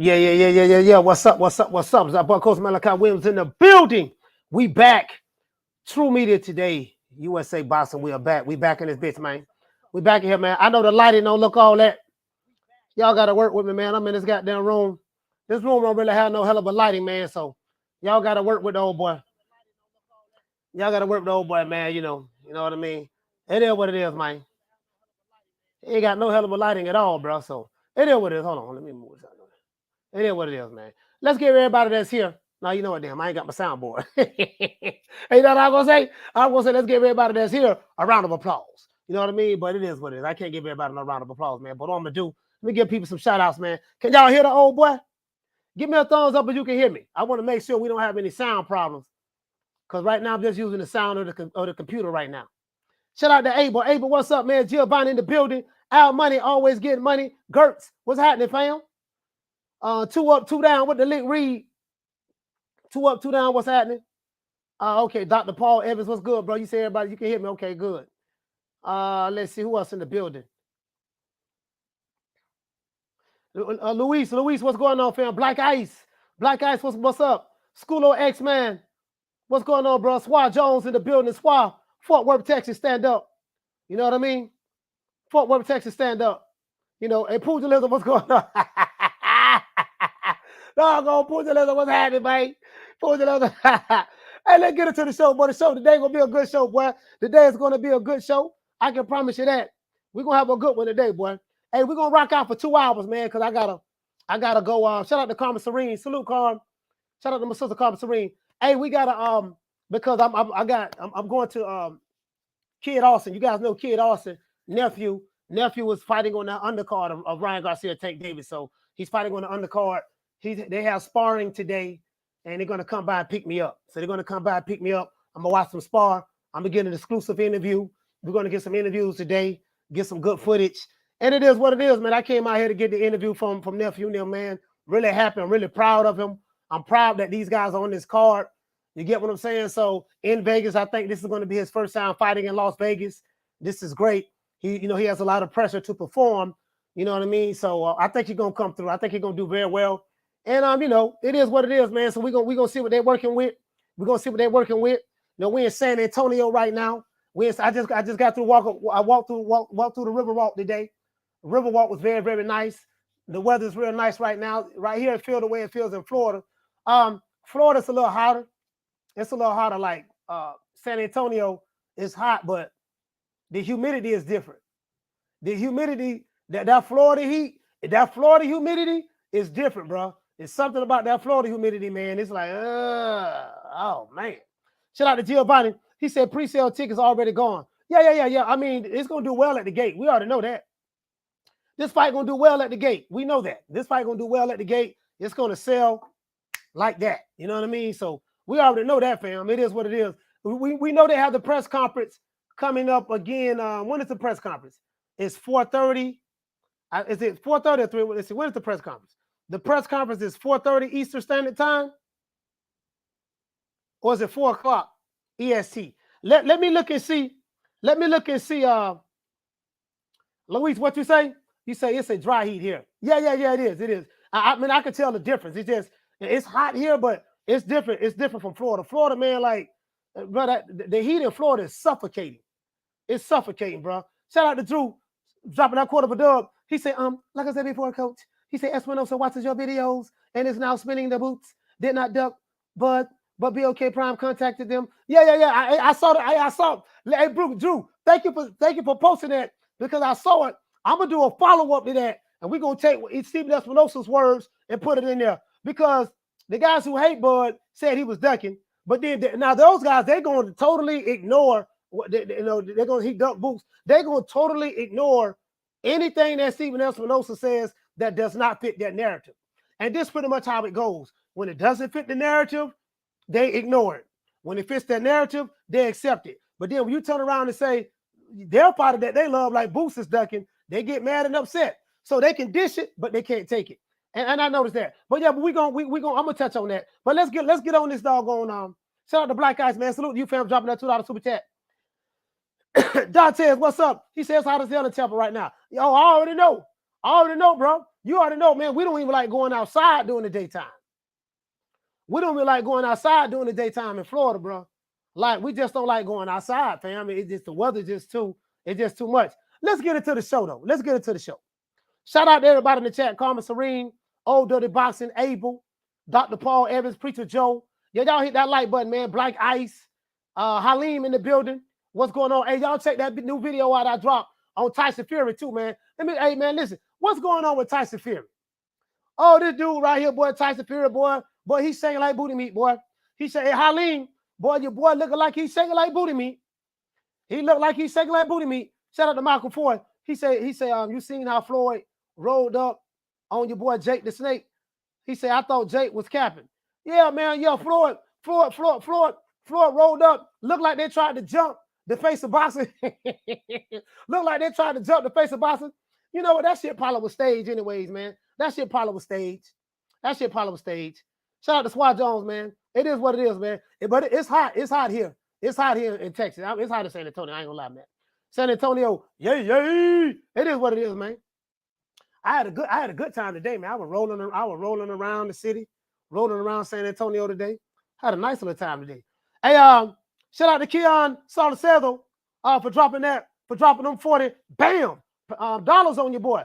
Yeah. What's up? It's our boy Coach Malachi Williams in the building. We back. True Media today. USA Boxing. We are back. We back in this bitch, man. We back in here, man. I know the lighting don't look all that. Y'all got to work with me, man. I'm in this goddamn room. This room don't really have no hell of a lighting, man. So y'all got to work with the old boy. Y'all got to work with the old boy, man. You know what I mean? It is what it is, man. It ain't got no hell of a lighting at all, bro. So it is what it is. Hold on. Let me move this. It is what it is, man. Let's get everybody that's here. Now, you know what, damn, I ain't got my soundboard. You know what I'm going to say? I'm going to say, let's give everybody that's here a round of applause. You know what I mean? But it is what it is. I can't give everybody no round of applause, man. But what I'm going to do, let me give people some shout outs, man. Can y'all hear the old boy? Give me a thumbs up if you can hear me. I want to make sure we don't have any sound problems. Because right now, I'm just using the sound of the computer right now. Shout out to Abel. Abel, what's up, man? Giovanni in the building. Al Money, always getting money. Gertz, what's happening, fam? 2 up, 2 down with the link read. 2 up, 2 down, what's happening? Okay, Dr. Paul Evans, what's good, bro? You say everybody, you can hear me. Okay, good. Let's see who else in the building. Luis, what's going on, fam? Black Ice, what's up? Schoolo X, man. What's going on, bro? Swah Jones in the building. Swah, Fort Worth, Texas, stand up. You know what I mean? Fort Worth, Texas, stand up. You know, and Pugilism, what's going on? Doggone Pugilism, what's happening, man? Pugilism. Hey, let's get into the show, boy. The show today going to be a good show, boy. Today is going to be a good show. I can promise you that. We're going to have a good one today, boy. Hey, we're going to rock out for 2 hours, man, because I gotta go. Shout out to Carmen Serene. Salute, Carmen. Shout out to my sister, Carmen Serene. Hey, we got to, because I'm going to Kid Austin. You guys know Kid Austin, nephew was fighting on the undercard of Ryan Garcia, Tank Davis. So he's fighting on the undercard. They have sparring today, and they're going to come by and pick me up. So they're going to come by and pick me up. I'm going to watch them spar. I'm going to get an exclusive interview. We're going to get some interviews today, get some good footage. And it is what it is, man. I came out here to get the interview from nephew, man. Really happy. I'm really proud of him. I'm proud that these guys are on this card. You get what I'm saying? So in Vegas, I think this is going to be his first time fighting in Las Vegas. This is great. He has a lot of pressure to perform. You know what I mean? So I think he's going to come through. I think he's going to do very well. And, it is what it is, man. So we're going to see what they're working with. We're going to see what they're working with. We're in San Antonio right now. I just got through I walked through the Riverwalk today. Riverwalk was very, very nice. The weather's real nice right now. Right here, it feels the way it feels in Florida. Florida's a little hotter. It's a little hotter. Like San Antonio is hot, but the humidity is different. The humidity, that Florida heat, that Florida humidity is different, bro. It's something about that Florida humidity, man. It's like, oh, man. Shout out to Giovanni. He said pre-sale tickets already gone. Yeah. I mean, it's going to do well at the gate. We already know that. This fight going to do well at the gate. We know that. This fight going to do well at the gate. It's going to sell like that. You know what I mean? So we already know that, fam. It is what it is. We know they have the press conference coming up again. When is the press conference? It's 4:30. Is it 4:30 or 3? Let's see. When is the press conference? The press conference is 4:30 Eastern Standard Time? Or is it 4 o'clock EST? Let me look and see. Luis, what you say? You say it's a dry heat here. Yeah, it is. It is. I mean, I can tell the difference. It's hot here, but it's different. It's different from Florida. Florida, man, like, bro, the heat in Florida is suffocating. It's suffocating, bro. Shout out to Drew, dropping that quarter of a dub. He said, like I said before, coach, he said, Espinosa watches your videos and is now spinning the boots. Did not duck, but BOK Prime contacted them. Yeah. I saw that. I saw. Hey, Drew, thank you for posting that, because I saw it. I'm gonna do a follow-up to that, and we're gonna take Stephen Espinosa's words and put it in there, because the guys who hate Bud said he was ducking, but then now those guys, they're going to totally ignore what they're going to he duck boots. They're going to totally ignore anything that Stephen Espinosa says that does not fit their narrative. And this is pretty much how it goes. When it doesn't fit the narrative, they ignore it. When it fits their narrative, they accept it. But then when you turn around and say their fighter that they love, like Boots, is ducking, they get mad and upset. So they can dish it, but they can't take it. And I noticed that. But yeah, but I'm gonna touch on that. But let's get on this doggone shout out to Black Ice, man. Salute to you, fam, dropping that $2 super chat. Don says, what's up? He says, how does the other temper right now? Yo, I already know, bro. You already know, man, we don't even like going outside during the daytime. We don't really like going outside during the daytime in Florida, bro. Like, we just don't like going outside, fam. I mean, it's just the weather it's just too much. Let's get into the show, though. Let's get into the show. Shout out to everybody in the chat. Carmen Serene, Old Dirty Boxing, Abel, Dr. Paul Evans, Preacher Joe. Yeah, y'all hit that like button, man. Blank Ice, Halim in the building. What's going on? Hey, y'all check that new video out I dropped on Tyson Fury, too, man. Hey, man, listen. What's going on with Tyson Fury? Oh, this dude right here, boy, Tyson Fury, boy, he's shaking like booty meat, boy. He said, hey, Halim, boy, your boy looking like he's shaking like booty meat. He looked like he's shaking like booty meat. Shout out to Michael Ford. He said, you seen how Floyd rolled up on your boy Jake the Snake? He said, I thought Jake was capping. Yeah, man, yeah, Floyd rolled up. Looked like they tried to jump the face of boxing. Looked like they tried to jump the face of boxing. You know what? That shit probably was staged anyways, man. That shit probably was staged. Shout out to Swat Jones, man. It is what it is, man. But it's hot. It's hot here. It's hot here in Texas. It's hot in San Antonio. I ain't gonna lie, man. San Antonio, yay. It is what it is, man. I had a good time today, man. I was rolling around the city, rolling around San Antonio today. Had a nice little time today. Hey, shout out to Keon Salcedo for dropping them 40 dollars on your boy.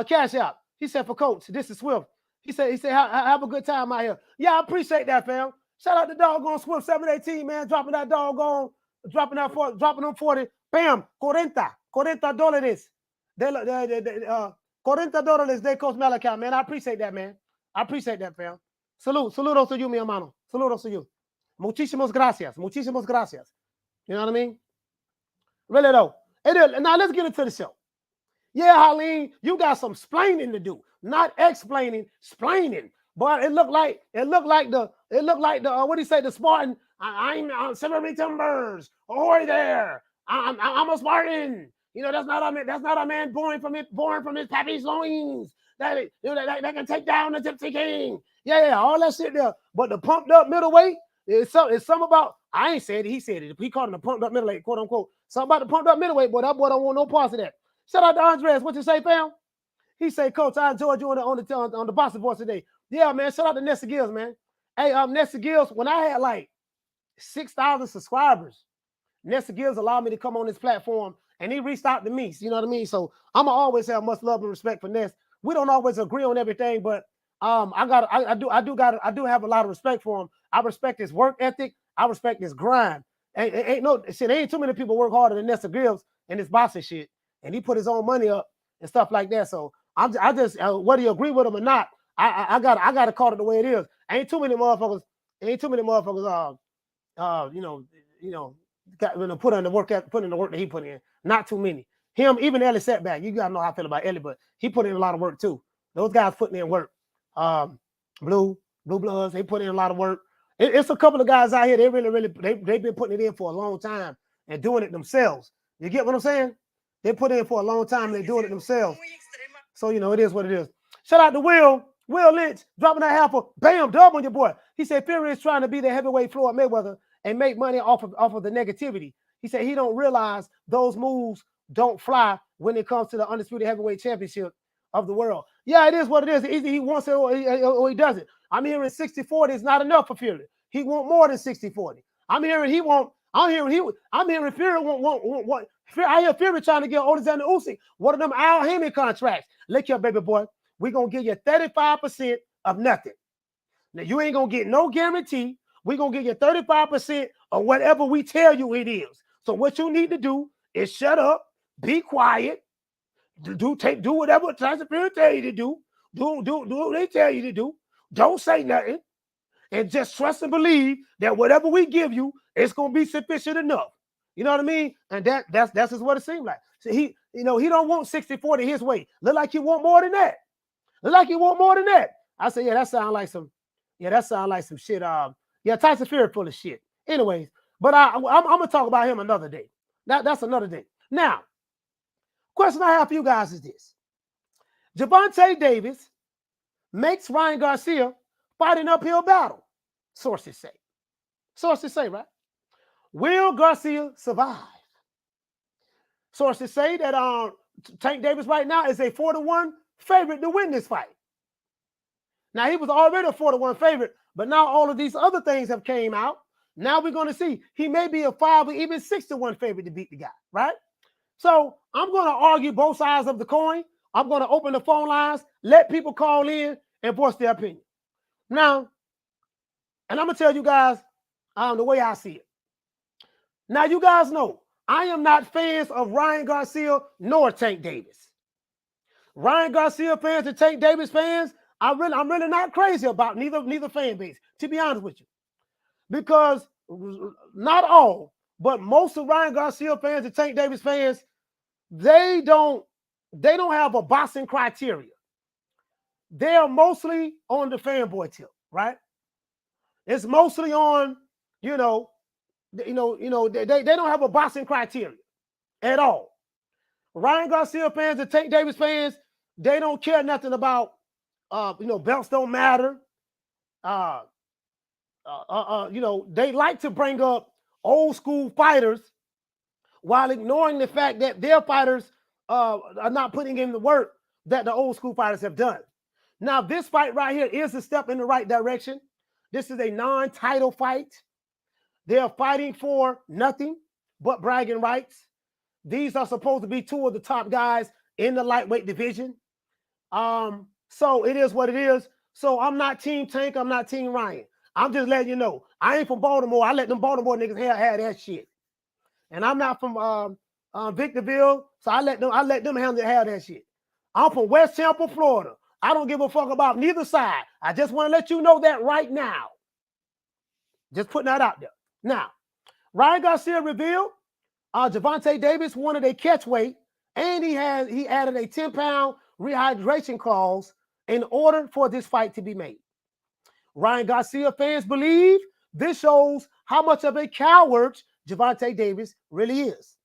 Cash out. He said, for Coach, this is Swift. He said, have a good time out here. Yeah, I appreciate that, fam. Shout out to doggone Swift 718, man, dropping them 40. Bam, 40 dólares. $40 de Coach Malachi, man. I appreciate that, man. I appreciate that, fam. Saludos to you, mi hermano. Saludos to you. Muchísimas gracias. You know what I mean? Really, though. Now, let's get into the show. Yeah, Halim, you got some splaining to do. Not explaining, splaining. But it looked like the what do you say, the Spartan? I'm Silvery Timbers. Ahoy there. I'm a Spartan. You know, that's not a man born from his pappy's loins. That can take down the Gypsy King. Yeah, all that shit there. But the pumped up middleweight, it's something about, I ain't said it, he said it. He called him the pumped up middleweight, quote unquote. Something about the pumped up middleweight, boy. That boy don't want no parts of that. Shout out to Andres. What you say, fam? He say, Coach, I enjoyed you on the Boxing Voice today. Yeah, man. Shout out to Nessa Gills, man. Hey, Nessa Gills, when I had like 6,000 subscribers, Nessa Gills allowed me to come on this platform, and he reached out to me. You know what I mean? So I'ma always have much love and respect for Ness. We don't always agree on everything, but I do have a lot of respect for him. I respect his work ethic. I respect his grind. Ain't too many people work harder than Nessa Gills in this boxing shit. And he put his own money up and stuff like that. So I just whether you agree with him or not, I gotta call it the way it is. Ain't too many motherfuckers. Put in the work that he put in. Not too many. Him, even Ellie Setback. You gotta know how I feel about Ellie, but he put in a lot of work too. Those guys putting in work. Blue Bloods, they put in a lot of work. It's a couple of guys out here. They really they've been putting it in for a long time and doing it themselves. You get what I'm saying? They put in for a long time and they're doing it themselves. So, you know, it is what it is. Shout out to Will Lynch, dropping that half of bam, dub on your boy. He said Fury is trying to be the heavyweight Floyd Mayweather and make money off of the negativity. He said he don't realize those moves don't fly when it comes to the undisputed heavyweight championship of the world. Yeah, it is what it is. Either he wants it or he doesn't. I'm hearing 60-40 is not enough for Fury. He want more than 60-40. I'm hearing Fury want. I hear Fury trying to get Alexander Usyk one of them Al Haymon contracts. Look here, baby boy. We're going to give you 35% of nothing. Now, you ain't going to get no guarantee. We're going to give you 35% of whatever we tell you it is. So what you need to do is shut up, be quiet, do whatever Tyson Fury tell you to do. Do what they tell you to do. Don't say nothing. And just trust and believe that whatever we give you, it's going to be sufficient enough. You know what I mean? And that's just what it seems like. So he don't want 60-40 his way. Look like he want more than that. I said, yeah, that sounds like some shit. Tyson Fury full of shit. Anyways, but I'm gonna talk about him another day. That's another day. Now, question I have for you guys is this: Gervonta Davis makes Ryan Garcia fight an uphill battle. Sources say, right? Will Garcia survive? Sources say that Tank Davis right now is a 4-1 favorite to win this fight. Now, he was already a 4-1 favorite, but now all of these other things have came out. Now we're going to see. He may be a 5 or even 6-1 favorite to beat the guy, right? So I'm going to argue both sides of the coin. I'm going to open the phone lines, let people call in and voice their opinion. Now, and I'm going to tell you guys the way I see it. Now, you guys know, I am not fans of Ryan Garcia nor Tank Davis. Ryan Garcia fans and Tank Davis fans, I'm really not crazy about neither fan base, to be honest with you. Because not all, but most of Ryan Garcia fans and Tank Davis fans, they don't have a boxing criteria. They are mostly on the fanboy tip, right? It's mostly on, they don't have a boxing criteria at all. Ryan Garcia fans and Tank Davis fans, they don't care nothing about, belts don't matter. They like to bring up old school fighters while ignoring the fact that their fighters are not putting in the work that the old school fighters have done. Now, this fight right here is a step in the right direction. This is a non-title fight. They're fighting for nothing but bragging rights. These are supposed to be two of the top guys in the lightweight division. So it is what it is. So I'm not Team Tank. I'm not Team Ryan. I'm just letting you know. I ain't from Baltimore. I let them Baltimore niggas have that shit. And I'm not from Victorville, so I let them have that shit. I'm from West Tampa, Florida. I don't give a fuck about neither side. I just want to let you know that right now. Just putting that out there. Now, Ryan Garcia revealed Gervonta Davis wanted a catchweight, and he added a 10-pound rehydration clause in order for this fight to be made. Ryan Garcia fans believe this shows how much of a coward Gervonta Davis really is.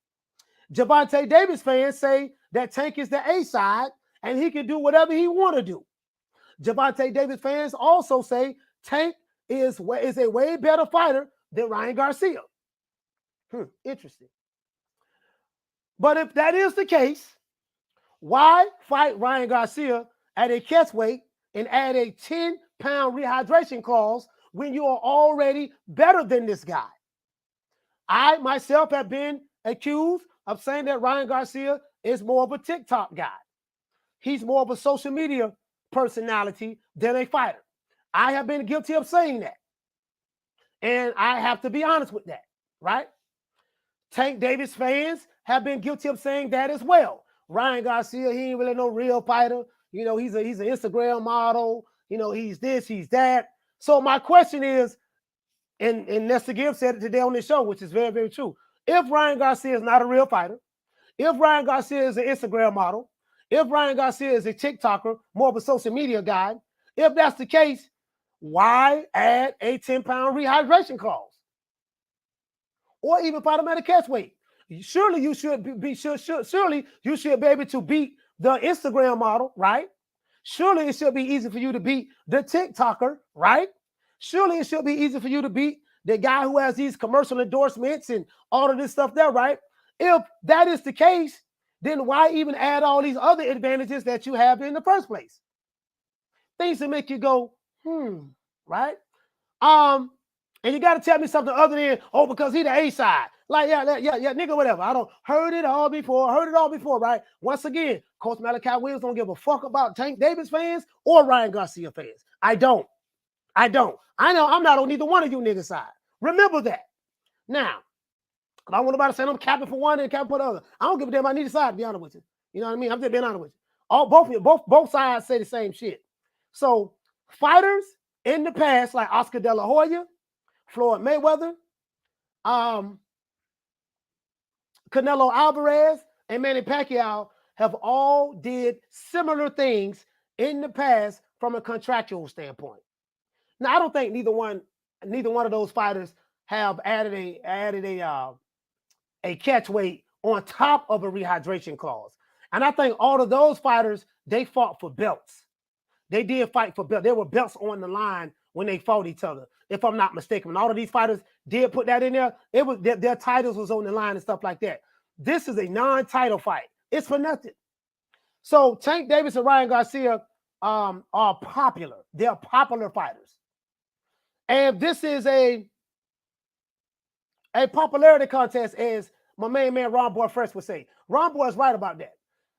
Gervonta Davis fans say that Tank is the A side and he can do whatever he want to do. Gervonta Davis fans also say Tank is a way better fighter than Ryan Garcia. Interesting. But if that is the case, why fight Ryan Garcia at a catchweight and add a 10-pound rehydration clause when you are already better than this guy? I myself have been accused of saying that Ryan Garcia is more of a TikTok guy. He's more of a social media personality than a fighter. I have been guilty of saying that. And I have to be honest with that, right? Tank Davis fans have been guilty of saying that as well. Ryan Garcia, he ain't really no real fighter. He's an Instagram model. He's this, he's that. So my question is, and Nestor Gibbs said it today on this show, which is very, very true. If Ryan Garcia is not a real fighter, if Ryan Garcia is an Instagram model, if Ryan Garcia is a TikToker, more of a social media guy, if that's the case, why add a 10-pound rehydration clause? Or even fight him at a catchweight? Surely you should surely you should be able to beat the Instagram model, right? Surely it should be easy for you to beat the TikToker, right? Surely it should be easy for you to beat the guy who has these commercial endorsements and all of this stuff there, right? If that is the case, then why even add all these other advantages that you have in the first place? Things that make you go, right? And you got to tell me something other than, because he the A side. Like, yeah, nigga, whatever. I don't heard it all before, right? Once again, Coach Malachi Williams don't give a fuck about Tank Davis fans or Ryan Garcia fans. I don't. I know I'm not on either one of you niggas' side. Remember that. Now, I don't want nobody saying I'm capping for one and capping for the other. I don't give a damn about neither side, to be honest with you. You know what I mean? I'm just being honest with you. Both sides say the same shit. So fighters in the past, like Oscar Dela Hoya, Floyd Mayweather, Canelo Alvarez, and Manny Pacquiao have all did similar things in the past from a contractual standpoint. Now, I don't think neither one of those fighters have added a catch weight on top of a rehydration clause. And I think all of those fighters, they fought for belts. They did fight for belts. There were belts on the line when they fought each other, if I'm not mistaken. When all of these fighters did put that in there, it was their titles was on the line and stuff like that. This is a non-title fight. It's for nothing. So Tank Davis and Ryan Garcia are popular. They're popular fighters. And this is a popularity contest, as my main man Ron Boy Fresh would say. Ron Boy is right about that.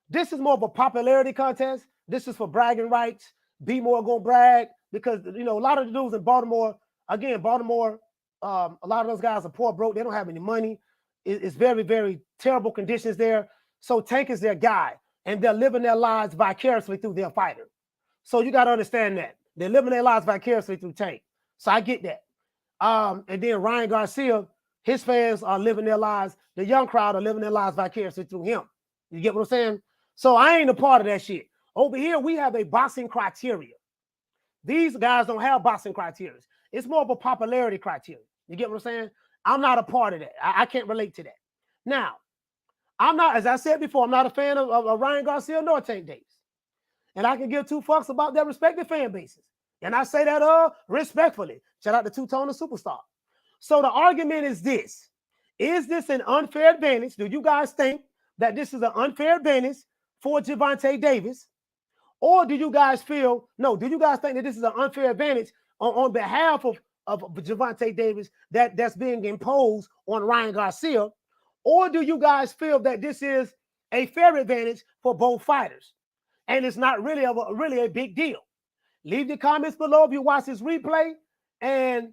This is more of a popularity contest. This is for bragging rights. Be more gonna brag because a lot of the dudes in Baltimore, again, Baltimore, a lot of those guys are poor, broke. They don't have any money. It's very, very terrible conditions there. So Tank is their guy, and they're living their lives vicariously through their fighter. So you got to understand that they're living their lives vicariously through Tank. So I get that. And then Ryan Garcia, his fans are living their lives. The young crowd are living their lives vicariously through him. You get what I'm saying? So I ain't a part of that shit. Over here, we have a boxing criteria. These guys don't have boxing criteria. It's more of a popularity criteria. You get what I'm saying? I'm not a part of that. I can't relate to that. Now, I'm not, as I said before, I'm not a fan of Ryan Garcia nor Tank Davis. And I can give two fucks about their respective fan bases. And I say that respectfully. Shout out to Two-Tone the Superstar. So the argument is this. Is this an unfair advantage? Do you guys think that this is an unfair advantage for Gervonta Davis? Or do you guys do you guys think that this is an unfair advantage on behalf of Gervonta Davis that's being imposed on Ryan Garcia? Or do you guys feel that this is a fair advantage for both fighters? And it's not really a big deal. Leave your comments below if you watch this replay and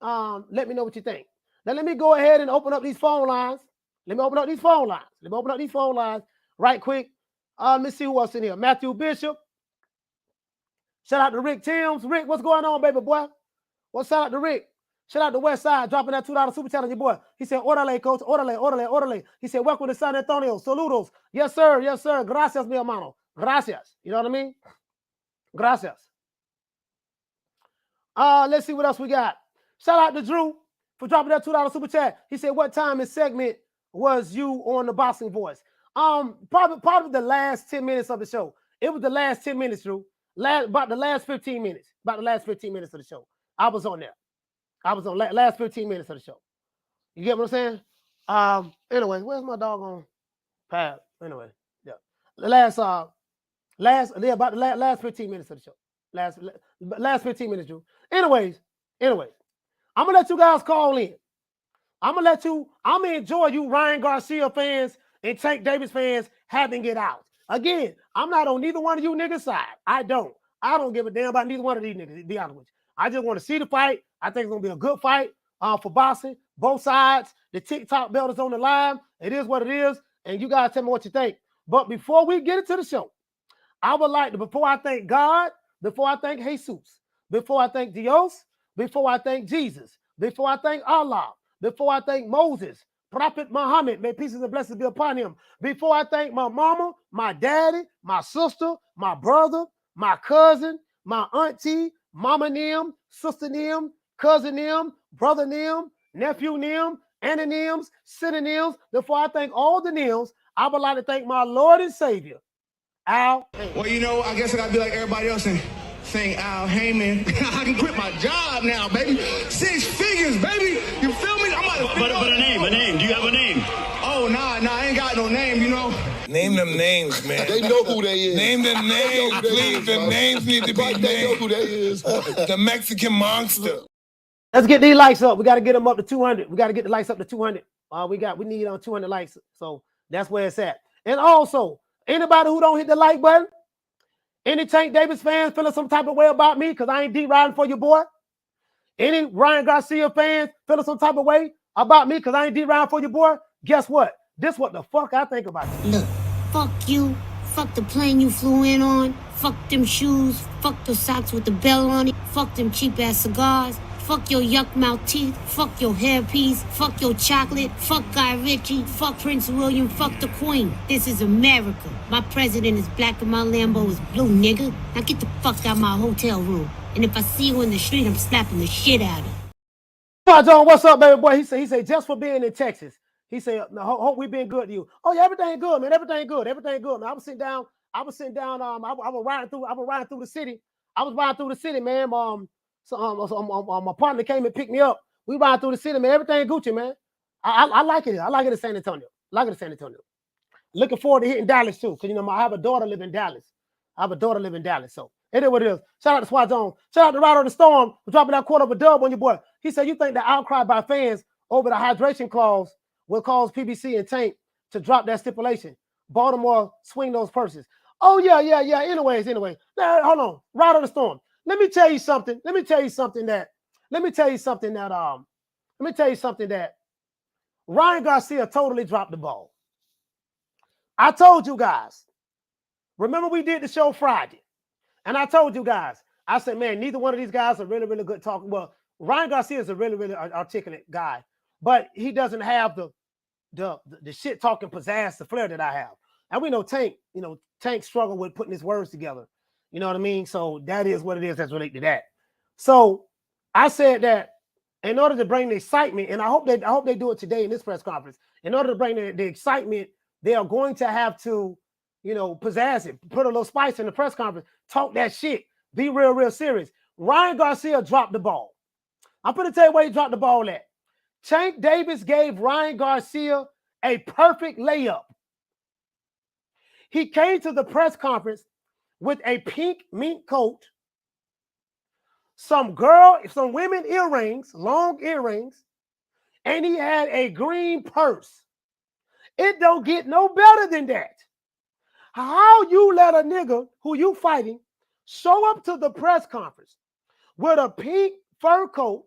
let me know what you think. Now, let me go ahead and open up these phone lines. Let me open up these phone lines right quick. Let me see who else in here. Matthew Bishop. Shout out to Rick Timms. Rick, what's going on, baby boy? Well, shout out to Rick. Shout out to West Side, dropping that $2 super chat on your boy. He said, orderly, coach, orderly. He said, welcome to San Antonio. Saludos. Yes, sir. Gracias, mi hermano. Gracias. You know what I mean? Gracias. Let's see what else we got. Shout out to Drew for dropping that $2 super chat. He said, what time and segment was you on the Boxing Voice? Probably the last 10 minutes of the show. It was the last 10 minutes, Drew. About the last 15 minutes. About the last 15 minutes of the show. I was on there. I was on last 15 minutes of the show. You get what I'm saying? Anyway, where's my doggone pad? Anyway, yeah. About the last 15 minutes of the show. Last 15 minutes, Drew. Anyways, I'm gonna let you guys call in. I'm gonna enjoy you Ryan Garcia fans and Tank Davis fans having it out. Again, I'm not on neither one of you niggas' side. I don't give a damn about neither one of these niggas, to be honest with you. I just want to see the fight. I think it's going to be a good fight for boxing. Both sides. The TikTok belt is on the line. It is what it is. And you guys tell me what you think. But before we get into the show, I would like to, before I thank God, before I thank Jesus, before I thank Dios, before I thank Jesus, before I thank Allah, before I thank Moses, Prophet Muhammad, may peace and blessings be upon him, before I thank my mama, my daddy, my sister, my brother, my cousin, my auntie, mama Nim, sister Nim, cousin Nim, brother Nim, nephew Nim, antonyms, synonyms. Before I thank all the Nims, I would like to thank my Lord and Savior, Al Heyman. Well, I guess I got to be like everybody else and thank Al Heyman. I can quit my job now, baby. 6 figures, baby. You feel me? But a name. Do you have a name? Oh, nah, I ain't got no name, Name them names, man. They know who they is. Name them names, please. The names need to be named. They know who they is. The Mexican monster. Let's get these likes up. We got to get them up to 200. We got to get the likes up to 200. We need 200 likes. So that's where it's at. And also, anybody who don't hit the like button, any Tank Davis fans feeling some type of way about me because I ain't deep riding for your boy? Any Ryan Garcia fans feeling some type of way about me because I ain't deep riding for your boy? Guess what? This what the fuck I think about you. Look, fuck you. Fuck the plane you flew in on. Fuck them shoes. Fuck the socks with the bell on it. Fuck them cheap-ass cigars. Fuck your yuck mouth teeth. Fuck your hairpiece. Fuck your chocolate. Fuck Guy Ritchie. Fuck Prince William. Fuck the Queen. This is America. My president is black and my Lambo is blue, nigga. Now get the fuck out of my hotel room. And if I see you in the street, I'm slapping the shit out of you. Hi, John, what's up, baby boy? He said, just for being in Texas. He said, no, hope we been good to you. Oh, yeah, everything good, man. Everything good, man. I was sitting down. I was riding through the city. Man. My partner came and picked me up. We riding through the city, man. Everything Gucci, man. I like it. I like it in San Antonio. looking forward to hitting Dallas too, because I have a daughter live in Dallas. So it is what it is. Shout out to SWAT Zone. Shout out to Rider of the Storm for dropping that quarter of a dub on your boy. He said, you think the outcry by fans over the hydration clause will cause PBC and Tank to drop that stipulation? Baltimore swing those purses. Oh, yeah. Anyways. Now, hold on. Rider of the Storm. Let me tell you something that Ryan Garcia totally dropped the ball. I told you guys. Remember we did the show Friday. And I told you guys, I said, man, neither one of these guys are really, really good talking. Well, Ryan Garcia is a really, really articulate guy, but he doesn't have the shit talking pizzazz, the flair that I have. And we know Tank struggled with putting his words together. You know what I mean? So that is what it is that's related to that. So I said that in order to bring the excitement, and I hope they do it today in this press conference, in order to bring the excitement, they are going to have to, pizzazz it, put a little spice in the press conference, talk that shit, be real serious. Ryan Garcia dropped the ball. I'm going to tell you where he dropped the ball at. Tank Davis gave Ryan Garcia a perfect layup. He came to the press conference with a pink mink coat, some women earrings, long earrings, and he had a green purse. It don't get no better than that. How you let a nigga who you fighting show up to the press conference with a pink fur coat?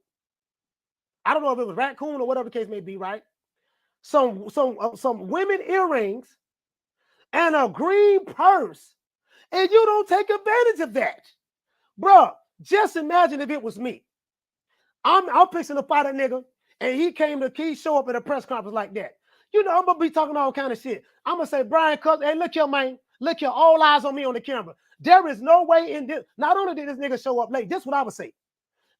I don't know if it was raccoon or whatever the case may be, right? Some women earrings and a green purse, and you don't take advantage of that, bro. Just imagine if it was me. I'm fixing to fight a nigga, and he show up at a press conference like that. I'm gonna be talking all kind of shit. I'm gonna say, Brian Cook, hey, look here, man. Look here, all eyes on me on the camera. There is no way in this. Not only did this nigga show up late, this is what I would say.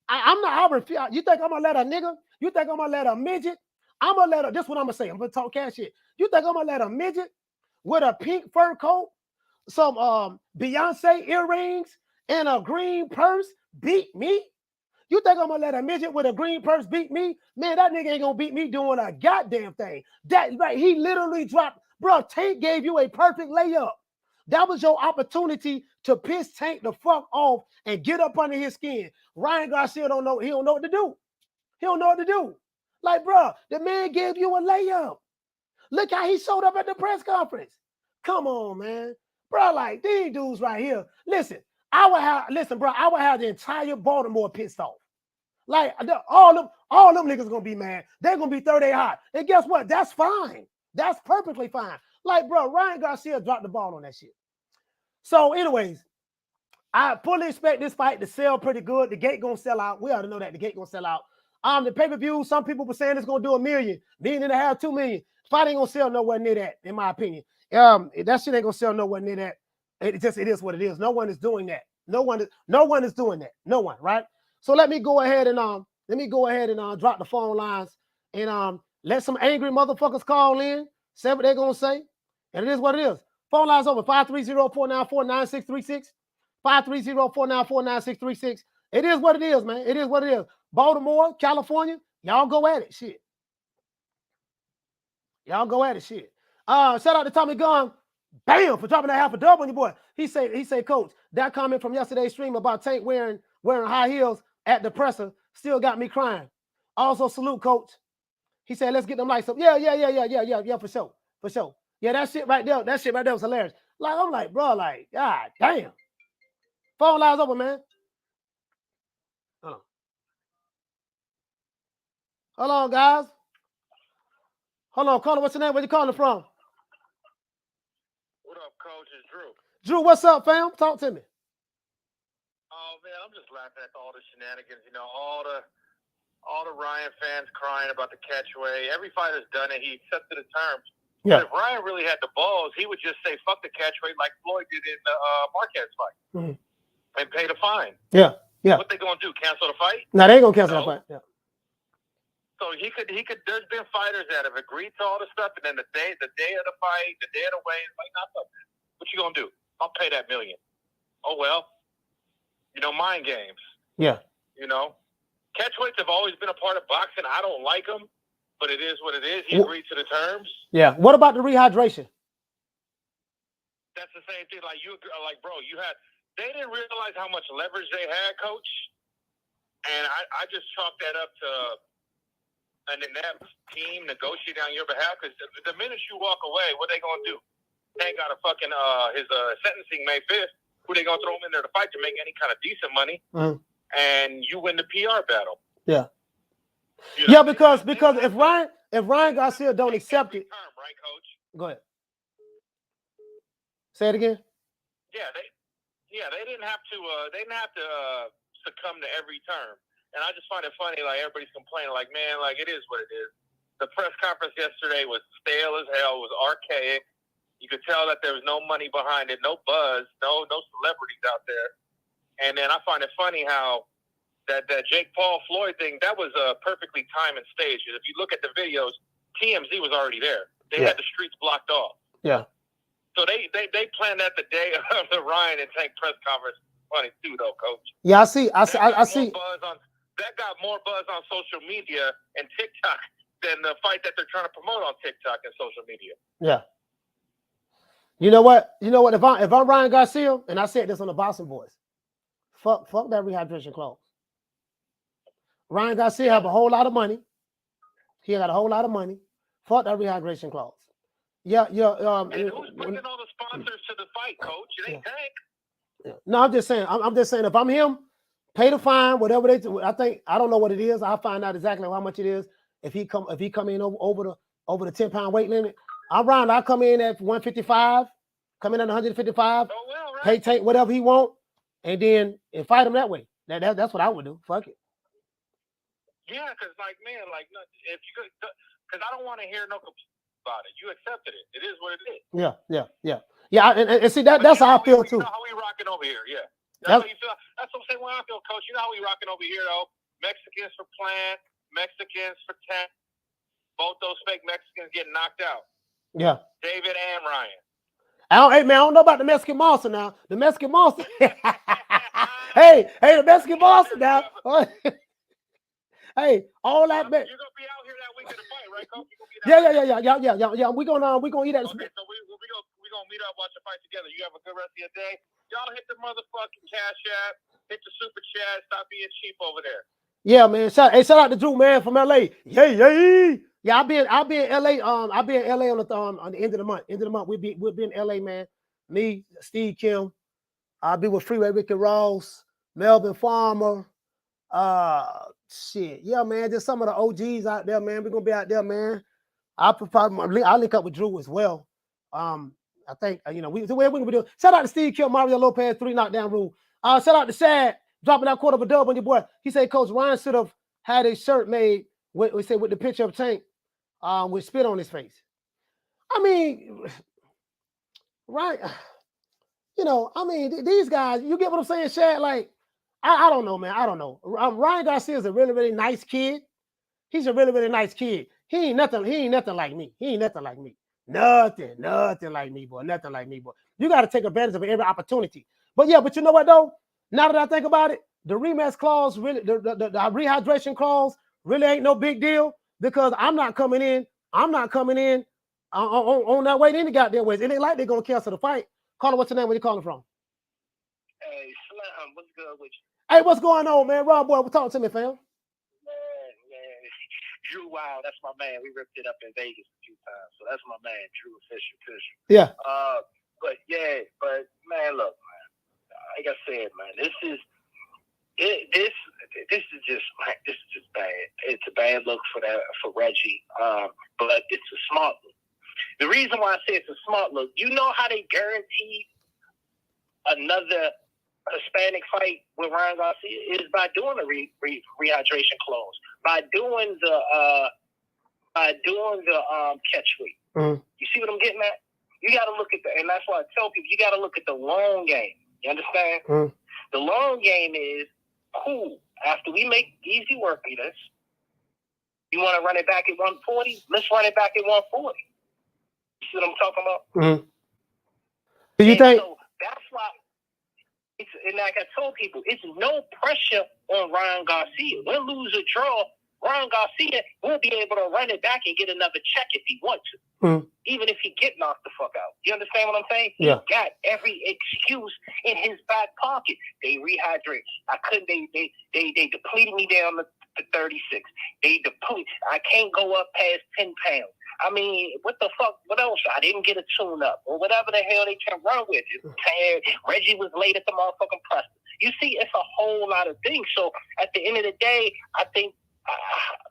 I refuse. You think I'm gonna let a nigga? You think I'm gonna let a midget? This is what I'm gonna say. I'm gonna talk cash shit. You think I'm gonna let a midget with a pink fur coat, some Beyonce earrings, and a green purse beat me? You think I'm gonna let a midget with a green purse beat me? Man, that nigga ain't gonna beat me doing a goddamn thing. He literally dropped, bro. Tank gave you a perfect layup. That was your opportunity to piss Tank the fuck off and get up under his skin. Ryan Garcia don't know. He don't know what to do. He don't know what to do. Like, bro, the man gave you a layup. Look how he showed up at the press conference. Come on, man. Bro, like, these dudes right here. Listen, I would have the entire Baltimore pissed off. Like, all them niggas gonna be mad. They're gonna be 30 hot. And guess what? That's fine. That's perfectly fine. Like, bro, Ryan Garcia dropped the ball on that shit. So, anyways, I fully expect this fight to sell pretty good. The gate gonna sell out. We ought to know that the gate gonna sell out. The pay-per-view, some people were saying it's gonna do $1 million, $1.5 million, $2 million. Fight ain't gonna sell nowhere near that, in my opinion. That shit ain't gonna sell nowhere near that. It is what it is. No one is doing that. No one is doing that. No one, right? So let me go ahead and drop the phone lines and let some angry motherfuckers call in, say what they're gonna say, and it is what it is. Phone lines over 530-494-9636. 530-494-9636. It is what it is, man. It is what it is. Baltimore, California, y'all go at it. Shit. Y'all go at it. Shit. Shout out to Tommy Gunn. Bam, for dropping that half a dub on your boy. He said, Coach, that comment from yesterday's stream about Tank wearing high heels at the presser still got me crying. Also, salute, Coach. He said, let's get them lights up. Yeah, for sure. For sure. Yeah, that shit right there was hilarious. Like, I'm like, bro, like, God damn. Phone lines open, man. Hold on, guys. Hold on, caller, what's your name? Where you calling from? What up, Coach? It's Drew. Drew, what's up, fam? Talk to me. Oh man, I'm just laughing at all the shenanigans. All the Ryan fans crying about the catchweight. Every fighter's done it. He accepted the terms. Yeah. But if Ryan really had the balls, he would just say "fuck the catchweight" like Floyd did in the Marquez fight, and pay the fine. Yeah. What they gonna do? Cancel the fight? No, they ain't gonna cancel the fight. Yeah. So he could. There's been fighters that have agreed to all the stuff, and then the day of the fight, the day of the weigh-in, like, not something. What you gonna do? I'll pay that $1 million. Oh well. Mind games. Yeah. Catchweights have always been a part of boxing. I don't like them, but it is what it is. He agreed to the terms. Yeah. What about the rehydration? That's the same thing. Like bro, they didn't realize how much leverage they had, coach. And I just chalk that up to an inept team negotiating on your behalf. Because the minute you walk away, what they gonna do? They ain't got a fucking his sentencing May 5th. Who they gonna throw him in there to fight to make any kind of decent money? And you win the PR battle. Yeah. You know, because if Ryan Garcia don't accept it, term, right, coach? Go ahead. Say it again. Yeah, they didn't have to. They didn't have to succumb to every term. And I just find it funny. Like everybody's complaining. Like, man, like it is what it is. The press conference yesterday was stale as hell. Was archaic. You could tell that there was no money behind it, no buzz, no celebrities out there. And then I find it funny how that Jake Paul Floyd thing, that was perfectly timed and staged. If you look at the videos, TMZ was already there. They had the streets blocked off. Yeah. So they planned that the day of the Ryan and Tank press conference. Funny too, though, coach. Yeah, I see. That got more buzz on social media and TikTok than the fight that they're trying to promote on TikTok and social media. Yeah. You know what? If I'm Ryan Garcia, and I said this on the Boston Boys, fuck that rehydration clause. Ryan Garcia have a whole lot of money. He got a whole lot of money. Fuck that rehydration clause. Yeah. And who's bringing all the sponsors to the fight, coach? It ain't Tank. Yeah. No, I'm just saying. I'm just saying. If I'm him, pay the fine, whatever they do. I don't know what it is. I'll find out exactly how much it is. If he come in over the 10-pound weight limit, I'm Ryan. I come in at 155, come in at 155. Oh well, right. Pay Tank whatever he want, and fight him that way. That's what I would do. Fuck it. Yeah, because if you could, because I don't want to hear no complaints about it. You accepted it. It is what it is. Yeah. And see that's how I feel too. You know how we rocking over here, yeah. That's how you feel. That's what I'm saying. When I feel, coach, you know how we rocking over here, though. Mexicans for Plant, Mexicans for Tank. Both those fake Mexicans getting knocked out. Yeah. David and Ryan. I don't know about the Mexican Monster now. The Mexican Monster. hey, the Mexican Monster now. Hey, all that. You're gonna be out here that week of the fight, right, coach? Yeah. We're gonna eat at. Okay, so we gonna meet up, watch the fight together. You have a good rest of your day. Y'all hit the motherfucking Cash App, hit the Super Chat. Stop being cheap over there. Yeah, man. Shout out to Drew, man, from LA. Yay. Yeah, I'll be in LA. I'll be in LA on the end of the month. We'll be in LA, man. Me, Steve Kim. I'll be with Freeway Ricky Ross, Melvin Farmer. Shit. Yeah, man. Just some of the OGs out there, man. We're gonna be out there, man. I'll link up with Drew as well. I think we gonna be doing. Shout out to Steve Kim, Mario Lopez, 3 knockdown rule. Shout out to Shad, dropping that quarter of a dub on your boy. He said Coach Ryan should have had a shirt made with the picture of Tank, with spit on his face. I mean, right? These guys, you get what I'm saying, Shad? Like, I don't know, man. I don't know. Ryan Garcia is a really, really nice kid. He's a really, really nice kid. He ain't nothing like me. Nothing like me, boy. Nothing like me, boy. You got to take advantage of every opportunity. But you know what, though? Now that I think about it, the rematch clause, really, the rehydration clause really ain't no big deal because I'm not coming in on that weight any goddamn ways. It ain't like they're going to cancel the fight. Caller, what's your name? Where you calling from? Hey, Slam, what's good with you? Hey, what's going on, man? Rob, boy, talk to me, fam. Man. Drew Wild, that's my man. We ripped it up in Vegas a few times, so that's my man, Drew Official. Yeah. But man, look, man. Like I said, man, this is just bad. It's a bad look for Reggie. But it's a smart look. The reason why I say it's a smart look, you know how they guaranteed another Hispanic fight with Ryan Garcia is by doing the rehydration clause, by doing the catchweight. Mm-hmm. You see what I'm getting at? You got to look at and that's why I tell people you got to look at the long game. You understand? Mm-hmm. The long game is cool. After we make easy work of this, you want to run it back at 140? Let's run it back at 140. You see what I'm talking about? Mm-hmm. Do you think? So that's why. And like I told people, it's no pressure on Ryan Garcia. Win, lose, or draw, Ryan Garcia will be able to run it back and get another check if he wants to, even if he get knocked the fuck out. You understand what I'm saying? Yeah. He got every excuse in his back pocket. They rehydrate. They depleted me down to 36. They deplete. I can't go up past 10 pounds. I mean, what the fuck? What else? I didn't get a tune up or whatever the hell they can run with. Reggie was late at the motherfucking press. You see, it's a whole lot of things. So at the end of the day, I think,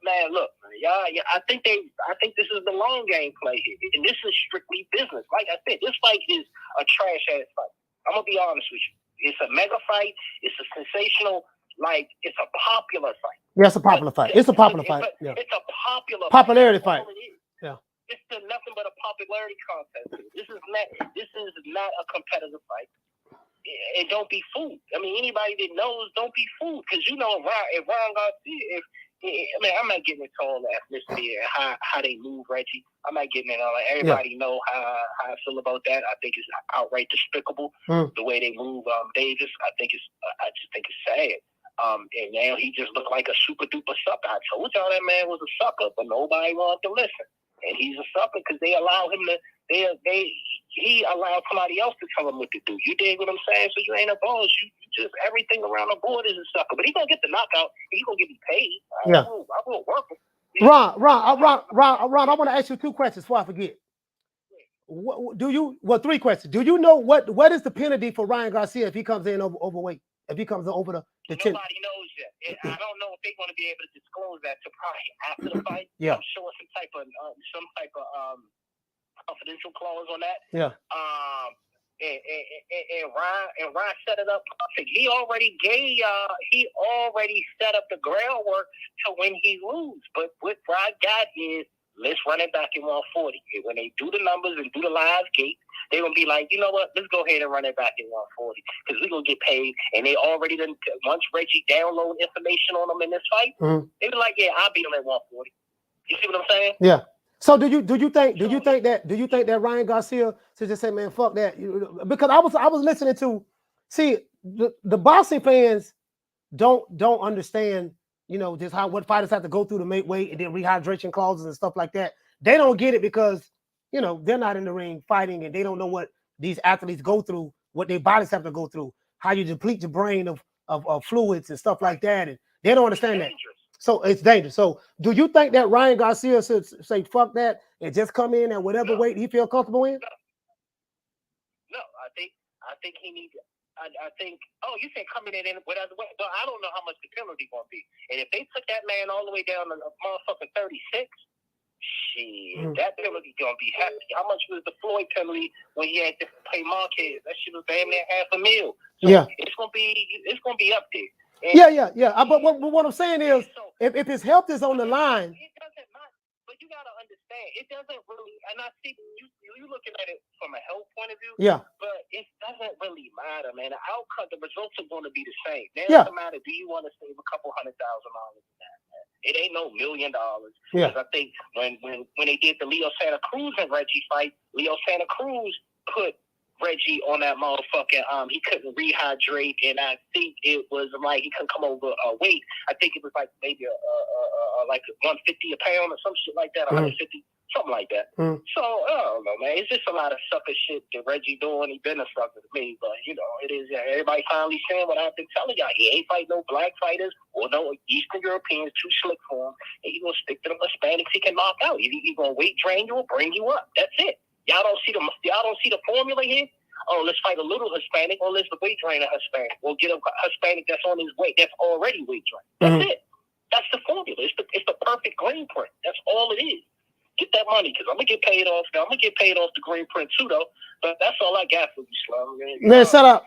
man, look, y'all, I think this is the long game play here, and this is strictly business. Like I said, this fight is a trash ass fight. I'm gonna be honest with you. It's a mega fight. It's a sensational. Like, it's a popular fight. Yeah, it's a popular fight. It's a popular fight. Yeah. It's a popularity fight. Yeah. It's nothing but a popularity contest. This is not a competitive fight. And don't be fooled. I mean, anybody that knows, don't be fooled. Because if Ryan Garcia, I'm not getting into all the ethnicity and how they move Reggie. I'm not getting into all that. Everybody know how I feel about that. I think it's outright despicable the way they move Davis. I just think it's sad. And now he just looked like a super duper sucker. I told y'all that man was a sucker, but nobody wanted to listen. And he's a sucker because they allow him to. He allowed somebody else to tell him what to do. You dig what I'm saying? So you ain't a boss. You just everything around the board is a sucker. But he's gonna get the knockout. He's gonna get paid. I will work with him. Ron, I want to ask you 2 questions before I forget. Three questions. Do you know what is the penalty for Ryan Garcia if he comes in overweight? If he comes over the Nobody knows yet. I don't know if they're going to be able to disclose that to probably after the fight. Yeah. I'm sure some type of confidential clause on that. Yeah. And Ryan set it up perfect. He already set up the groundwork to when he lose. But what Ryan got is, let's run it back in 140. And when they do the numbers and do the live gate, they're going to be like, you know what, let's go ahead and run it back in 140 because we're going to get paid. And they already done, once Reggie download information on them in this fight, they be like, yeah, I'll beat him at 140. You see what I'm saying? Yeah. So do you think that Ryan Garcia should just say, man, fuck that? Because I was listening to, see, the boxing fans don't understand, just what fighters have to go through to make weight and then rehydration clauses and stuff like that. They don't get it because, they're not in the ring fighting and they don't know what these athletes go through, what their bodies have to go through, how you deplete your brain of fluids and stuff like that. And they don't understand that. So it's dangerous. So do you think that Ryan Garcia should say, fuck that and just come in at whatever weight he feel comfortable in? No, I think he needs it. I think, you said coming in whatever way. But I don't know how much the penalty going to be. And if they took that man all the way down to a motherfucking 36, shit, that penalty going to be hefty. How much was the Floyd penalty when he had to pay Marquez? That shit was damn near $500,000. So it's going to be up there. And yeah. But what I'm saying is, if his health is on the line, it doesn't matter. But you gotta understand, it doesn't really. And I see you looking at it from a health point of view. Yeah. But it doesn't really matter, man. The outcome, the results are going to be the same. It doesn't matter. Do you want to save a couple $100,000 in that? It ain't no $1 million. Yeah. Because I think when they did the Leo Santa Cruz and Reggie fight, Leo Santa Cruz put Reggie on that motherfucking he couldn't rehydrate, and I think it was like he couldn't come over weight. I think it was like maybe like 150 a pound or some shit like that, 150, something like that. So I don't know, man. It's just a lot of sucker shit that Reggie doing. He been a sucker to me, but it is. Everybody finally saying what I've been telling y'all. He ain't fight no black fighters or no Eastern Europeans. Too slick for him, and he gonna stick to the Hispanics he can knock out. He gonna weight drain you or bring you up. That's it. Y'all don't see the formula here? Oh, let's fight a little Hispanic, or let's weight drain a Hispanic. We'll get a Hispanic that's on his weight, that's already weight drained. That's it. That's the formula. It's the perfect green print. That's all it is. Get that money, because I'm gonna get paid off. I'm gonna get paid off the green print too, though. But that's all I got for you, Slum. Man, shout out.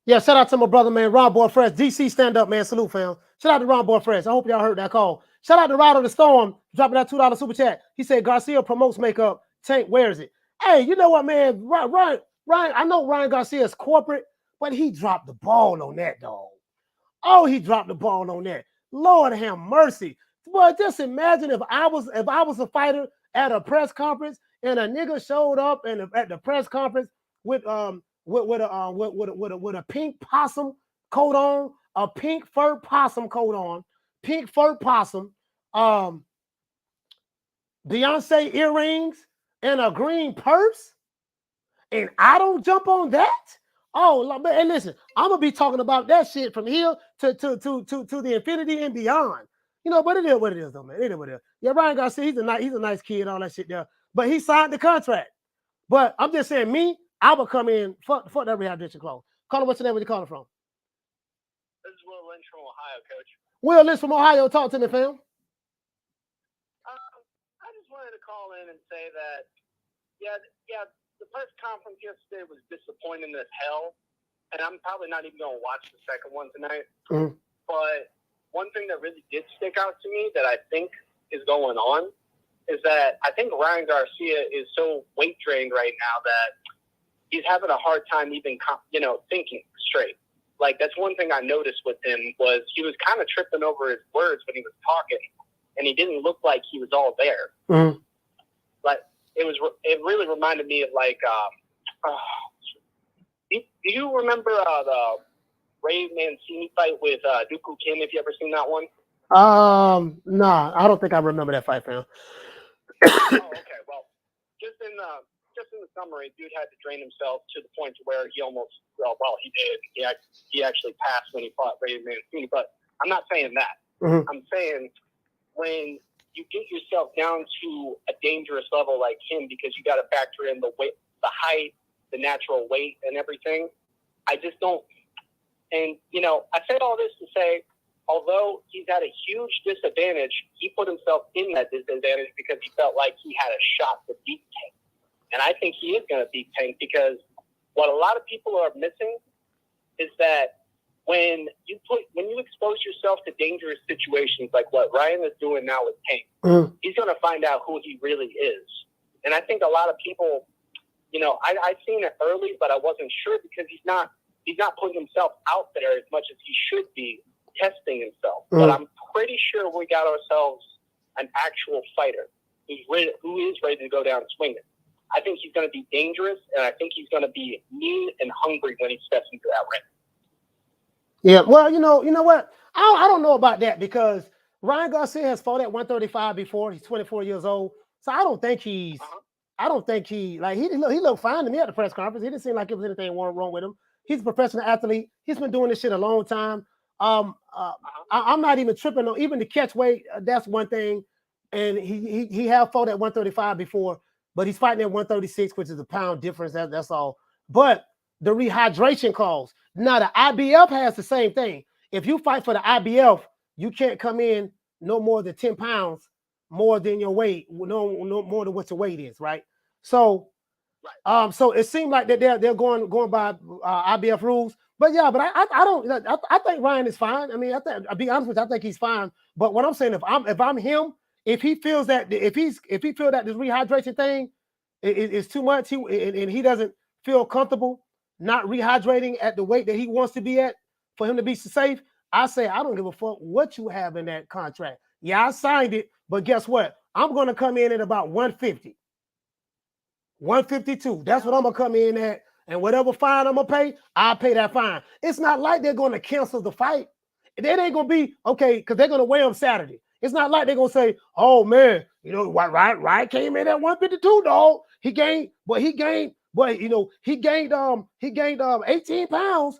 Yeah, shout out to my brother, man, Ron Boy Fresh. DC, stand up, man. Salute, fam. Shout out to Ron Boy Fresh. I hope y'all heard that call. Shout out to Ride on the Storm, dropping that $2 super chat. He said Garcia promotes makeup. Tank wears it. Hey, you know what, man? Ryan, I know Ryan Garcia is corporate, but he dropped the ball on that, dog. Oh, he dropped the ball on that. Lord have mercy. But just imagine if I was a fighter at a press conference and a nigga showed up at the press conference with a pink possum coat on, a pink fur possum coat on, pink fur possum, Beyonce earrings and a green purse, and I don't jump on that. Oh, man, listen, I'm gonna be talking about that shit from here to the infinity and beyond. You know, but it is what it is, though, man. It is what it is. Yeah, Ryan Garcia, he's a nice kid, all that shit there. But he signed the contract. But I'm just saying, me, I would come in, fuck that rehydration clause. Caller, what's your name? Where you calling from? This is Will Lynch from Ohio, Coach. Will Lynch from Ohio. Talk to me, fam. I just wanted to call in and say that, yeah, the press conference yesterday was disappointing as hell, and I'm probably not even going to watch the second one tonight. Mm-hmm. But one thing that really did stick out to me that I think is going on is that I think Ryan Garcia is so weight drained right now that he's having a hard time even, thinking straight. Like, that's one thing I noticed with him was he was kind of tripping over his words when he was talking, and he didn't look like he was all there. Mm-hmm. But it really reminded me of like, do you remember the Ray Mancini fight with Dooku Kim? Have you ever seen that one? Nah, I don't think I remember that fight, fam. Oh, okay. Well, just in the summary, dude had to drain himself to the point to where he almost, he did. He actually passed when he fought Ray Mancini. But I'm not saying that. Mm-hmm. I'm saying when you get yourself down to a dangerous level like him, because you got to factor in the weight, the height, the natural weight, and everything. I just don't. And I said all this to say, although he's at a huge disadvantage, he put himself in that disadvantage because he felt like he had a shot to beat Tank. And I think he is going to beat Tank because what a lot of people are missing is that when you expose yourself to dangerous situations like what Ryan is doing now with Tank, he's going to find out who he really is. And I think a lot of people, I seen it early, but I wasn't sure because he's not putting himself out there as much as he should be testing himself. But I'm pretty sure we got ourselves an actual fighter who is ready to go down swinging. I think he's going to be dangerous, and I think he's going to be mean and hungry when he steps into that ring. Yeah, well, you know what? I don't know about that because Ryan Garcia has fought at 135 before. He's 24 years old, so I don't think he looked fine to me at the press conference. He didn't seem like it was anything wrong with him. He's a professional athlete. He's been doing this shit a long time. I'm not even tripping on even the catch weight. That's one thing, and he have fought at 135 before, but he's fighting at 136, which is a pound difference. That's all. But the rehydration clause. Now the IBF has the same thing. If you fight for the IBF, you can't come in no more than 10 pounds more than your weight, no more than what your weight is, right? So, so it seemed like that they're going by IBF rules. But yeah, but I think Ryan is fine. I mean, I'll be honest with you, I think he's fine. But what I'm saying, if I'm him, if he feels that if he feels that this rehydration thing is too much, and he doesn't feel comfortable not rehydrating at the weight that he wants to be at for him to be safe, I say I don't give a fuck what you have in that contract. Yeah, I signed it, but guess what? I'm going to come in at about 150, 152. That's what I'm going to come in at. And whatever fine I'm going to pay, I'll pay that fine. It's not like they're going to cancel the fight. It ain't going to be, okay, because they're going to weigh him Saturday. It's not like they're going to say, oh, man, Ryan came in at 152, dog. He gained 18 pounds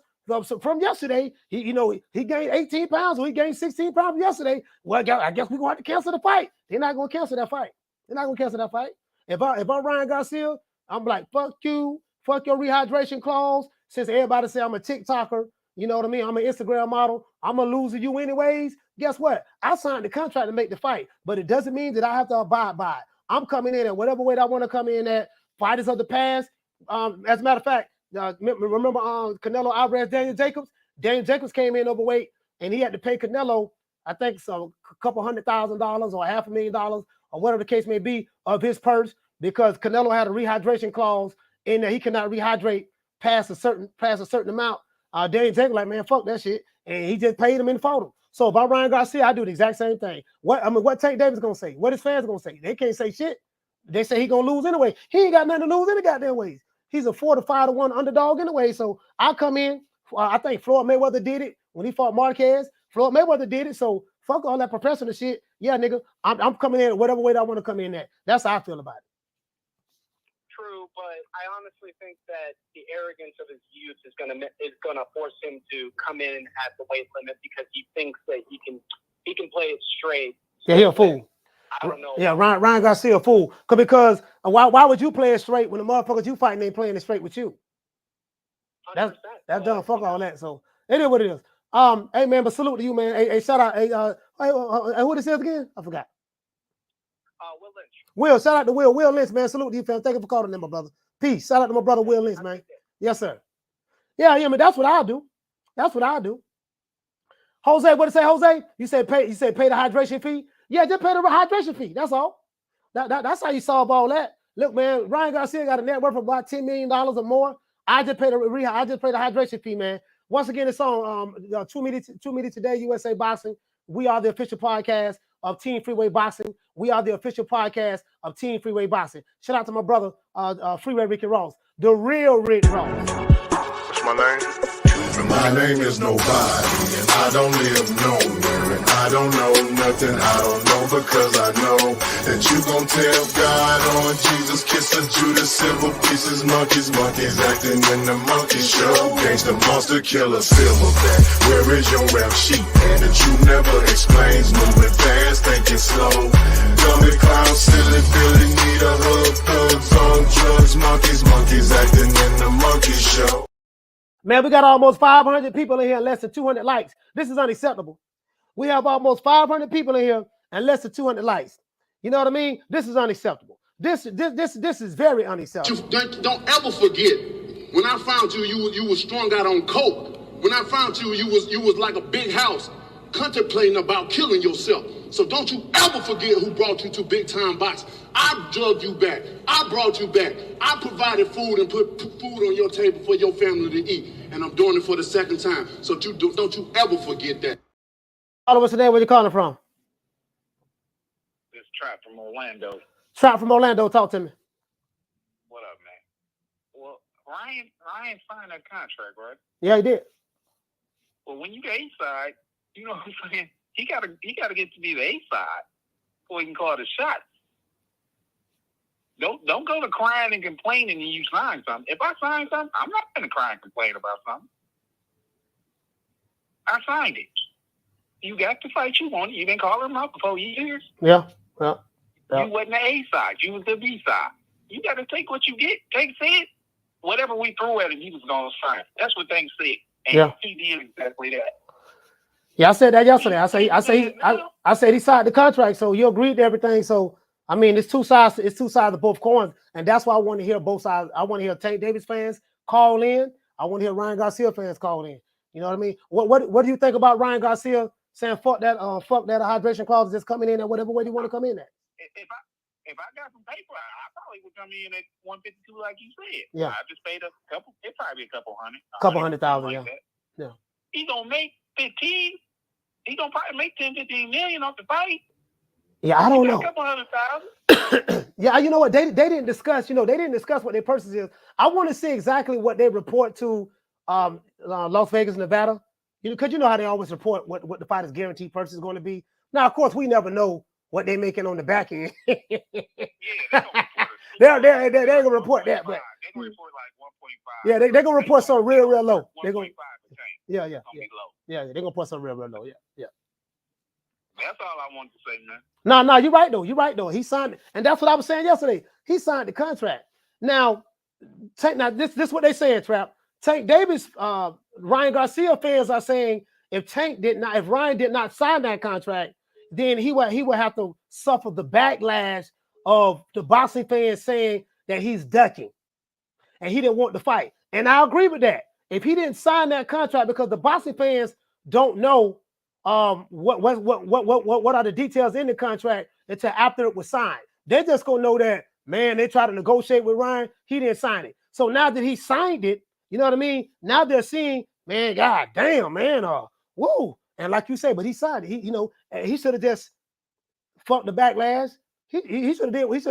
from yesterday. He gained 18 pounds, or he gained 16 pounds yesterday. Well, I guess we're going to have to cancel the fight. They're not going to cancel that fight. If I'm Ryan Garcia, I'm like, fuck you. Fuck your rehydration clause. Since everybody say I'm a TikToker, you know what I mean? I'm an Instagram model. I'm a loser you anyways. Guess what? I signed the contract to make the fight, but it doesn't mean that I have to abide by it. I'm coming in at whatever weight I want to come in at. Fighters of the past. As a matter of fact, remember Canelo Alvarez, Daniel Jacobs? Daniel Jacobs came in overweight, and he had to pay Canelo, I think, so a couple $100,000 or $500,000 or whatever the case may be of his purse, because Canelo had a rehydration clause in that he cannot rehydrate past a certain amount. Daniel Jacobs like, man, fuck that shit, and he just paid him and fought him. So if I'm Ryan Garcia, I do the exact same thing. What Tank Davis gonna say? What his fans gonna say? They can't say shit. They say he gonna lose anyway. He ain't got nothing to lose any goddamn ways. He's a 4 to 5 to 1 underdog anyway. So I'll come in. I think Floyd Mayweather did it when he fought Marquez. Floyd Mayweather did it. So fuck all that professional shit. yeah, nigga, I'm coming in whatever way I want to come in at. That's how I feel about it. True, but I honestly think that the arrogance of his youth is gonna force him to come in at the weight limit because he thinks that he can play it straight. Yeah, he a fool. I don't know. Yeah, Ryan Garcia a fool. Because why would you play it straight when the motherfuckers you fighting ain't playing it straight with you? That's done. Fuck all that. So it is what it is. Hey man, but salute to you, man. Hey, shout out. Hey, who this is again? I forgot. Will Lynch. Will, shout out to Will. Will Lynch, man. Salute to you, fam. Thank you for calling in, my brother. Peace. Shout out to my brother Will Lynch, man. Yes, sir. Yeah, man. That's what I do. That's what I do. Jose, what did it say, Jose? You say pay the hydration fee? Yeah, just pay the hydration fee. That's all. That's how you solve all that. Look, man, Ryan Garcia got a net worth of about $10 million or more. I just pay the hydration fee, man. Once again, it's on 2 Media Today, USA Boxing. We are the official podcast of Team Freeway Boxing. We are the official podcast of Team Freeway Boxing. Shout out to my brother, Freeway Ricky Ross, the real Rick Ross. What's my name? My name is nobody, and I don't live nowhere, and I don't know nothing. I don't know because I know that you gon' tell God on Jesus, kiss a Judas, silver pieces, monkeys acting in the monkey show. Gangsta monster killer, silverback. Where is your rap sheet? And the truth never explains. Moving fast, thinking slow. Dummy clown, silly Billy, need a hug. Thugs on drugs, monkeys acting in the monkey show. Man, we got almost 500 people in here and less than 200 likes. This is unacceptable. We have almost 500 people in here and less than 200 likes. You know what I mean? This is unacceptable. This is very unacceptable. Don't ever forget, when I found you, you was strung out on coke. When I found you, you was like a big house, contemplating about killing yourself. So don't you ever forget who brought you to Big Time Box. I drugged you back. I brought you back. I provided food and put food on your table for your family to eat. And I'm doing it for the second time. So don't you ever forget that. All of us today, where you calling from? This Trap from Orlando. Trap from Orlando, talk to me. What up, man? Well, Ryan signed that contract, right? Yeah, he did. Well, when you get A-side, you know what I'm saying? He gotta get to be the A-side before he can call the shots. Don't go to crying and complaining and you sign something. If I sign something, I'm not gonna cry and complain about something. I signed it. You got the fight you wanted. You've been calling him out for 4 years. Yeah. You wasn't the A-side. You was the B-side. You got to take what you get. Said whatever we threw at him, he was going to sign. That's what things said. And he did exactly that. Yeah, I said that yesterday. I said he signed the contract, so you agreed to everything. So I mean, it's two sides of both coins, and that's why I want to hear both sides. I want to hear Tank Davis fans call in. I want to hear Ryan Garcia fans call in. You know what I mean? What do you think about Ryan Garcia saying fuck that hydration clause that's coming in at whatever way you want to come in at? If I got some paper, I probably would come in at 152 like you said. Yeah. I just paid a couple. It probably be a couple hundred. $200,000. Yeah. He gonna make 15. He gonna probably make 10-15 million off the fight. Yeah, I don't know. A couple $100,000. Yeah, you know what? They didn't discuss. They didn't discuss what their purchase is. I want to see exactly what they report to Las Vegas, Nevada. Because you know how they always report what the fighter's guaranteed purchase is going to be. Now, of course, we never know what they're making on the back end. Yeah, they're gonna report that, but they're gonna report like 1.5. yeah, they're gonna report something real low. They're 1.5%. Yeah, Be low. they're gonna put something real low. Yeah. That's all I wanted to say, man. No, you're right though. He signed it, and that's what I was saying yesterday. He signed the contract. Now, this is what they saying, Trap. Tank Davis, Ryan Garcia fans are saying if Ryan did not sign that contract, then he would have to suffer the backlash of the boxing fans saying that he's ducking and he didn't want to fight. And I agree with that. If he didn't sign that contract, because the boxing fans don't know what are the details in the contract until after it was signed. They're just gonna know that, man, they tried to negotiate with Ryan, he didn't sign it. So now that he signed it, you know what I mean? Now they're seeing, man, god damn, man, woo. And like you say, but he signed it. He should have just fucked the backlash. He should have did what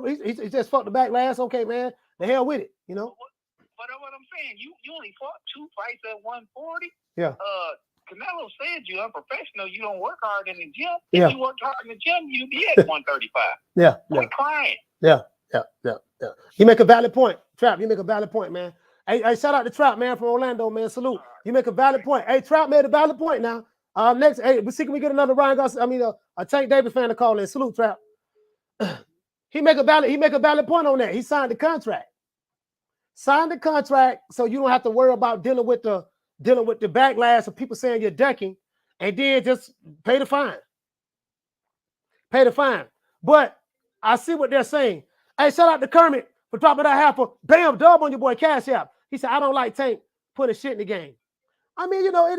he just fucked the backlash. Okay, man, the hell with it, But what I'm saying, you only fought 2 fights at 140. Yeah. Canelo said you're unprofessional. You don't work hard in the gym. Yeah. If you worked hard in the gym, you'd be at 135. Yeah. Quit crying. Yeah. You make a valid point, Trap. You make a valid point, man. Hey, shout out to Trap, man, from Orlando, man. Salute. You make a valid point. Hey, Trap made a valid point now. Next, hey, we see, can we get another Ryan Garcia? I mean, a Tank Davis fan to call in. Salute, Trap. He make a valid point on that. He signed the contract. Sign the contract so you don't have to worry about dealing with the backlash of people saying you're ducking, and then just pay the fine. Pay the fine. But I see what they're saying. Hey, shout out to Kermit for dropping that half of bam dub on your boy Cash App. He said, I don't like Tank putting shit in the game. I mean, you know,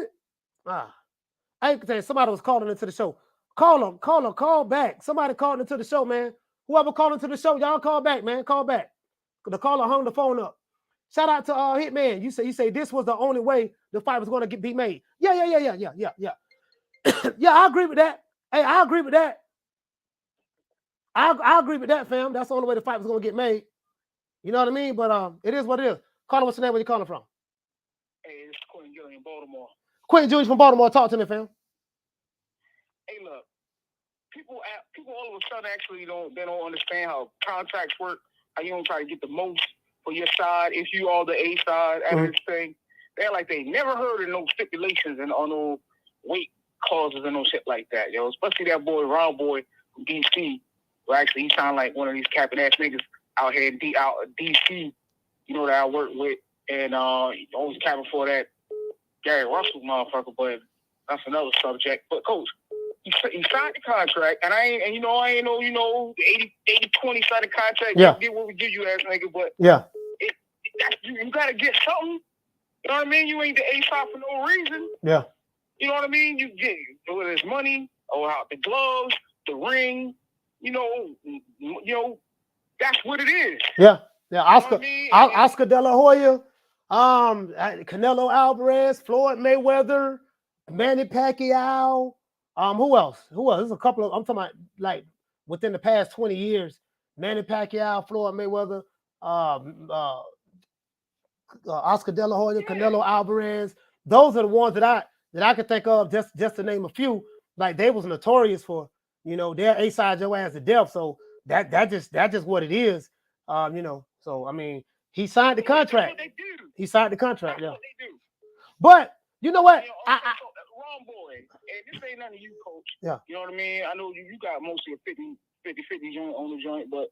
somebody was calling into the show. Call back. Somebody called into the show, man. Whoever called into the show, y'all call back, man. Call back. The caller hung the phone up. Shout out to Hitman. You say this was the only way the fight was going to be made. Yeah. Yeah, I agree with that. Hey, I agree with that. I agree with that, fam. That's the only way the fight was going to get made. You know what I mean? But it is what it is. Caller, what's your name? Where you calling from? Hey, it's Quentin Jr. in Baltimore. Quentin Jr. from Baltimore. Talk to me, fam. Hey, look. People all of a sudden actually don't understand how contracts work. How you don't try to get the most for your side if you are the A side out of this thing. They're like they never heard of no stipulations and on no weight clauses and no shit like that, yo. Especially that boy, Round Boy from DC. Well, actually, he sound like one of these capping ass niggas out here in DC, you know, that I work with. And always capping for that Gary Russell motherfucker, but that's another subject. But Coach, he signed the contract, and I ain't know, 80-20 signed the contract. Yeah. Get what we give you, ass nigga. But yeah, you gotta get something. You know what I mean? You ain't the A side for no reason. Yeah. You know what I mean? You get whether it's money or out the gloves, the ring. You know, that's what it is. Yeah. Oscar, you know Oscar Dela Hoya, Canelo Alvarez, Floyd Mayweather, Manny Pacquiao. Who else? There's a couple of. I'm talking about like within the past 20 years. Manny Pacquiao, Floyd Mayweather, Oscar De La Hoya, Canelo Alvarez. Those are the ones that I could think of just to name a few. Like they was notorious for, you know, they're A-side your ass to death. So that's just what it is. You know, so I mean, he signed the contract. That's what they do. He signed the contract, That's yeah. what they do. But you know what? You know, Wrong Boy, and this ain't nothing to you, Coach. Yeah. You know what I mean? I know you got mostly a 50-50 joint on the joint, but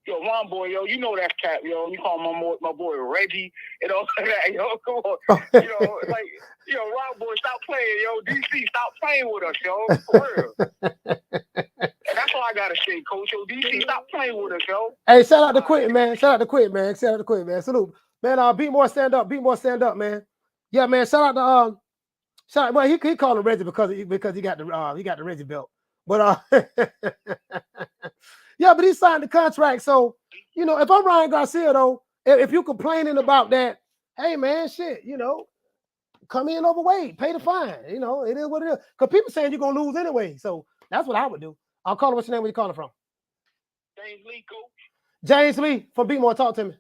yo, Wrong Boy, yo, you know that's cap, yo. You call my boy Reggie and all that, yo. Come on, you know, like, yo, Wrong Boy, stop playing, yo. DC, stop playing with us, yo. For real. And that's all I gotta say, Coach. Yo, DC, stop playing with us, yo. Hey, shout out to Quentin, man. Shout out to Quentin, man. Salute, man. Beat more, stand up, man. Yeah, man. Shout out to well, he called him Reggie because he got the Reggie belt. But yeah, but he signed the contract. So, you know, if I'm Ryan Garcia, though, if you're complaining about that, hey man, shit, you know, come in overweight, pay the fine. You know, it is what it is. Because people saying you're gonna lose anyway. So that's what I would do. I'll call him. What's your name? Where you calling from? James Lee, Coach. James Lee from Beatmore. Talk to me.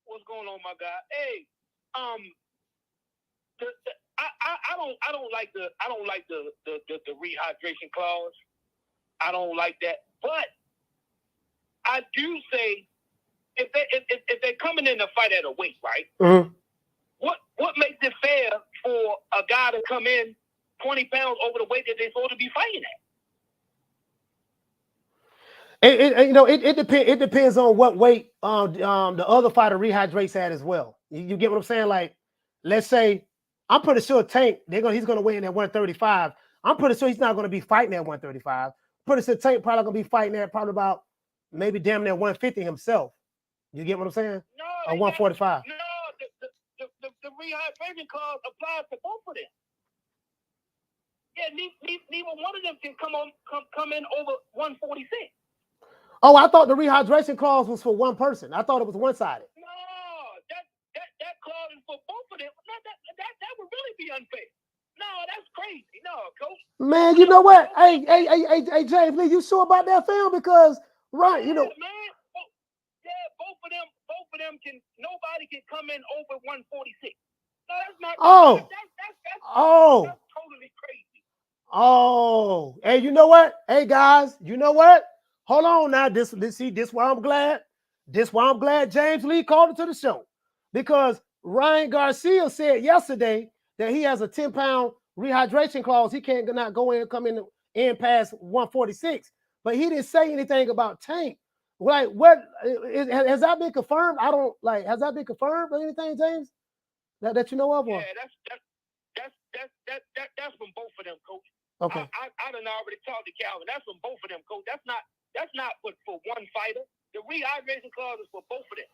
What's going on, my guy? Hey, I don't like the rehydration clause. I don't like that, but I do say if they're coming in to fight at a weight, right? Mm-hmm. What makes it fair for a guy to come in 20 pounds over the weight that they're supposed to be fighting at? It depends on what weight the other fighter rehydrates at as well. You get what I'm saying? Like, let's say I'm pretty sure Tank he's gonna weigh in at 135. I'm pretty sure he's not gonna be fighting at 135. Pretty sure Tank probably gonna be fighting at probably about maybe damn near 150 himself. You get what I'm saying? No, or 145. No, the rehydration clause applies to both of them. Yeah, neither one of them can come in over 146. Oh, I thought the rehydration clause was for one person. I thought it was one-sided. No, that clause is for both of them. That would really be unfair. No, that's crazy. No, Coach. Man, you know what? Hey, James Lee, you sure about that, fam? Because right, you know. Man, both of them can. Nobody can come in over 146. No, that's not. Oh. That's get crazy. Oh, hey, you know what? Hey guys, you know what? Hold on now. This why I'm glad. This why I'm glad James Lee called into the show. Because Ryan Garcia said yesterday that he has a 10-pound rehydration clause. He can't not go in, come in past 146. But he didn't say anything about Tank. Like, what has that been confirmed? I don't like. Has that been confirmed or anything, James? That you know of? Yeah, that's from both of them, coach. Okay. I done already talked to Calvin. That's from both of them, coach. That's not for one fighter. The rehydration clause is for both of them.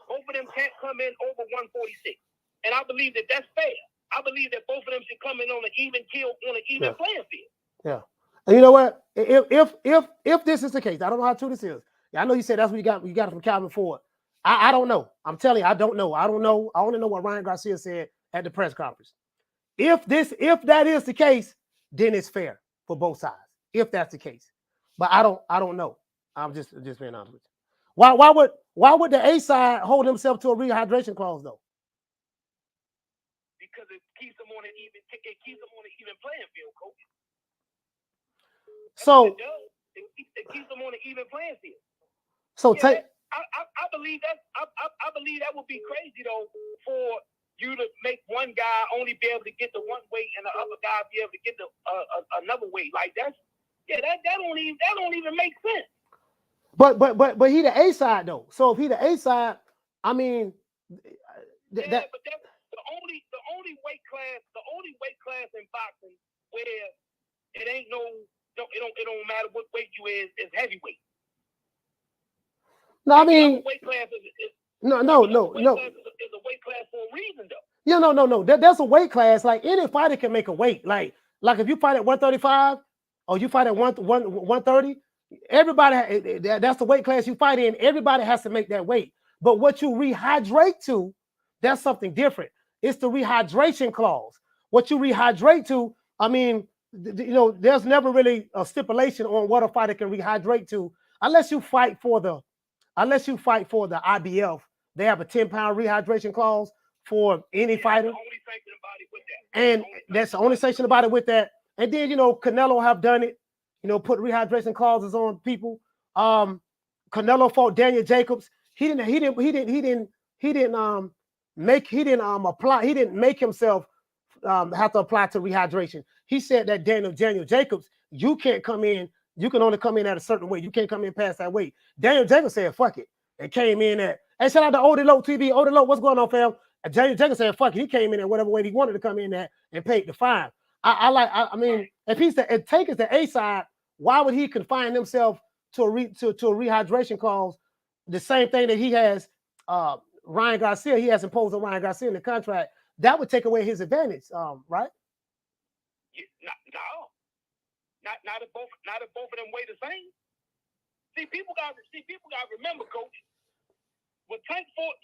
Both of them can't come in over 146, and I believe that that's fair. I believe that both of them should come in on an even kill, on an even playing field. Yeah. And you know what? If this is the case, I don't know how true this is. I know you said that's what you got it from Calvin Ford. I don't know. I'm telling you, I don't know. I don't know. I only know what Ryan Garcia said at the press conference. If that is the case, then it's fair for both sides. If that's the case. But I don't know. I'm just being honest with you. Why would the A side hold himself to a rehydration clause though? Because it keeps them on an even playing field, coach. So it keeps them on an even playing field. So yeah, I believe that would be crazy though for you to make one guy only be able to get the one weight and the other guy be able to get the another weight. Like that don't even make sense. But he the A side though. So if he the A side, I mean, but that's the only weight class in boxing where it ain't it don't matter what weight you is heavyweight. No, I mean, weight class is no. Is a weight class for a reason, though. Yeah, no. That's a weight class. Like any fighter can make a weight. Like if you fight at 135 or you fight at 130, everybody that's the weight class you fight in. Everybody has to make that weight. But what you rehydrate to, that's something different. It's the rehydration clause. What you rehydrate to, I mean, there's never really a stipulation on what a fighter can rehydrate to, unless you fight for the IBF. They have a 10-pound rehydration clause for any fighter. And that's the only section about it with that. And then, Canelo have done it, put rehydration clauses on people. Canelo fought Daniel Jacobs. He didn't make himself have to apply to rehydration. He said that Daniel Jacobs, you can't come in. You can only come in at a certain weight. You can't come in past that weight. Daniel Jacobs said, fuck it. And came in at, hey, shout out to Odilo TV. Odilo, what's going on, fam? And Daniel Jacobs said, fuck it. He came in at whatever weight he wanted to come in at and paid the fine. I mean, if Tank is the A side, why would he confine himself to a rehydration clause? The same thing that he has, Ryan Garcia, he has imposed on Ryan Garcia in the contract. That would take away his advantage, right? No. Not if both of them weigh the same. See, people got to remember, coach. When Tank fought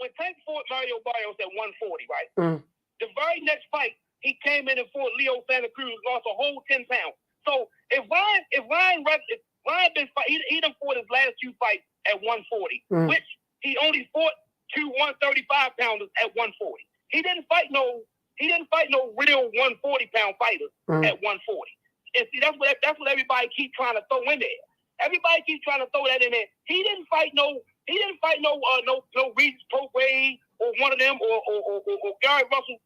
Mario Barrios at 140, right? Mm. The very next fight, he came in and fought Leo Santa Cruz, lost a whole 10 pounds. So if Ryan been fight, he done fought his last two fights at 140, which he only fought two 135 pounders at 140. He didn't fight no real 140-pound fighters at 140. And see, that's what everybody keep trying to throw in there. Everybody keeps trying to throw that in there. He didn't fight no Regis Prograis or one of them or Gary Russell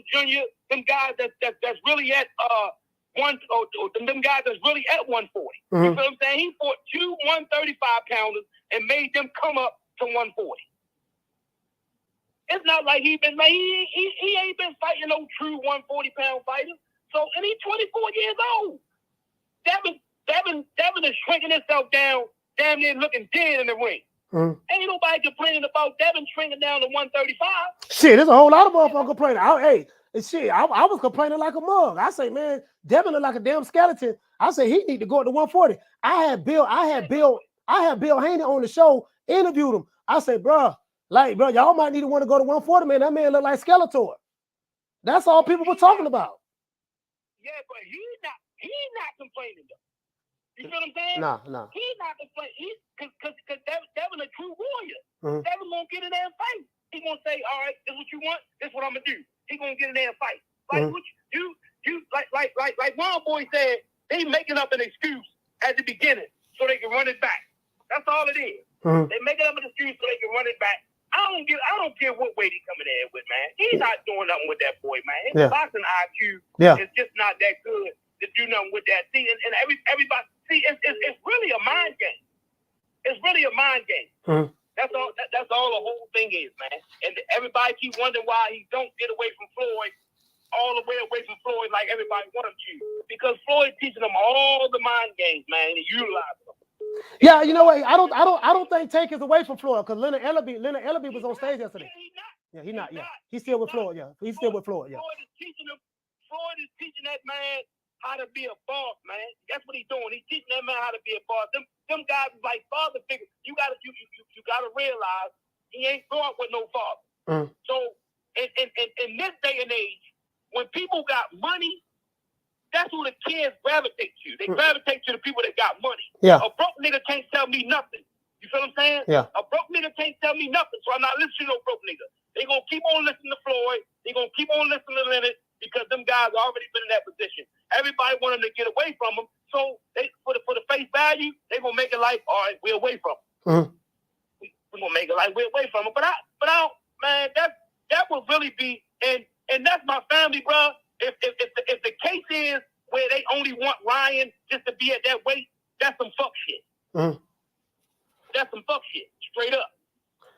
Jr. Them guys that's really at them guys that's really at 140. You feel what I'm saying? He fought two 135-pounders and made them come up to 140. It's not like he ain't been fighting no true 140-pound fighters. So, and he's 24 years old. Devin is shrinking himself down, damn near looking dead in the ring. Ain't nobody complaining about Devin shrinking down to 135. Shit, there's a whole lot of motherfuckers complaining. I was complaining like a mug. I say, man, Devin look like a damn skeleton. I say he need to go up to 140. I had Bill Haney on the show, interviewed him. I say, bro, y'all might need to want to go to 140, man. That man look like Skeletor. That's all people were talking about. Yeah, but he's not complaining though. You feel what I'm saying? No. He's not complaining. Because Devin a true warrior. Devin gonna get in there and fight. He gonna say, all right, this is what you want, this is what I'm gonna do. He gonna get in there and fight. Like what you Ron Boy said, they making up an excuse at the beginning so they can run it back. That's all it is. They making up an excuse so they can run it back. I don't care what weight he coming in with, man. He's not doing nothing with that boy, man. His boxing IQ is just not that good to do nothing with that. See, and everybody see, it's really a mind game. It's really a mind game. That's all. That's all the whole thing is, man. And everybody keep wondering why he don't get away from Floyd, all the way away from Floyd like everybody wants him to. Because Floyd teaching them all the mind games, man, and utilizing them. Yeah, you know what? I don't think Tank is away from Floyd because Leonard Ellaby was on stage yesterday. Yeah, he's not. He's still with Floyd. Yeah, he's still with Floyd. Yeah. Floyd is teaching that man how to be a boss, man. That's what he's doing. He's teaching that man how to be a boss. Them guys is like father figures. You gotta realize he ain't grow up with no father. So in this day and age, when people got money, that's who the kids gravitate to. They gravitate to the people that got money. Yeah. A broke nigga can't tell me nothing. You feel what I'm saying? Yeah. A broke nigga can't tell me nothing, so I'm not listening to no broke nigga. They gonna keep on listening to Floyd. They gonna keep on listening to Leonard because them guys already been in that position. Everybody want them to get away from them, so they for the face value, they gonna make it like, all right, we're away from them. We're gonna make it like we're away from them. But I don't, man, that would really be, and that's my family, bro. If the case is where they only want Ryan just to be at that weight, that's some fuck shit. That's some fuck shit, straight up.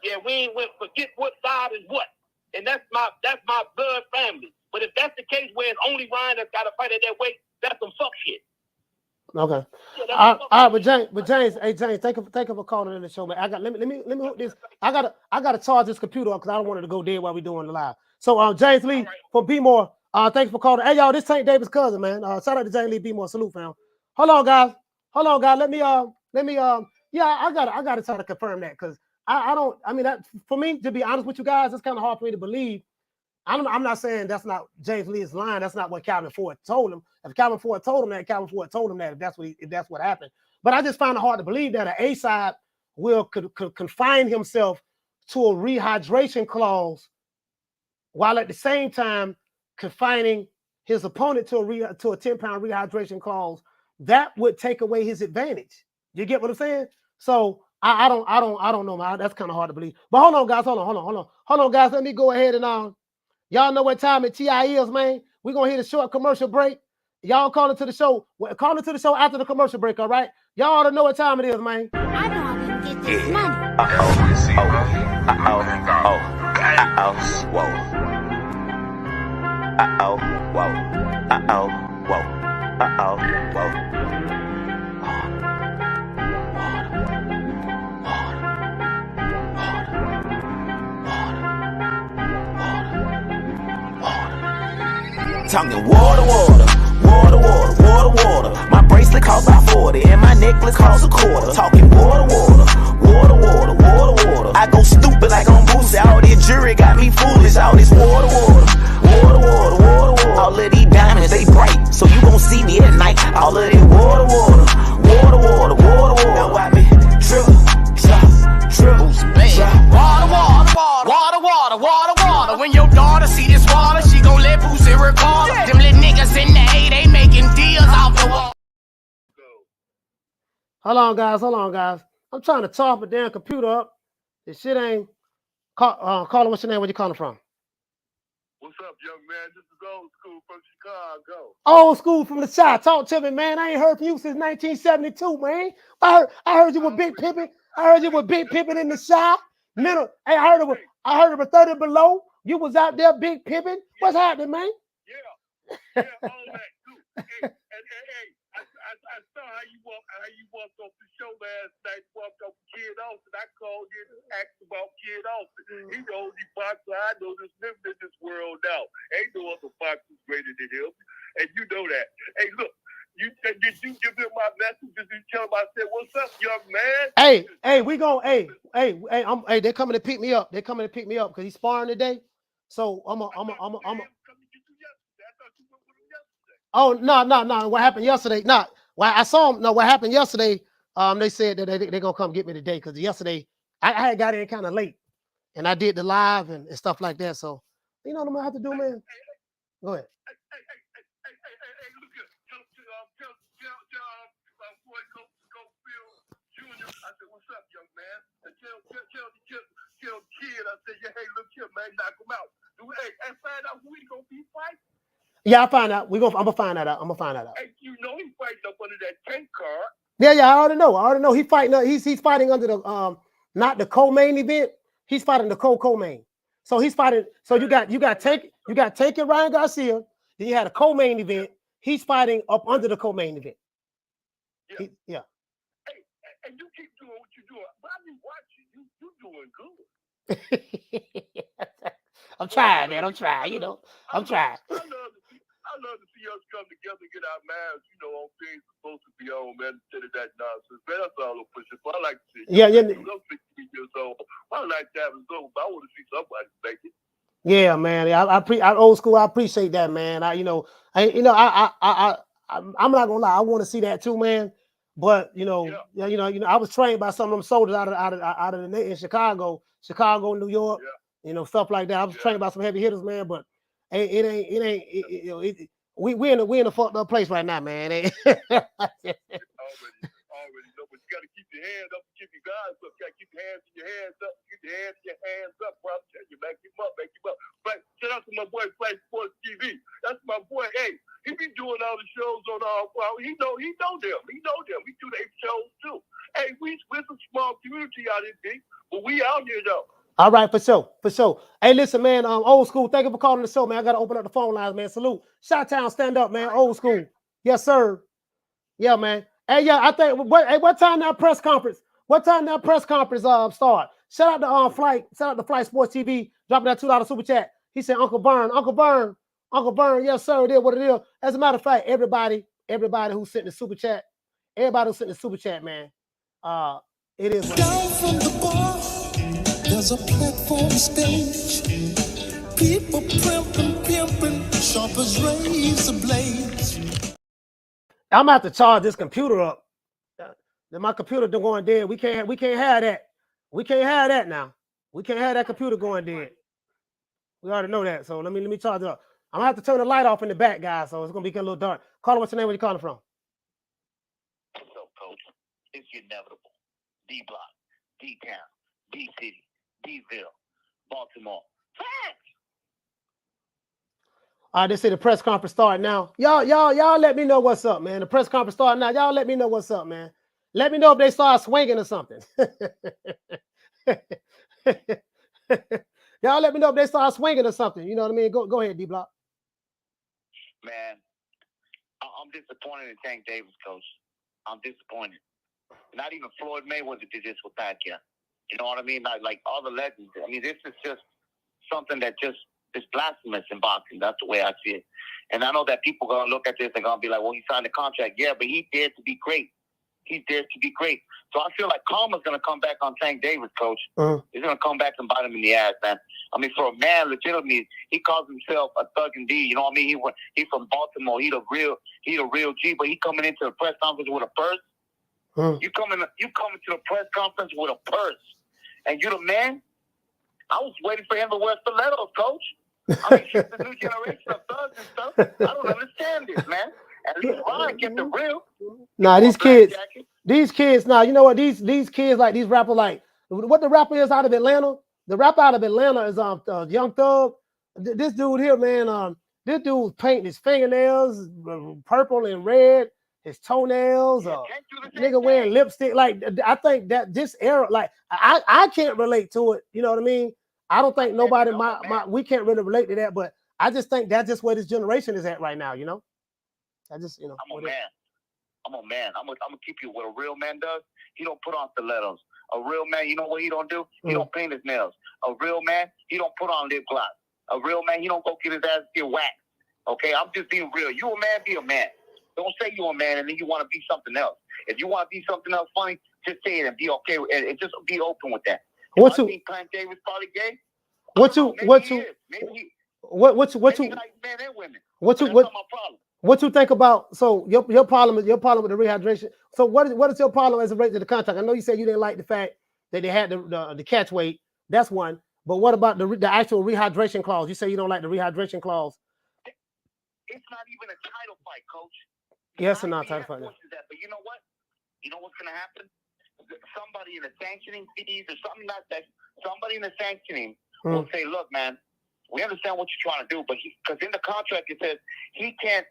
Yeah, we ain't forget what side is what, and that's my blood family. But if that's the case where it's only Ryan that's got to fight at that weight, that's some fuck shit. Okay. Yeah, all right, but James, hey James, thank you for calling in the show, man. Let me hook this. I gotta charge this computer up because I don't want it to go dead while we're doing the live. So James Lee from B More. Thanks for calling. Hey y'all, this Tank Davis' cousin, man. Shout out to James Lee B More. Salute, fam. Hold on, guys. Let me yeah, I gotta try to confirm that because for me, to be honest with you guys, it's kind of hard for me to believe. I'm not saying that's not James Lee's line. That's not what Calvin Ford told him. If Calvin Ford told him that, Calvin Ford told him that. If that's what happened. But I just find it hard to believe that an A side will confine himself to a rehydration clause, while at the same time confining his opponent to a 10-pound rehydration clause. That would take away his advantage. You get what I'm saying? So I don't know, man. That's kind of hard to believe. But hold on, guys. Hold on, guys. Let me go ahead and y'all know what time it TI is, man. We're gonna hit a short commercial break. Y'all call into the show. Call into the show after the commercial break, all right? Y'all ought to know what time it is, man. I know how to get this money. Talking water. My bracelet costs about 40 and my necklace costs a quarter. Talking water. I go stupid like on Boosie. All this jury got me foolish. All this water. All of these diamonds, they bright, so you gon' see me at night. All of this water. Now I be trip. Water. When your daughter see this water, she gon' let Boosie record. Them little niggas in the A, they making deals off the wall. Hold on, guys. I'm trying to talk my damn computer up. This shit ain't. Caller, what's your name? Where you calling from? What's up, young man? This is old school from Chicago. Old school from the side. Talk to me, man. I ain't heard from you since 1972, man. I heard you with Big Pimpin'. I heard you with Big Pimpin' in the side. Hey, I heard it with 30 below. You was out there Big Pimpin'. What's happening, man? Yeah, all that too. Hey, I saw how you walked off the show last night. Walked off Kid Austin. I called you and asked about Kid Austin. He's the only boxer I know that's living in this world now. Ain't no other boxers greater than him, and you know that. Hey, look. Did you give him my message? Did you tell him I said, "What's up, young man"? Hey, they're coming to pick me up. They're coming to pick me up because he's sparring today. So I'm. Oh no! What happened yesterday? I saw him. No, what happened yesterday? They said that they're gonna come get me today because yesterday I had got in kind of late, and I did the live and stuff like that. So you know what I'm gonna have to do, man. Go ahead. Tell kid, I said, yeah, hey, look here, man, knock him out. Hey, and find out who he gonna be fighting. Yeah, I find out. I'm gonna find that out. Hey, you know he's fighting up under that tank car. Yeah, I already know. He's fighting. He's fighting under the not the co-main event. He's fighting the co-main. So he's fighting. So you got Tank and Ryan Garcia. Then you had a co-main event. He's fighting up under the co-main event. Yeah. Hey, and you keep doing what you're doing. But I be watching you. You doing good. I'm trying, man. I'm trying. I'm trying. I love to see us come together and get our minds, on things we're supposed to be on, man, instead of that nonsense. Man, that's all I'm pushing for. I like to see. Yeah. I'm 63 years old. I like to have it over, but I want to see somebody make it. Yeah, man. I old school. I appreciate that, man. I'm not gonna lie. I want to see that too, man. But I was trained by some of them soldiers out of in Chicago, New York, stuff like that. I was trained by some heavy hitters, man. But we in a fucked up place right now, man. Already know, but you got to keep your hands up, keep your guys up. You got to keep your hands in your hands up, keep your hands up, bro. I'm telling you, back him up. But shout out to my boy Flash Sports TV. That's my boy. Hey, he be doing all the shows on he know them. We do their shows too. Hey, we're some small community out here, big, but we out here though. All right, for sure. Hey, listen, man. Old school. Thank you for calling the show, man. I gotta open up the phone lines, man. Salute. Shot-town, stand up, man. Old school. Yes, sir. Yeah, man. Hey, yeah, I think what time that press conference? What time that press conference start? Shout out to Flight Sports TV, dropping that $2 super chat. He said, Uncle Burn, yes, sir. It is what it is. As a matter of fact, everybody who sent the super chat, man. It is what it is. Down from the bar, there's a platform stage. People pimping, sharp as razor blades. I'm about to charge this computer up. My computer going dead. We can't have that. We can't have that now. We can't have that computer going dead. We already know that. So let me charge it up. I'm gonna have to turn the light off in the back, guys. So it's gonna be a little dark. Caller, what's your name? Where you calling from? What's up, Coach? It's inevitable. D Block, D Town, D City, D-ville, Baltimore. Facts! All right, they say the press conference starting now. Y'all let me know what's up, man. The press conference starting now. Y'all let me know what's up, man. Let me know if they start swinging or something. Y'all let me know if they start swinging or something. You know what I mean? Go ahead, D-Block. Man, I'm disappointed in Tank Davis, Coach. I'm disappointed. Not even Floyd Mayweather did this with Pacquiao. You know what I mean? Like all the legends. I mean, this is just something that just is blasphemous in boxing. That's the way I see it. And I know that people are going to look at this and going to be like, well, he signed a contract. Yeah, but he dared to be great. He dared to be great. So I feel like karma's going to come back on Tank Davis, Coach. He's going to come back and bite him in the ass, man. I mean, for a man, legitimately, he calls himself a thug and D. You know what I mean? He's from Baltimore. He the real G, but he coming into the press conference with a purse. You coming to the press conference with a purse, and you the man? I was waiting for him to wear stilettos, Coach. I mean, shit, the new generation of thugs and stuff. I don't understand this, man. At least Ryan kept it real. Nah, these kids. Nah, you know what? These kids like these rappers like what the rapper is out of Atlanta. The rapper out of Atlanta is Young Thug. This dude here, man. This dude's painting his fingernails purple and red. His toenails, nigga wearing lipstick. Like I think that this era, like I can't relate to it. You know what I mean? I don't think nobody we can't really relate to that. But I just think that's just where this generation is at right now. You know? I just I'm a man. I'm gonna keep you what a real man does. He don't put on stilettos. A real man, you know what he don't do? He don't paint his nails. A real man, he don't put on lip gloss. A real man, he don't go get his ass get waxed. Okay, I'm just being real. You a man, be a man. Don't say you're a man and then you want to be something else. If you want to be something else funny, just say it and be okay with it. And just be open with that. I think Tank Davis probably gay. What you think about? So your problem with the rehydration. So what is your problem as it relates to the contract? I know you said you didn't like the fact that they had the catch weight. That's one. But what about the actual rehydration clause? You say you don't like the rehydration clause. It's not even a title fight, Coach. Yes, or not title fight. But you know what? You know what's going to happen? somebody in the sanctioning fees or something like that, somebody in the sanctioning will say, look, man, we understand what you're trying to do, but because in the contract it says he has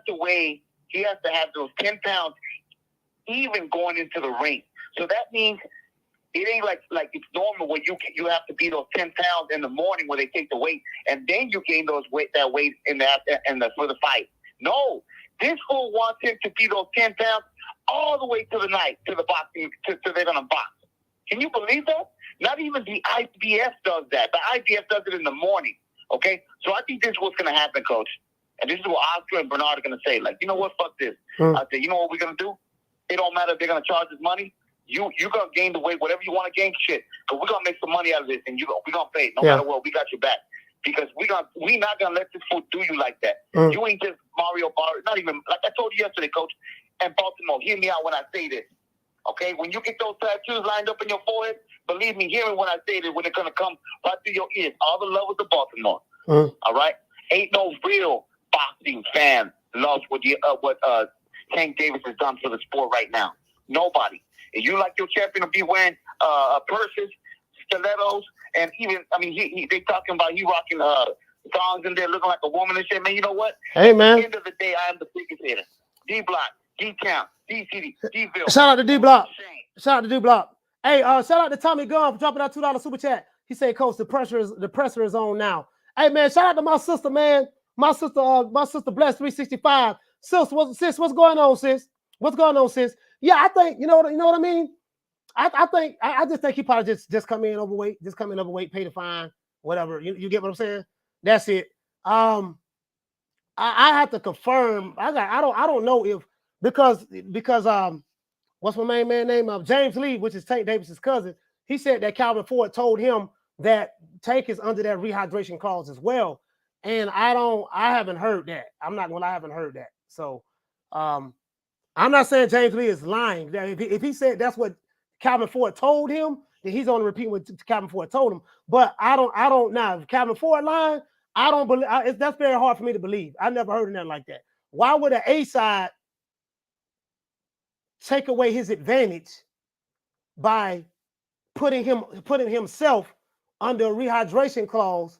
to have those 10 pounds even going into the ring. So that means it ain't like it's normal where you have to be those 10 pounds in the morning where they take the weight and then you gain that weight for the fight. No, this fool wants him to be those 10 pounds all the way to the night, to the boxing, to they're gonna box. Can you believe that? Not even the IBF does that. The IBF does it in the morning. Okay, so I think this is what's gonna happen, Coach. And this is what Oscar and Bernard are gonna say. Like, you know what? Fuck this. I say, you know what we're gonna do? It don't matter if they're gonna charge us money. You're gonna gain the weight, whatever you want to gain, shit. Because we're gonna make some money out of this, and we're gonna pay it no matter what. We got your back. Because we're not gonna let this fool do you like that. You ain't just Mario Bar. Not even like I told you yesterday, Coach. And Baltimore, hear me out when I say this. Okay, when you get those tattoos lined up in your forehead, believe me, hear me when I say this. When it's gonna come right through your ears, all the lovers of Baltimore. All right, ain't no real boxing fan loves what Tank Davis has done for the sport right now. Nobody. If you like your champion to be wearing purses, stilettos, and even, I mean, they talking about he rocking thongs in there looking like a woman and shit. Man, you know what? Hey, man. At the end of the day, I am the biggest hater. D-Block, D-Town, D-City, D-Ville. Shout out to D-Block. Shout out to D-Block. Hey, shout out to Tommy Gunn for dropping that $2 super chat. He said, Coach, the pressure is on now. Hey, man, shout out to my sister, man. My sister Bless 365. Sis, what's going on, sis? What's going on, sis? Yeah, I think, you know what I mean? I just think he probably just come in overweight, pay the fine, whatever. You get what I'm saying? That's it. I have to confirm. I don't know if because what's my main man name? James Lee, which is Tank Davis's cousin. He said that Calvin Ford told him that Tank is under that rehydration clause as well. And I haven't heard that. I haven't heard that. So I'm not saying James Lee is lying. If he said that's what Calvin Ford told him, then he's only repeating what Calvin Ford told him. But I don't now. If Calvin Ford lying, I don't believe. That's very hard for me to believe. I never heard of nothing like that. Why would an A side take away his advantage by putting himself under a rehydration clause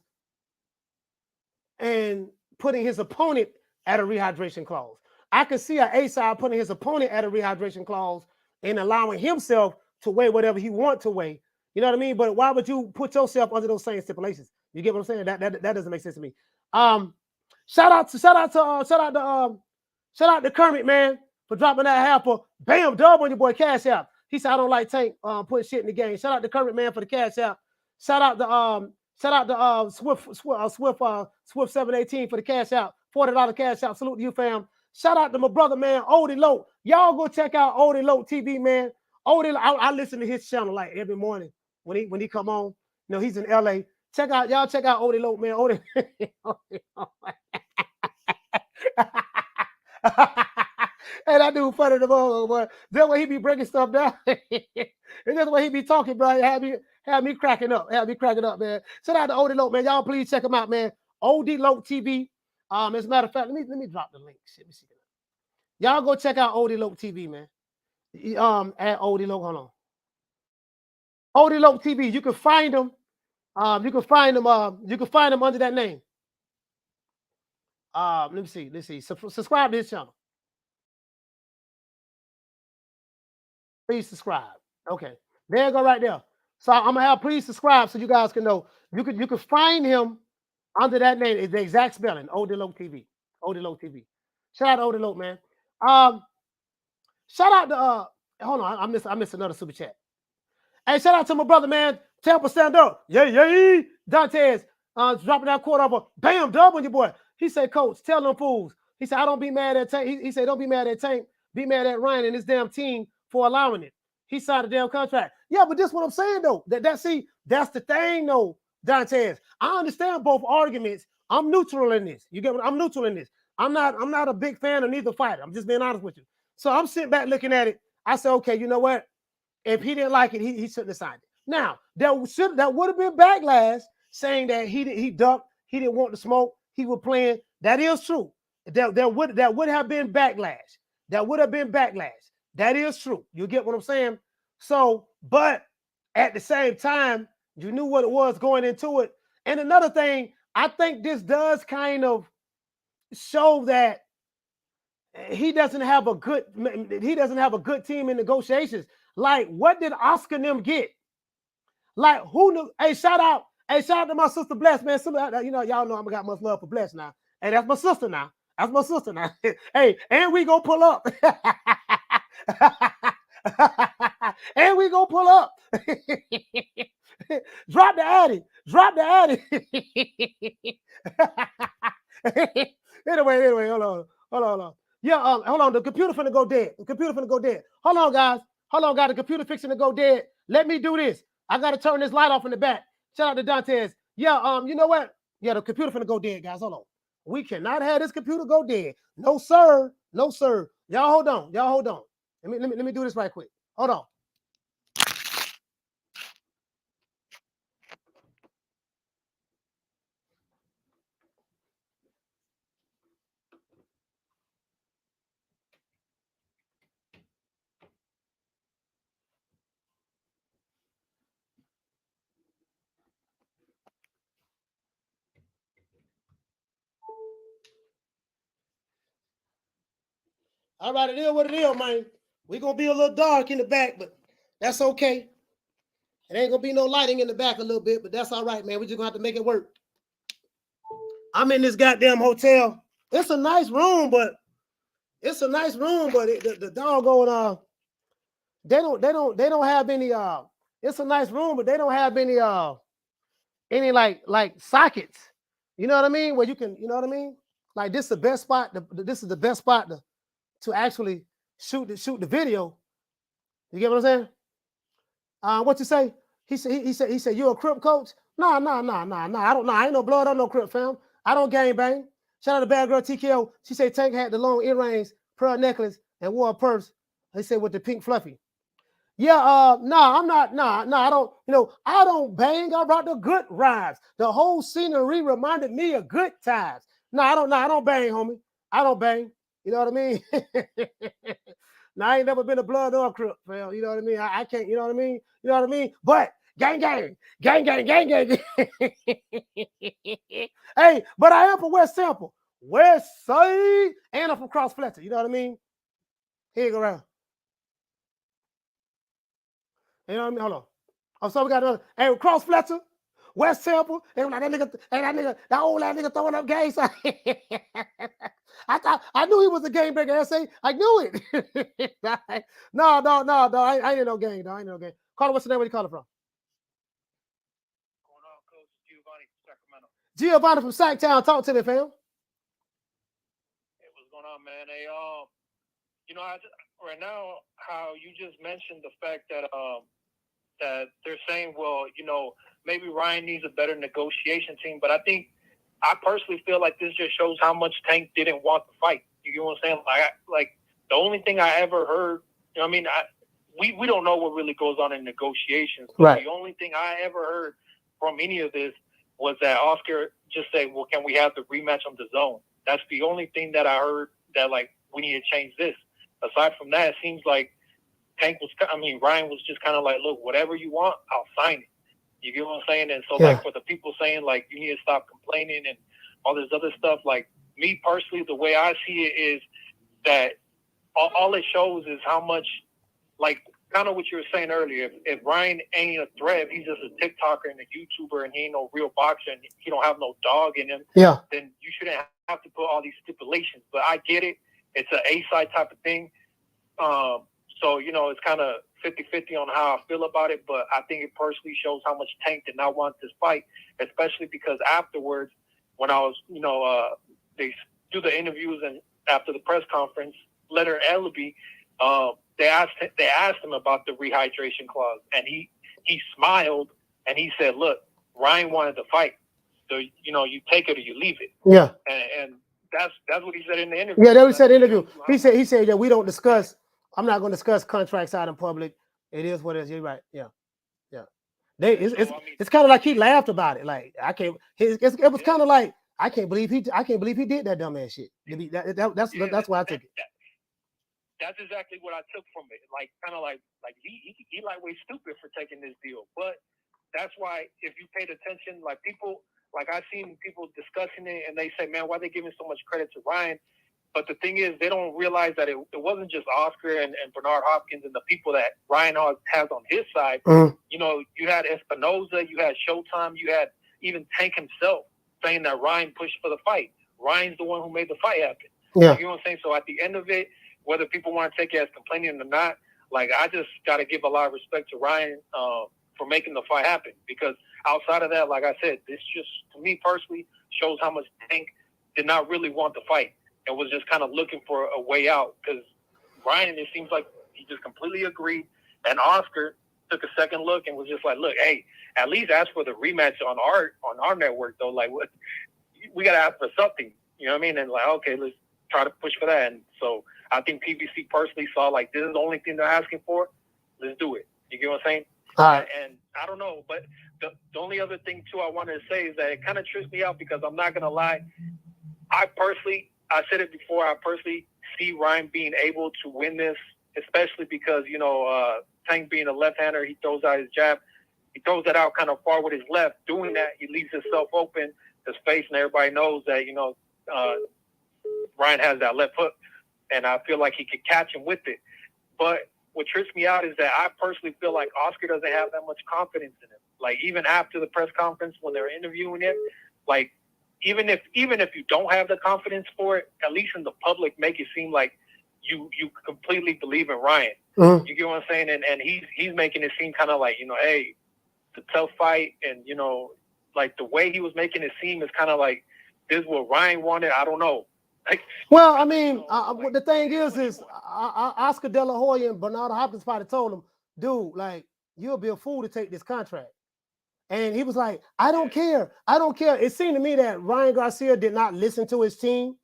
and putting his opponent at a rehydration clause? I could see an A side putting his opponent at a rehydration clause and allowing himself to weigh whatever he wants to weigh. You know what I mean? But why would you put yourself under those same stipulations? You get what I'm saying? That doesn't make sense to me. Shout out to Kermit, man, for dropping that half a bam dub on your boy Cash App. He said I don't like Tank putting shit in the game. Shout out to Kermit, man, for the Cash App. Shout out to Swift 718 for the Cash App. $40 Cash App. Salute to you, fam. Shout out to my brother, man, Odie Loke. Y'all go check out Odie Loke TV, man. Odie, I listen to his channel like every morning when he come on. You know, he's in LA. Check out Odie Loke, man. Odie. And I do funny the most, boy. That's why he be breaking stuff down. And that's why he be talking, bro. Have me cracking up. Man. Shout out to Odie Loke, man. Y'all please check him out, man. Odie Loke TV. As a matter of fact, let me drop the link. Let me see. Y'all go check out Odie Loke TV, man. At Odie Loke, hold on. Odie Loke TV. You can find him. You can find him under that name. Let me see. Subscribe to his channel. Please subscribe. Okay. There you go right there. So I'm gonna have please subscribe so you guys can know. You can find him under that name. It's the exact spelling. Odie Loke TV. Odie Loke TV. Shout out to Odie Loke, man. Shout out to hold on, I missed another super chat. Hey, shout out to my brother, man. Tampa stand up. Yeah. Dantes dropping that quarter over. Bam, dub on your boy. He said, Coach, tell them fools. He said, I don't be mad at Tank. He said, don't be mad at Tank. Be mad at Ryan and his damn team for allowing it. He signed a damn contract. Yeah, but this is what I'm saying, though. That's the thing, though, Dantes. I understand both arguments. I'm neutral in this. You get what I'm neutral in this. I'm not a big fan of neither fighter. I'm just being honest with you. So I'm sitting back looking at it. I said, okay, you know what? If he didn't like it, he shouldn't have signed it. Now, that would have been backlash saying that he ducked, he didn't want to smoke, he was playing. That is true. That would have been backlash. That would have been backlash. That is true. You get what I'm saying? So, but at the same time, you knew what it was going into it. And another thing, I think this does kind of show that he doesn't have a good team in negotiations. Like, what did Oscar and them get? Like, who knew? Hey, shout out to my sister Bless, man. You know, y'all know I got much love for Bless now. Hey, that's my sister now. Hey, and we gonna pull up. And we gonna pull up. Drop the Addy. Anyway, hold on. Yeah, hold on. The computer finna go dead. Hold on, guys. The computer fixing to go dead. Let me do this. I gotta turn this light off in the back. Shout out to Dantes. Yeah, you know what? Yeah, the computer finna go dead, guys. Hold on. We cannot have this computer go dead. No, sir. Y'all hold on. Let me do this right quick. Hold on. All right, it is what it is, man. We're going to be a little dark in the back, but that's okay. It ain't going to be no lighting in the back a little bit, but that's all right, man. We're just going to have to make it work. I'm in this goddamn hotel. It's a nice room, but the doggone they don't have any it's a nice room, but they don't have any like sockets. You know what I mean? Where you can, you know what I mean? Like, this is the best spot. This is the best spot to actually shoot the video. You get what I'm saying? What you say? He said you're a Crip coach? Nah. I don't know. I ain't no blood on no Crip, fam. I don't gang bang. Shout out to Bad Girl TKO. She said Tank had the long earrings, pearl necklace, and wore a purse. They said with the pink fluffy. Yeah, I'm not. I don't. You know, I don't bang. I brought the good rhymes. The whole scenery reminded me of good times. I don't bang, homie. I don't bang. You know what I mean? Now, I ain't never been a blood or a Crip, fam. You know what I mean? I can't. You know what I mean? But gang. Hey, but I am from West Temple, West Side, and I'm from Cross Fletcher. You know what I mean? Here you go around. You know what I mean? Hold on. Oh, so we got another. Hey, Cross Fletcher, West Temple, and that old ass nigga throwing up gangs. I knew he was a gang banger. I knew it. No. I ain't no gang. Carter, what's the name? Where you calling from? Going on, Coach Giovanni from Sacramento. Giovanni from Sacktown. Talk to me, fam. Hey, what's going on, man? Hey, you know, right now, how you just mentioned the fact that that they're saying, well, you know, maybe Ryan needs a better negotiation team, but I personally feel like this just shows how much Tank didn't want the fight. You get what I'm saying? Like the only thing I ever heard, you know what I mean? We don't know what really goes on in negotiations. Right. The only thing I ever heard from any of this was that Oscar just said, well, can we have the rematch on the zone? That's the only thing that I heard, that, like, we need to change this. Aside from that, it seems like Ryan was just kind of like, look, whatever you want, I'll sign it. You get what I'm saying? And so, like, for the people saying, like, you need to stop complaining and all this other stuff, like, me personally, the way I see it is that all it shows is how much, like, kind of what you were saying earlier. If Ryan ain't a threat, he's just a TikToker and a YouTuber, and he ain't no real boxer, and he don't have no dog in him, then you shouldn't have to put all these stipulations. But I get it. It's an A-side type of thing. So, you know, it's kind of 50-50 on how I feel about it, but I think it personally shows how much Tank did not want this fight, especially because afterwards, when I was, you know, they do the interviews, and after the press conference, Leonard Ellaby, they asked him about the rehydration clause, and he smiled, and he said, look, Ryan wanted to fight, so, you know, you take it or you leave it. Yeah. And that's what he said in the interview. Yeah, that's what he said in the interview. He said that we don't discuss. I'm not going to discuss contracts out in public. It is what it is. You're right. Yeah. It's kind of like he laughed about it. Like, I can't. It was kind of like, I can't believe he did that dumbass shit. That's why I took it. that's exactly what I took from it. Like, kind of like he lightweight stupid for taking this deal. But that's why, if you paid attention, like people, like I've seen people discussing it, and they say, man, why are they giving so much credit to Ryan? But the thing is, they don't realize that it wasn't just Oscar and Bernard Hopkins and the people that Ryan has on his side. You know, you had Espinoza, you had Showtime, you had even Tank himself saying that Ryan pushed for the fight. Ryan's the one who made the fight happen. Yeah. You know what I'm saying? So at the end of it, whether people want to take it as complaining or not, like, I just got to give a lot of respect to Ryan for making the fight happen. Because outside of that, like I said, this just, to me personally, shows how much Tank did not really want the fight and was just kind of looking for a way out. Because Ryan, it seems like he just completely agreed. And Oscar took a second look and was just like, look, hey, at least ask for the rematch on our network, though. Like, what, we got to ask for something. You know what I mean? And like, okay, let's try to push for that. And so I think PBC personally saw, like, this is the only thing they're asking for. Let's do it. You get what I'm saying? All right. And I don't know, but the only other thing, too, I wanted to say is that it kind of trips me out because I'm not going to lie. I said it before, I personally see Ryan being able to win this, especially because, you know, Tank being a left-hander, he throws out his jab. He throws that out kind of far with his left. Doing that, he leaves himself open to space, and everybody knows that, you know, Ryan has that left hook, and I feel like he could catch him with it. But what trips me out is that I personally feel like Oscar doesn't have that much confidence in him. Like, even after the press conference when they're interviewing him, like, even if you don't have the confidence for it, at least in the public, make it seem like you completely believe in Ryan. You get what I'm saying? And he's making it seem kind of like, you know, hey, it's a tough fight, and, you know, like, the way he was making it seem is kind of like, this is what Ryan wanted. I don't know. Like, well, I mean, the thing is Oscar Dela Hoya and Bernard Hopkins probably told him, dude, like, you'll be a fool to take this contract. And he was like, I don't care. I don't care. It seemed to me that Ryan Garcia did not listen to his team.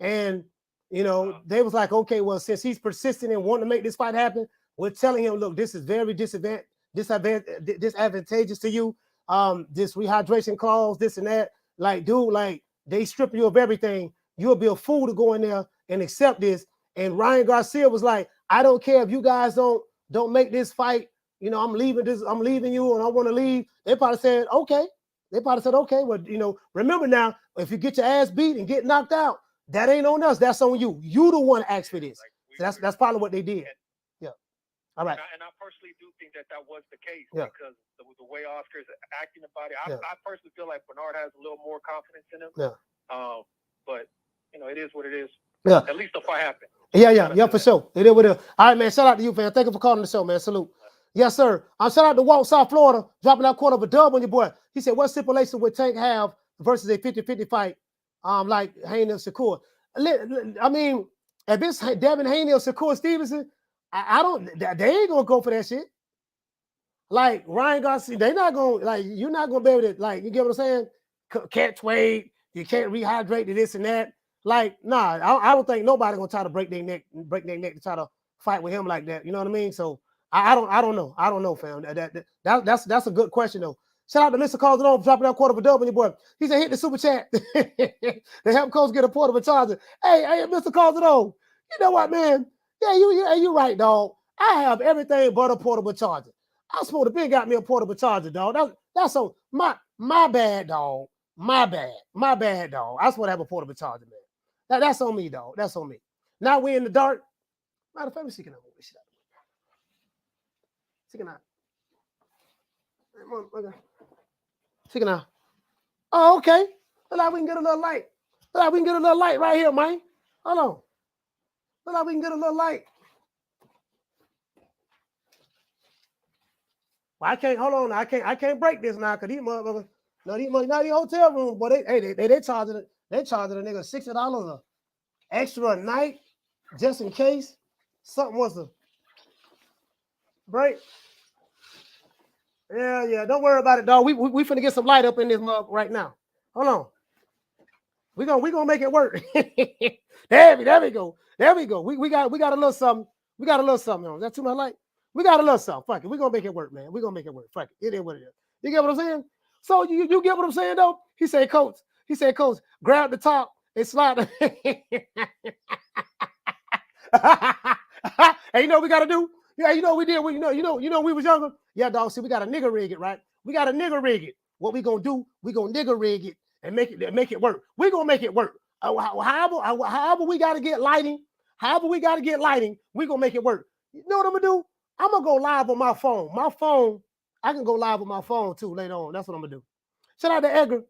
And, you know, they was like, okay, well, since he's persistent in wanting to make this fight happen, we're telling him, look, this is very disadvantageous to you. This rehydration clause, this and that. Like, dude, like, they strip you of everything. You'll be a fool to go in there and accept this. And Ryan Garcia was like, I don't care if you guys don't make this fight. You know, I'm leaving you, and I want to leave. They probably said, okay. Well, you know, remember now, if you get your ass beat and get knocked out, that ain't on us. That's on you. You the one asked for this. So that's probably what they did. Yeah. All right. And I personally do think that was the case because the way Oscar's acting about it, I personally feel like Bernard has a little more confidence in him. Yeah. But, you know, it is what it is. Yeah. At least the fight happened. Yeah, for sure. It is what it is. All right, man. Shout out to you, man. Thank you for calling the show, man. Salute. Yes, sir. Shout out to Walt, South Florida, dropping that quarter of a dub on your boy. He said, what stipulation would Tank have versus a 50-50 fight like Haney and Shakur? I mean, if it's Devin Haney or Shakur Stevenson, I don't, they ain't going to go for that shit. Like Ryan Garcia, they not going to, like, you're not going to be able to, like, you get what I'm saying? Catch weight, you can't rehydrate to this and that. Like, nah, I don't think nobody going to try to break their neck to try to fight with him like that. You know what I mean? So, I don't know. I don't know, fam. That's a good question, though. Shout out to Mr. Calderon dropping that quarter of a dub on your boy. He said, hit the super chat. The help coach get a portable charger. Hey, Mr. Calderon, you know what, man? Yeah, you right, dog. I have everything but a portable charger. I supposed to be got me a portable charger, dog. That's on my bad, dog. My bad, dog. I supposed to have a portable charger, man. That's on me, dog. That's on me. Now we in the dark. Matter of fact, let me see. Chicken out. Oh, okay. Look like we can get a little light. Look like we can get a little light right here, man. Hold on. Look like we can get a little light. Well, I can't. Hold on. I can't break this now because these motherfuckers. No, these hotel rooms, but they charging a nigga $60 extra a night just in case something was to break. Yeah. Don't worry about it, dog. We finna get some light up in this mug right now. Hold on. We gonna make it work. There we go. We got a little something. We got a little something on. Is that too much light? We got a little something. Fuck it. We gonna make it work, man. We gonna make it work. Fuck it. It is what it is. You get what I'm saying? So you get what I'm saying, though? He said, Coach, grab the top and slide. Hey, you know what we gotta do? Yeah, you know what we did. We, you know we was younger. Yeah, dog. See, we gotta nigger rig it, right? We gotta nigger rig it. What we gonna do? We gonna nigger rig it and make it work. We gonna make it work. However we gotta get lighting. However we gotta get lighting, we gonna make it work. You know what I'm gonna do? I'm gonna go live on my phone. My phone, I can go live on my phone too later on. That's what I'm gonna do. Shout out to Edgar.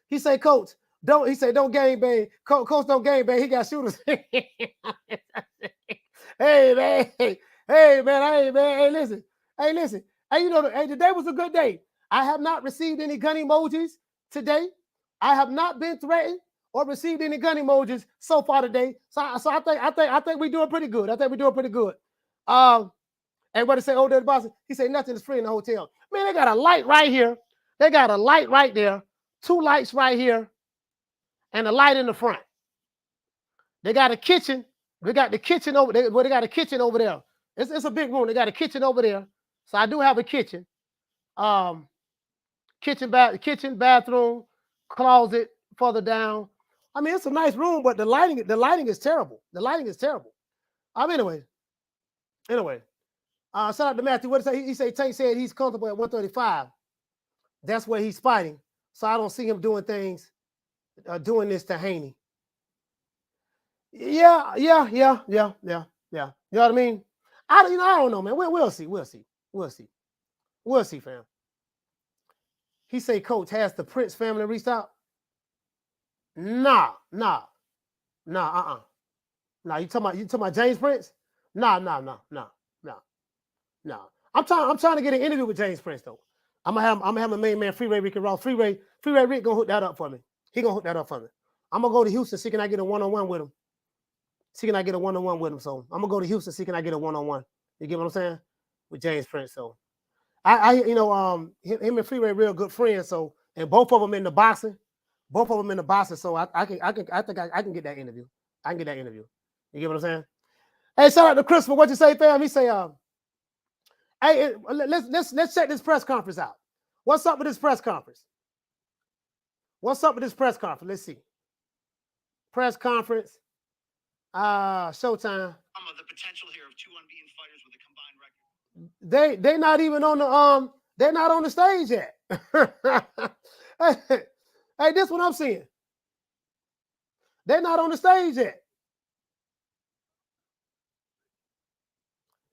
He say, Coach, don't gang bang. Coach don't gang bang. He got shooters. Hey man, hey listen. Hey, you know, today was a good day. I have not received any gun emojis today. I have not been threatened or received any gun emojis so far today. So I think we're doing pretty good. I think we're doing pretty good. Everybody say, oh, there's Boston. He said nothing is free in the hotel. Man, they got a light right here. They got a light right there. 2 lights right here, and a light in the front. They got a kitchen. They got the kitchen over there. They got a kitchen over there. It's a big room. They got a kitchen over there. So I do have a kitchen. Kitchen, bathroom, closet further down. I mean, it's a nice room, but the lighting is terrible. The lighting is terrible. Anyway. Shout out to Matthew. What did he say? Tank said he's comfortable at 135. That's where he's fighting. So I don't see him doing things, doing this to Haney. Yeah. You know what I mean? I don't know, man. We'll see, fam. He say, Coach, has the Prince family reached out? Nah. Nah. You talking about James Prince? Nah. I'm trying to get an interview with James Prince though. I'm gonna have my main man Freeway Rick and Ross. Freeway Rick gonna hook that up for me. He gonna hook that up for me. I'm gonna go to Houston. See, can I get a one-on-one with him? So I'm gonna go to Houston. See, can I get a one-on-one? You get what I'm saying? With James Prince. So him and Freeway real good friends. So, and both of them in the boxing. So I think I can get that interview. You get what I'm saying? Hey, shout out to Christopher. What you say, fam? He say, hey, let's check this press conference out. What's up with this press conference? Let's see. Press conference. Showtime. The potential here of 2 unbeaten fighters with a combined record. They not even on the they're not on the stage yet. Hey, this what I'm seeing. They're not on the stage yet.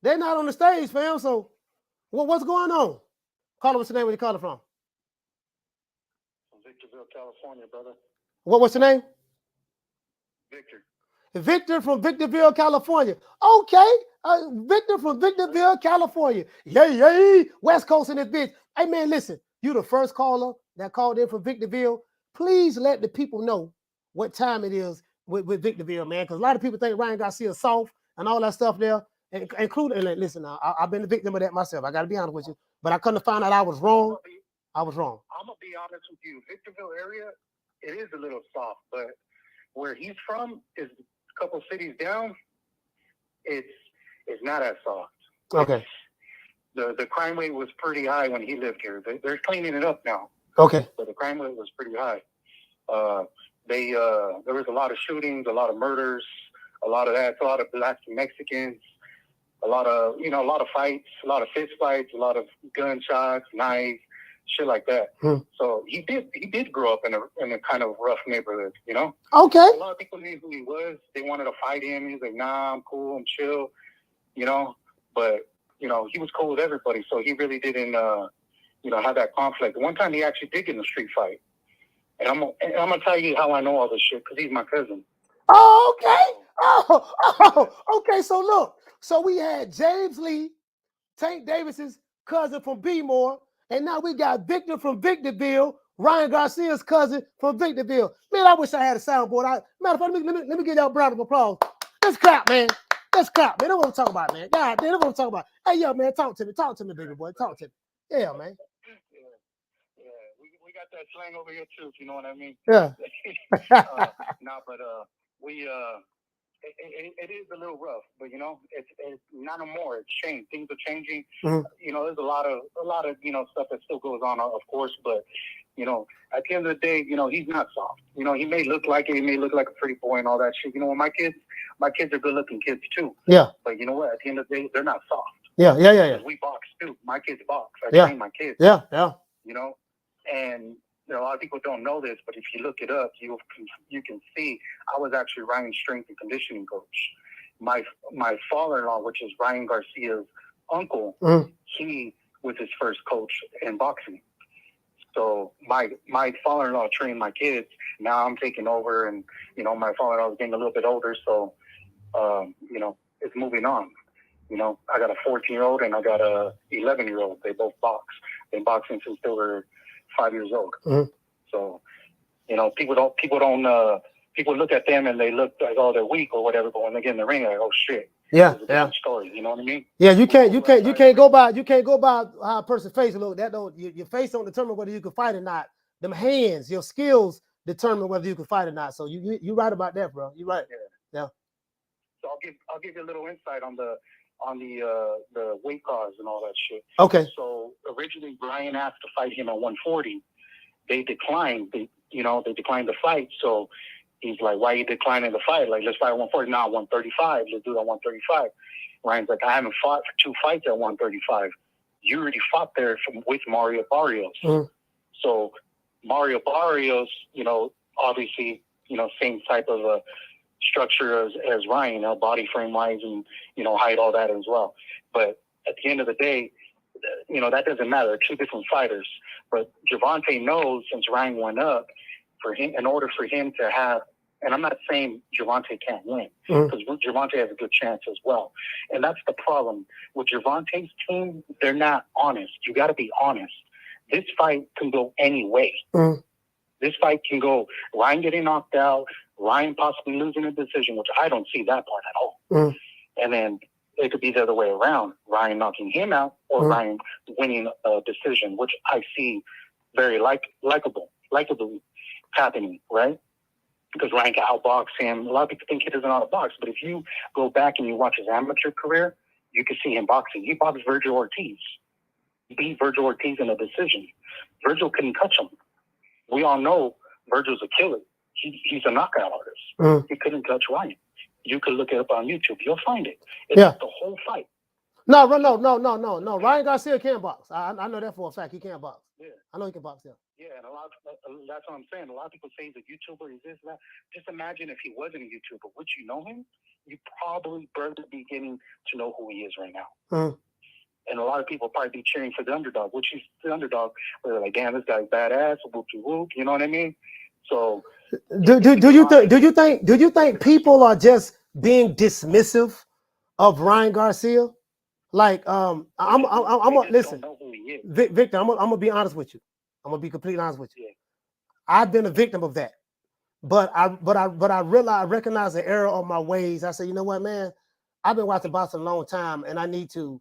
They're not on the stage, fam. So what's going on? Call him. What's your name? Where you calling from? From Victorville, California, brother. What's your name? Victor from Victorville, California. Okay. Victor from Victorville, California. Yay. West Coast in this bitch. Hey, man, listen. You the first caller that called in from Victorville. Please let the people know what time it is with Victorville, man. Because a lot of people think Ryan Garcia is soft and all that stuff there. Including, and listen, now, I've been the victim of that myself. I got to be honest with you. But I couldn't find out I was wrong. I'm going to be honest with you. Victorville area, it is a little soft. But where he's from is a couple cities down. It's not as soft. Okay. The crime rate was pretty high when he lived here. They're cleaning it up now. Okay. But the crime rate was pretty high. There was a lot of shootings, a lot of murders, a lot of that, a lot of Black and Mexicans. A lot of fights, a lot of fist fights, a lot of gunshots, knives, shit like that. So he did grow up in a kind of rough neighborhood, you know? Okay. A lot of people knew who he was. They wanted to fight him. He was like, nah, I'm cool, I'm chill, you know? But, you know, he was cool with everybody, so he really didn't, have that conflict. One time he actually did get in a street fight. And I'm going to tell you how I know all this shit, because he's my cousin. Oh, okay. Okay, so look. So we had James Lee, Tank Davis's cousin from B-More, and now we got Victor from Victorville, Ryan Garcia's cousin from Victorville. Man, I wish I had a soundboard. Matter of fact, let me give y'all a round of applause. Let's clap, man. That's what I'm talking about, man. God damn, that's what I'm talking about. Hey, yo, man, talk to me, baby boy. Talk to me. Yeah, man. Yeah. We got that slang over here, too, if you know what I mean. Yeah. It is a little rough, but you know, it's not no more. It's changed. Things are changing. Mm-hmm. You know, there's a lot of stuff that still goes on, of course, but You know, at the end of the day, you know, he's not soft. You know, he may look like it, he may look like a pretty boy and all that shit. You know, my kids are good looking kids too. Yeah. But you know what? At the end of the day, they're not soft. Yeah. We box too. My kids box. I train my kids. Yeah. You know, and you know, a lot of people don't know this, but if you look it up, you can see I was actually Ryan's strength and conditioning coach. My father-in-law, which is Ryan Garcia's uncle, he was his first coach in boxing. So my father-in-law trained my kids. Now I'm taking over, and you know, my father-in-law is getting a little bit older, so you know, it's moving on. You know, I got a 14-year-old and I got a 11-year-old. They both box. Been boxing since they were 5 years old. So, you know, people look at them and they look like, oh, they're weak or whatever, but when they get in the ring, they're like, oh shit. Yeah. Story, you know what I mean? Yeah, you can't go by how a person's face look. That don't your face don't determine whether you can fight or not. Them hands, your skills determine whether you can fight or not. So you right about that, bro. You right. Yeah. So I'll give you a little insight on the weight class and all that shit. Okay. So originally Brian asked to fight him at 140. They declined. They declined the fight. So he's like, why are you declining the fight? Like, let's fight at 140, not 135. Let's do it at 135. Ryan's like, I haven't fought for 2 fights at 135. You already fought there with Mario Barrios. So Mario Barrios, you know, obviously, you know, same type of a structure as Ryan, you know, body frame wise and, you know, height, all that as well. But at the end of the day, you know, that doesn't matter. They're 2 different fighters. But Gervonta knows, since Ryan went up, in order for him to have, and I'm not saying Gervonta can't win, because Gervonta has a good chance as well. And that's the problem. With Gervonta's team, they're not honest. You got to be honest. This fight can go any way. This fight can go Ryan getting knocked out, Ryan possibly losing a decision, which I don't see that part at all. And then it could be the other way around, Ryan knocking him out or Ryan winning a decision, which I see very likably happening, right? Because Ryan can outbox him. A lot of people think he doesn't know how to box, but if you go back and you watch his amateur career, you can see him boxing. He boxed Virgil Ortiz. He beat Virgil Ortiz in a decision. Virgil couldn't touch him. We all know Virgil's a killer. He's a knockout artist. He couldn't touch Ryan. You can look it up on YouTube. You'll find it. It's the whole fight. No. Ryan Garcia can't box. I know that for a fact. He can't box. Yeah. I know he can box. Yeah. Yeah, and that's what I'm saying. A lot of people say he's a YouTuber, he's this, that. Just imagine if he wasn't a YouTuber. Would you know him? You probably barely beginning to know who he is right now. And a lot of people probably be cheering for the underdog, which he's the underdog. They're like, damn, this guy's badass, whoop-de-whoop. You know what I mean? So, do you think people are just being dismissive of Ryan Garcia? Like, I'm listen, Victor. I'm gonna be honest with you. I'm gonna be completely honest with you. I've been a victim of that, but I recognize the error of my ways. I say, you know what, man, I've been watching boxing a long time, and I need to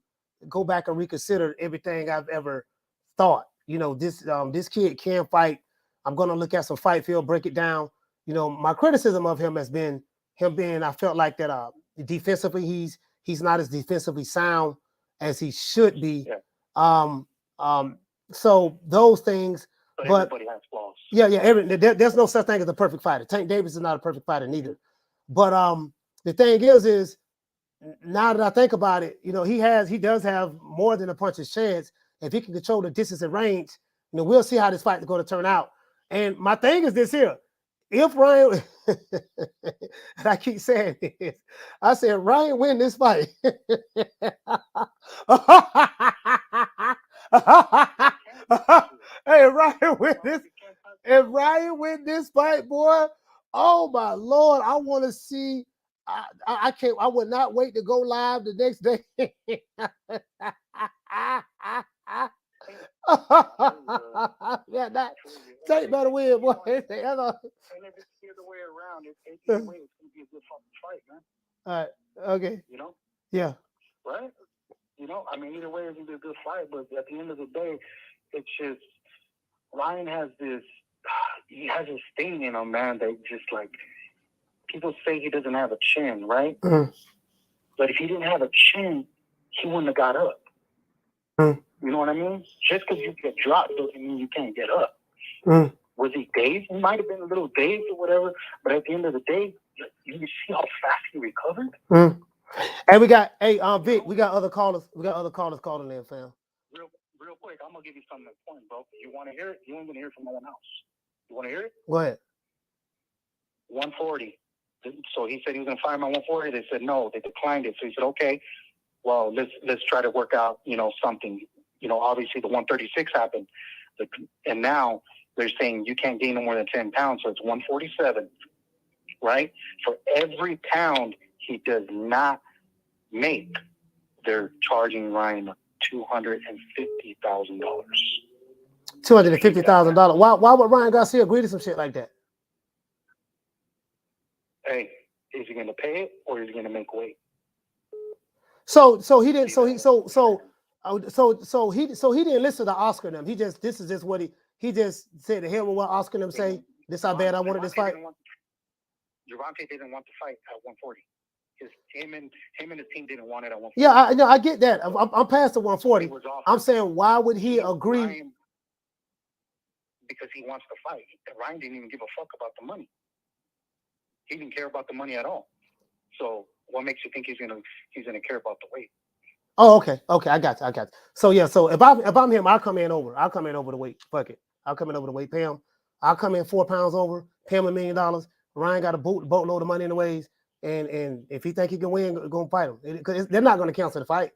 go back and reconsider everything I've ever thought. You know, this kid can fight. I'm gonna look at some fight film, break it down. You know, my criticism of him has been him being. I felt like that defensively, he's not as defensively sound as he should be. So those things, but everybody has flaws. There's no such thing as a perfect fighter. Tank Davis is not a perfect fighter neither. But the thing is now that I think about it, you know, he does have more than a puncher's chance. If he can control the distance and range, you know, we'll see how this fight is going to turn out. And my thing is this here. If Ryan, and I keep saying this, I said, Ryan win this fight. Hey, Ryan win this. If Ryan win this fight, boy, oh my Lord, I want to see. I can't. I would not wait to go live the next day. Yeah, that Tank better win, boy. And if it's the other way around, it's going to be a good fucking fight, man. All right. Okay. You know? Yeah. Right? You know, I mean, either way, it's going to be a good fight, but at the end of the day, it's just Ryan has this thing in him, man, that just like people say he doesn't have a chin, right? But if he didn't have a chin, he wouldn't have got up. You know what I mean? Just because you get dropped doesn't mean you can't get up. Was he dazed? He might have been a little dazed or whatever, but at the end of the day, you see how fast he recovered. Hey, we got Vic. We got other callers. We got other callers calling in, fam. Real quick, I'm gonna give you something important, bro. You want to hear it? You ain't gonna hear it from no one else. You want to hear it? Go ahead. 140. So he said he was gonna fight him at 140. They said no. They declined it. So he said, okay, well, let's try to work out, something. Obviously the 136 happened, and now they're saying you can't gain no more than 10 pounds. So it's 147, right? For every pound he does not make, they're charging Ryan $250,000. $250,000. Why would Ryan Garcia agree to some shit like that? Hey, is he going to pay it or is he going to make weight? So he didn't. So he didn't listen to Oscar and them. This is just what he just said to him with what Oscar and them say. This how bad I wanted this fight. Gervonta didn't want to fight at 140. Him and his team didn't want it at 140. Yeah, I get that. I'm past the 140. I'm saying, why would he agree? Because he wants to fight. Ryan didn't even give a fuck about the money. He didn't care about the money at all. So what makes you think he's gonna care about the weight? Oh, okay, I got you. So yeah, so if I'm him, I'll come in over the weight. Fuck it, I'll come in over the weight. Pay him. I'll come in 4 pounds over. Pay him $1 million. Ryan got a boatload of money in the ways, and if he think he can win, go fight him. Because they're not going to cancel the fight.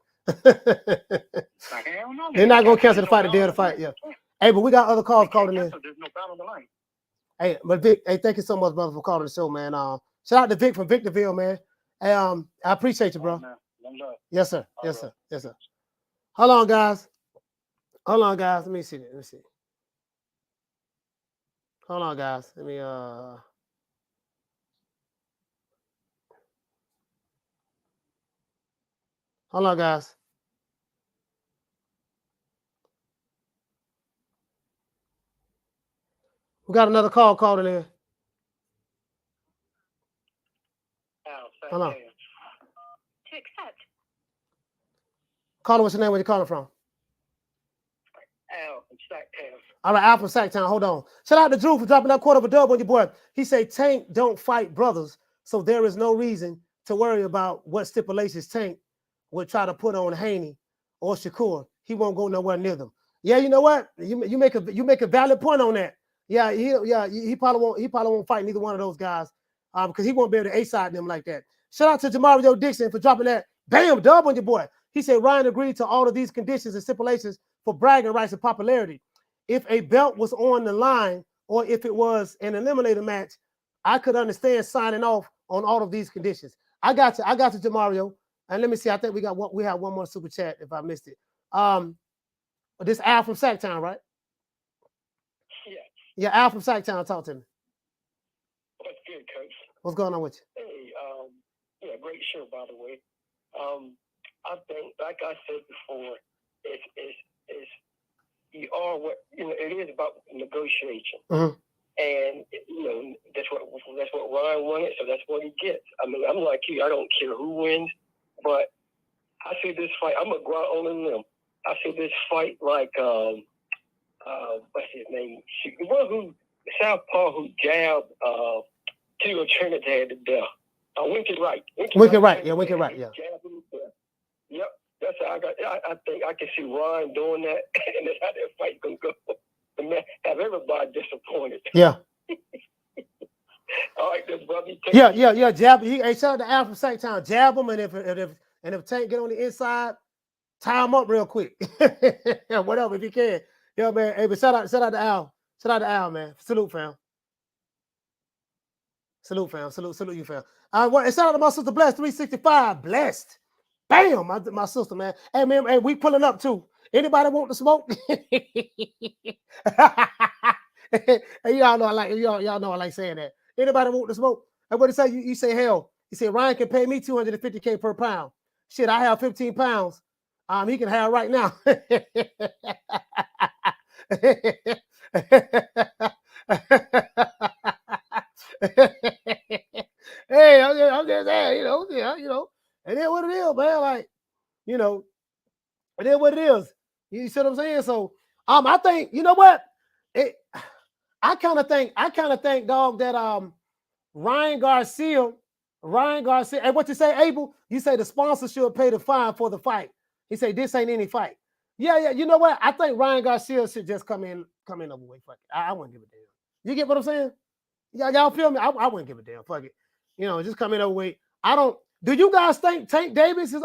They're not going to cancel the fight the day of the fight. Yeah. Hey, but we got other calls calling in. There's no battle on the line. Hey, but Vic, hey, thank you so much, brother, for calling the show, man. Shout out to Vic from Victorville, man. Hey, I appreciate you, bro. Yes, sir. Yes, sir. Yes, sir. Hold on, guys. Let me see. Hold on, guys. Let me Hold on, guys. We got another call calling in. Hold on. To accept. Caller, what's your name? Where you calling from? Al from Sacktown. All right, Al from Sacktown. Hold on. Shout out to Drew for dropping that quarter of a dub on your boy. He said Tank don't fight brothers, so there is no reason to worry about what stipulations Tank would try to put on Haney or Shakur. He won't go nowhere near them. Yeah, you know what? You make a valid point on that. Yeah, he probably won't fight neither one of those guys because he won't be able to A-side them like that. Shout out to Jamario Dixon for dropping that bam dub on your boy. He said Ryan agreed to all of these conditions and stipulations for bragging rights and popularity. If a belt was on the line or if it was an eliminator match, I could understand signing off on all of these conditions. I got you, Jamario. And let me see. I think we have one more super chat if I missed it. This Al from Sacktown, right? Yeah. Yeah, Al from Sacktown. Talk to me. What's good, Coach? What's going on with you? Hey, yeah, great show, by the way. I think, like I said before, it's you are what it is about negotiation, and that's what Ryan wanted, so that's what he gets. I mean, I'm like you. I don't care who wins, but I see this fight. I'm gonna go out on a limb. I see this fight like what's his name? The one who Southpaw who jabbed Tito Trinidad to death. Winky Wright. Winky Wright. Yeah. Yep. That's how I think I can see Ryan doing that, and that's how that fight gonna go. And have everybody disappointed. Yeah. All right, then, brother. Yeah. Jab. Hey, shout out to Al from Sacktown. Jab him, and if Tank get on the inside, tie him up real quick. Yeah, whatever if you can. Yeah, man. Hey, but shout out to Al. Shout out to Al, man. Salute, fam. Salute you, fam. And shout out to my sister Blessed 365. Blessed. Bam, my sister, man. Hey, man, hey, we pulling up too. Anybody want to smoke? Hey, y'all know I like saying that. Anybody want to smoke? And what do you say? You say hell. You say Ryan can pay me $250K per pound. Shit, I have 15 pounds. He can have right now. Hey, I'm just saying, and then what it is, man, like, it is what it is. You see what I'm saying? So, I think, you know what? I kind of think, dog, that Ryan Garcia, and what you say, Abel? You say the sponsor should pay the fine for the fight. He say this ain't any fight. Yeah. You know what? I think Ryan Garcia should just come in overweight. Fuck it. I wouldn't give a damn. You get what I'm saying? Y'all feel me? I wouldn't give a damn. Fuck it. Just come in overweight. Do you guys think Tank Davis is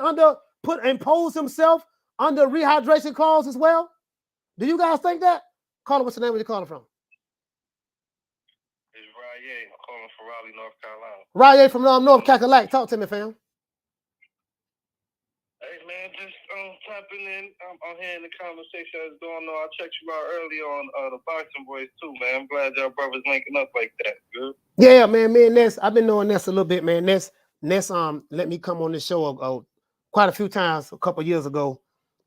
impose himself under rehydration clause as well? Do you guys think that? Caller, what's the name where you calling from? It's Ryan. I'm calling from Raleigh, North Carolina. Ryan from North Carolina. Talk to me, fam. Hey man, just tapping in. I'm hearing the conversation that's going on. I checked you out earlier on the Boxing Boys too, man. I'm glad y'all brothers linking up like that. Good. Yeah, man. Me and Ness, I've been knowing Ness a little bit, man. Ness let me come on this show quite a few times a couple years ago,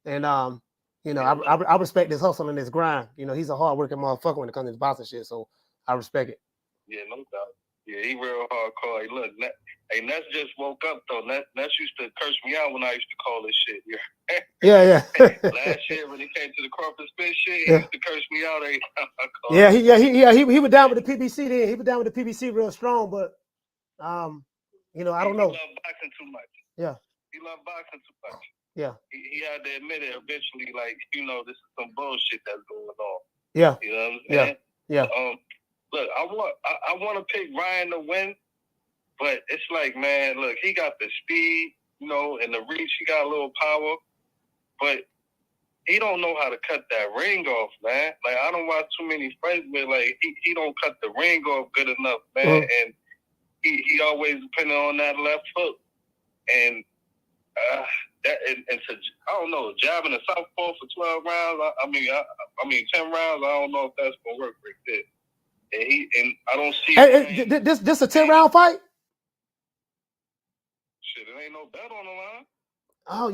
and I respect his hustle and his grind. He's a hard-working motherfucker when it comes to his boxing shit, so I respect it. Yeah, no doubt. Yeah, he real hardcore. Hey, look, Ness just woke up though. Ness used to curse me out when I used to call this shit. Yeah. Last year when he came to the Crawford Spit shit, he used to curse me out every time I called. He was down with the PBC then. He was down with the PBC real strong, but I don't know. He loved boxing too much. Yeah. He loved boxing too much. Yeah. He had to admit it eventually, like, this is some bullshit that's going on. Yeah. You know what I'm saying? Yeah. Look, I want to pick Ryan to win, but it's like, man, look, he got the speed, and the reach. He got a little power, but he don't know how to cut that ring off, man. Like, I don't watch too many fights where, like, he don't cut the ring off good enough, man. And he always depending on that left hook, and I don't know, jabbing a southpaw for 12 rounds. I mean 10 rounds. I don't know if that's gonna work right there. And I don't see. This a 10-round fight? Shit, it ain't no bet on the line. Oh,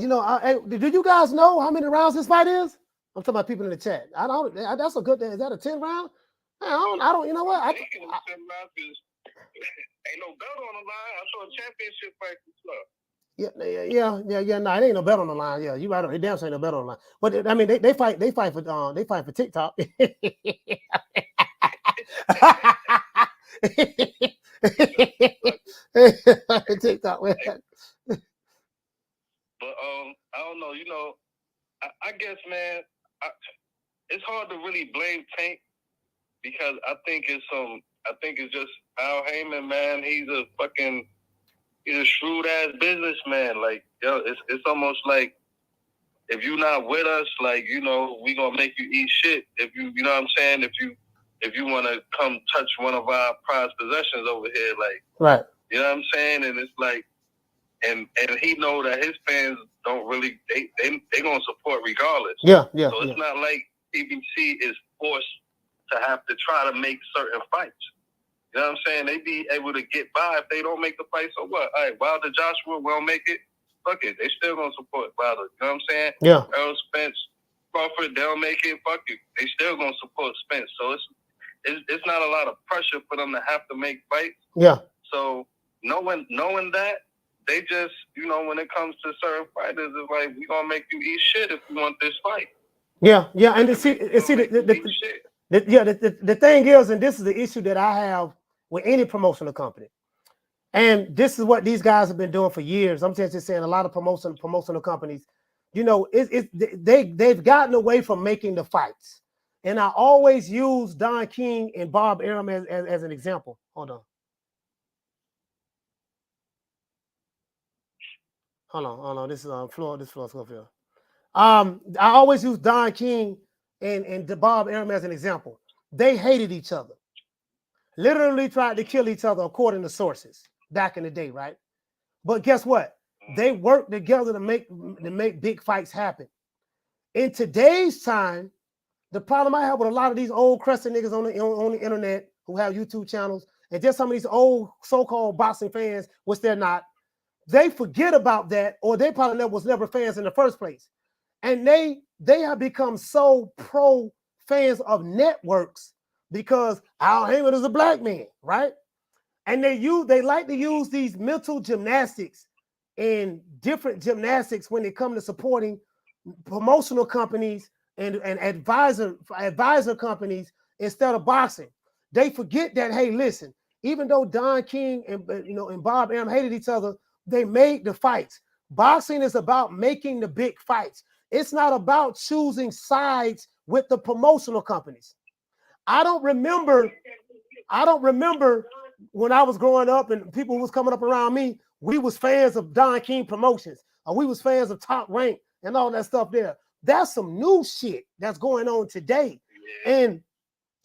do you guys know how many rounds this fight is? I'm talking about people in the chat. I don't. That's a good. Is that a 10 round? I don't. You know what? I think it's 10 rounds because ain't no bet on the line. I saw a championship fight as well. Yeah. No, it ain't no bet on the line. Yeah, you right. It damn sure ain't no bet on the line. But I mean, they fight for TikTok. TikTok, man. But I don't know. I guess, man, it's hard to really blame Tank because I think it's just Al Heyman, man. He's a shrewd ass businessman. Like, it's almost like if you're not with us, like, we gonna make you eat shit. If you know what I'm saying? If you want to come touch one of our prized possessions over here, like, right. You know what I'm saying? And it's like, and he know that his fans don't really, they gonna support regardless. Yeah. So it's not like PBC is forced to have to try to make certain fights. You know what I'm saying? They be able to get by if they don't make the fight. So what? All right, Wilder Joshua won't make it. Fuck it. They still gonna support Wilder. You know what I'm saying? Yeah. Earl Spence, Crawford, they'll make it. Fuck it. They still gonna support Spence. So it's not a lot of pressure for them to have to make fights. Yeah. So knowing that, they just, when it comes to certain fighters, it's like, we gonna make you eat shit if you want this fight. Yeah. And the thing is, and this is the issue that I have with any promotional company, and this is what these guys have been doing for years. I'm just saying a lot of promotional companies, they've gotten away from making the fights. And I always use Don King and Bob Arum as an example. Hold on. This is Floyd Schofield. I always use Don King and Bob Arum as an example. They hated each other. Literally tried to kill each other according to sources back in the day, right? But guess what? They worked together to make big fights happen. In today's time, the problem I have with a lot of these old crusty niggas on the internet who have YouTube channels and just some of these old so-called boxing fans, which they're not, they forget about that, or they probably was never fans in the first place. And they have become so pro fans of networks because Al Heyman is a black man, right? And they like to use these mental gymnastics and different gymnastics when it comes to supporting promotional companies and advisor companies instead of boxing. they forget that, hey, listen, even though Don King and and Bob Arum hated each other, they made the fights. Boxing is about making the big fights. It's not about choosing sides with the promotional companies. I don't remember when I was growing up and people who was coming up around me, we was fans of Don King Promotions, or we was fans of Top Rank and all that stuff there. That's some new shit that's going on today. And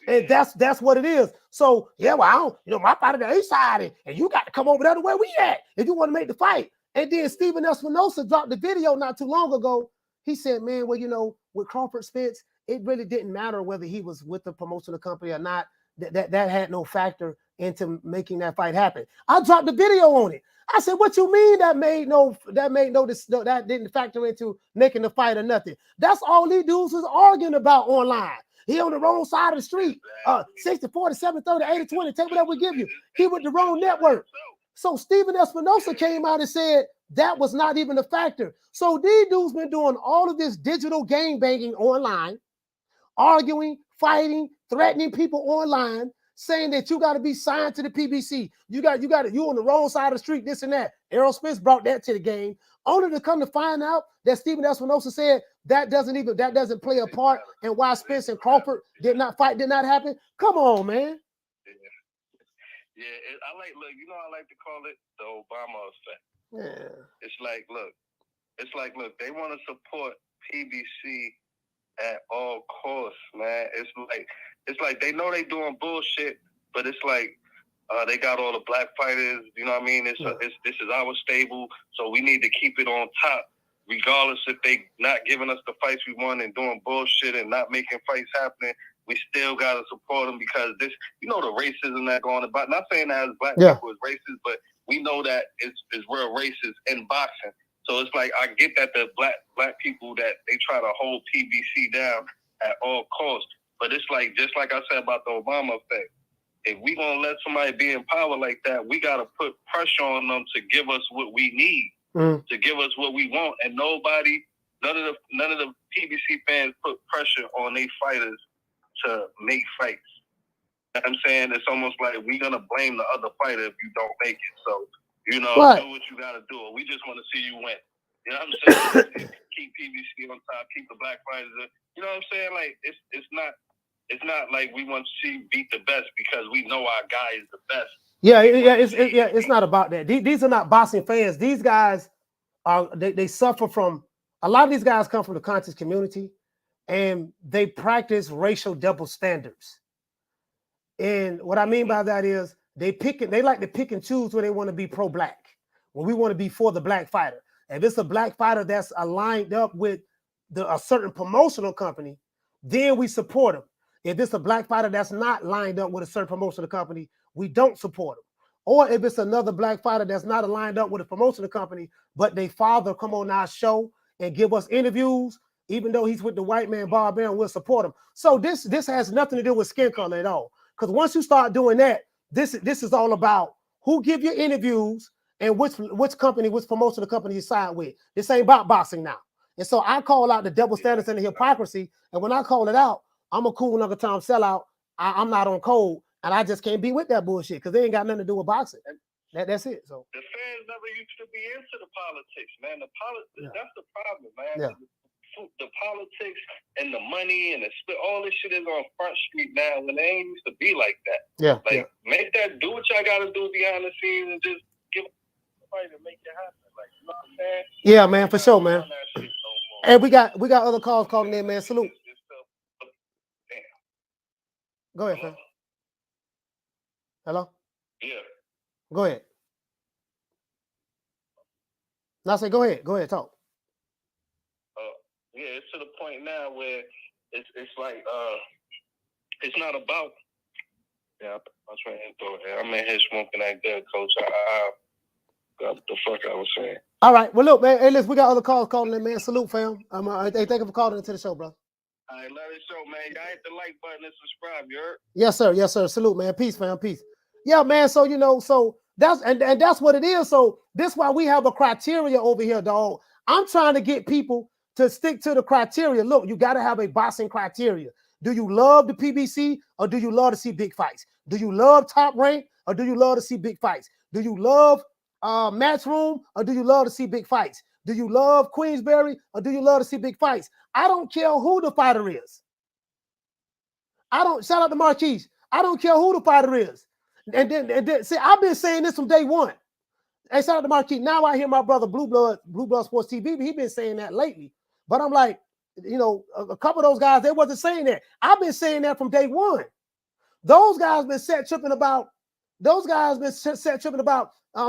that's what it is. So, yeah, well, I don't, my fight on the east side, and you got to come over there the way we at if you want to make the fight. And then Steven Espinosa dropped the video not too long ago. He said, man, well, with Crawford Spence, it really didn't matter whether he was with the promotional company or not. That had no factor into making that fight happen. I dropped the video on it. I said, what you mean that didn't factor into making the fight or nothing? That's all these dudes was arguing about online. He on the wrong side of the street. 60, 40, 70, 30, 80, 20, take whatever we give you. He with the wrong network. So Steven Espinosa came out and said that was not even a factor. So these dudes been doing all of this digital game banging online, arguing, fighting, threatening people online, saying that you got to be signed to the PBC. You on the wrong side of the street, this and that. Errol Spence brought that to the game, only to come to find out that Steven Espinosa said that doesn't play a part in why Spence and Crawford did not happen. Come on, man. Yeah, I like to call it the Obama effect. Yeah. It's like, look, they want to support PBC at all costs, man. It's like they know they doing bullshit, but it's like they got all the black fighters. You know what I mean? This is our stable, so we need to keep it on top, regardless if they not giving us the fights we want and doing bullshit and not making fights happening. We still gotta support them because the racism that going about. Not saying that as black people is racist, but we know that it's real racist in boxing. So it's like I get that the black people that they try to hold PBC down at all costs, but it's like just like I said about the Obama effect. If we gonna let somebody be in power like that, we gotta put pressure on them to give us what we need, to give us what we want, and none of the PBC fans put pressure on their fighters to make fights. You know what I'm saying? It's almost like we're gonna blame the other fighter if you don't make it. So, do what you gotta do. We just want to see you win. You know what I'm saying? Keep PBC on top, keep the black fighters. You know what I'm saying? Like it's not like we want to see beat the best because we know our guy is the best. It's not about that. These are not boxing fans. These guys they suffer from, a lot of these guys come from the conscious community, and they practice racial double standards. And what I mean by that is they like to pick and choose when they want to be pro-black, when we want to be for the black fighter. If it's a black fighter that's aligned up with a certain promotional company, then we support him. If it's a black fighter that's not lined up with a certain promotional company, we don't support him. Or if it's another black fighter that's not aligned up with a promotional company, but they father come on our show and give us interviews, even though he's with the white man Bob Arum, we'll support him. So this has nothing to do with skin color at all. Because once you start doing that, this is all about who give you interviews and which promotional company you sign with. This ain't about boxing now. And so I call out the double standards and the hypocrisy. And when I call it out, I'm a cool Uncle Tom sellout. I'm not on code, and I just can't be with that bullshit because they ain't got nothing to do with boxing. That's it. So the fans never used to be into the politics, man. That's the problem, man. Yeah. The politics and the money and the split, all this shit is on Front Street now when they ain't used to be like that. Make that, do what y'all gotta do behind the scenes and just give somebody to make it happen. Like, you know what I'm saying? Yeah, man, for sure, man. And we got other calls calling in, man. Salute. Go ahead, fam. Hello? Yeah. Go ahead. No, I say go ahead, talk. Yeah, it's to the point now where it's like it's not about. Yeah, I'm trying to throw it. I'm in here smoking that good, coach. I got what the fuck I was saying. All right, well look, man. Hey, listen, we got other calls calling in, man. Salute, fam. Hey, thank you for calling into the show, bro. All right, love the show, man. Y'all hit the like button and subscribe. You heard? Yes, sir. Salute, man. Peace, fam. Peace. Yeah, man. So so that's and that's what it is. So this why we have a criteria over here, dog. I'm trying to get people to stick to the criteria. Look, you got to have a boxing criteria. Do you love the PBC or do you love to see big fights? Do you love Top Rank or do you love to see big fights? Do you love Matchroom or do you love to see big fights? Do you love Queensberry or do you love to see big fights? I don't care who the fighter is. Shout out to Marquise. I don't care who the fighter is. And then see, I've been saying this from day one. Hey, shout out to Marquise. Now I hear my brother Blue Blood Sports TV. He's been saying that lately. But I'm like, a couple of those guys, they wasn't saying that. I've been saying that from day one. Those guys been tripping about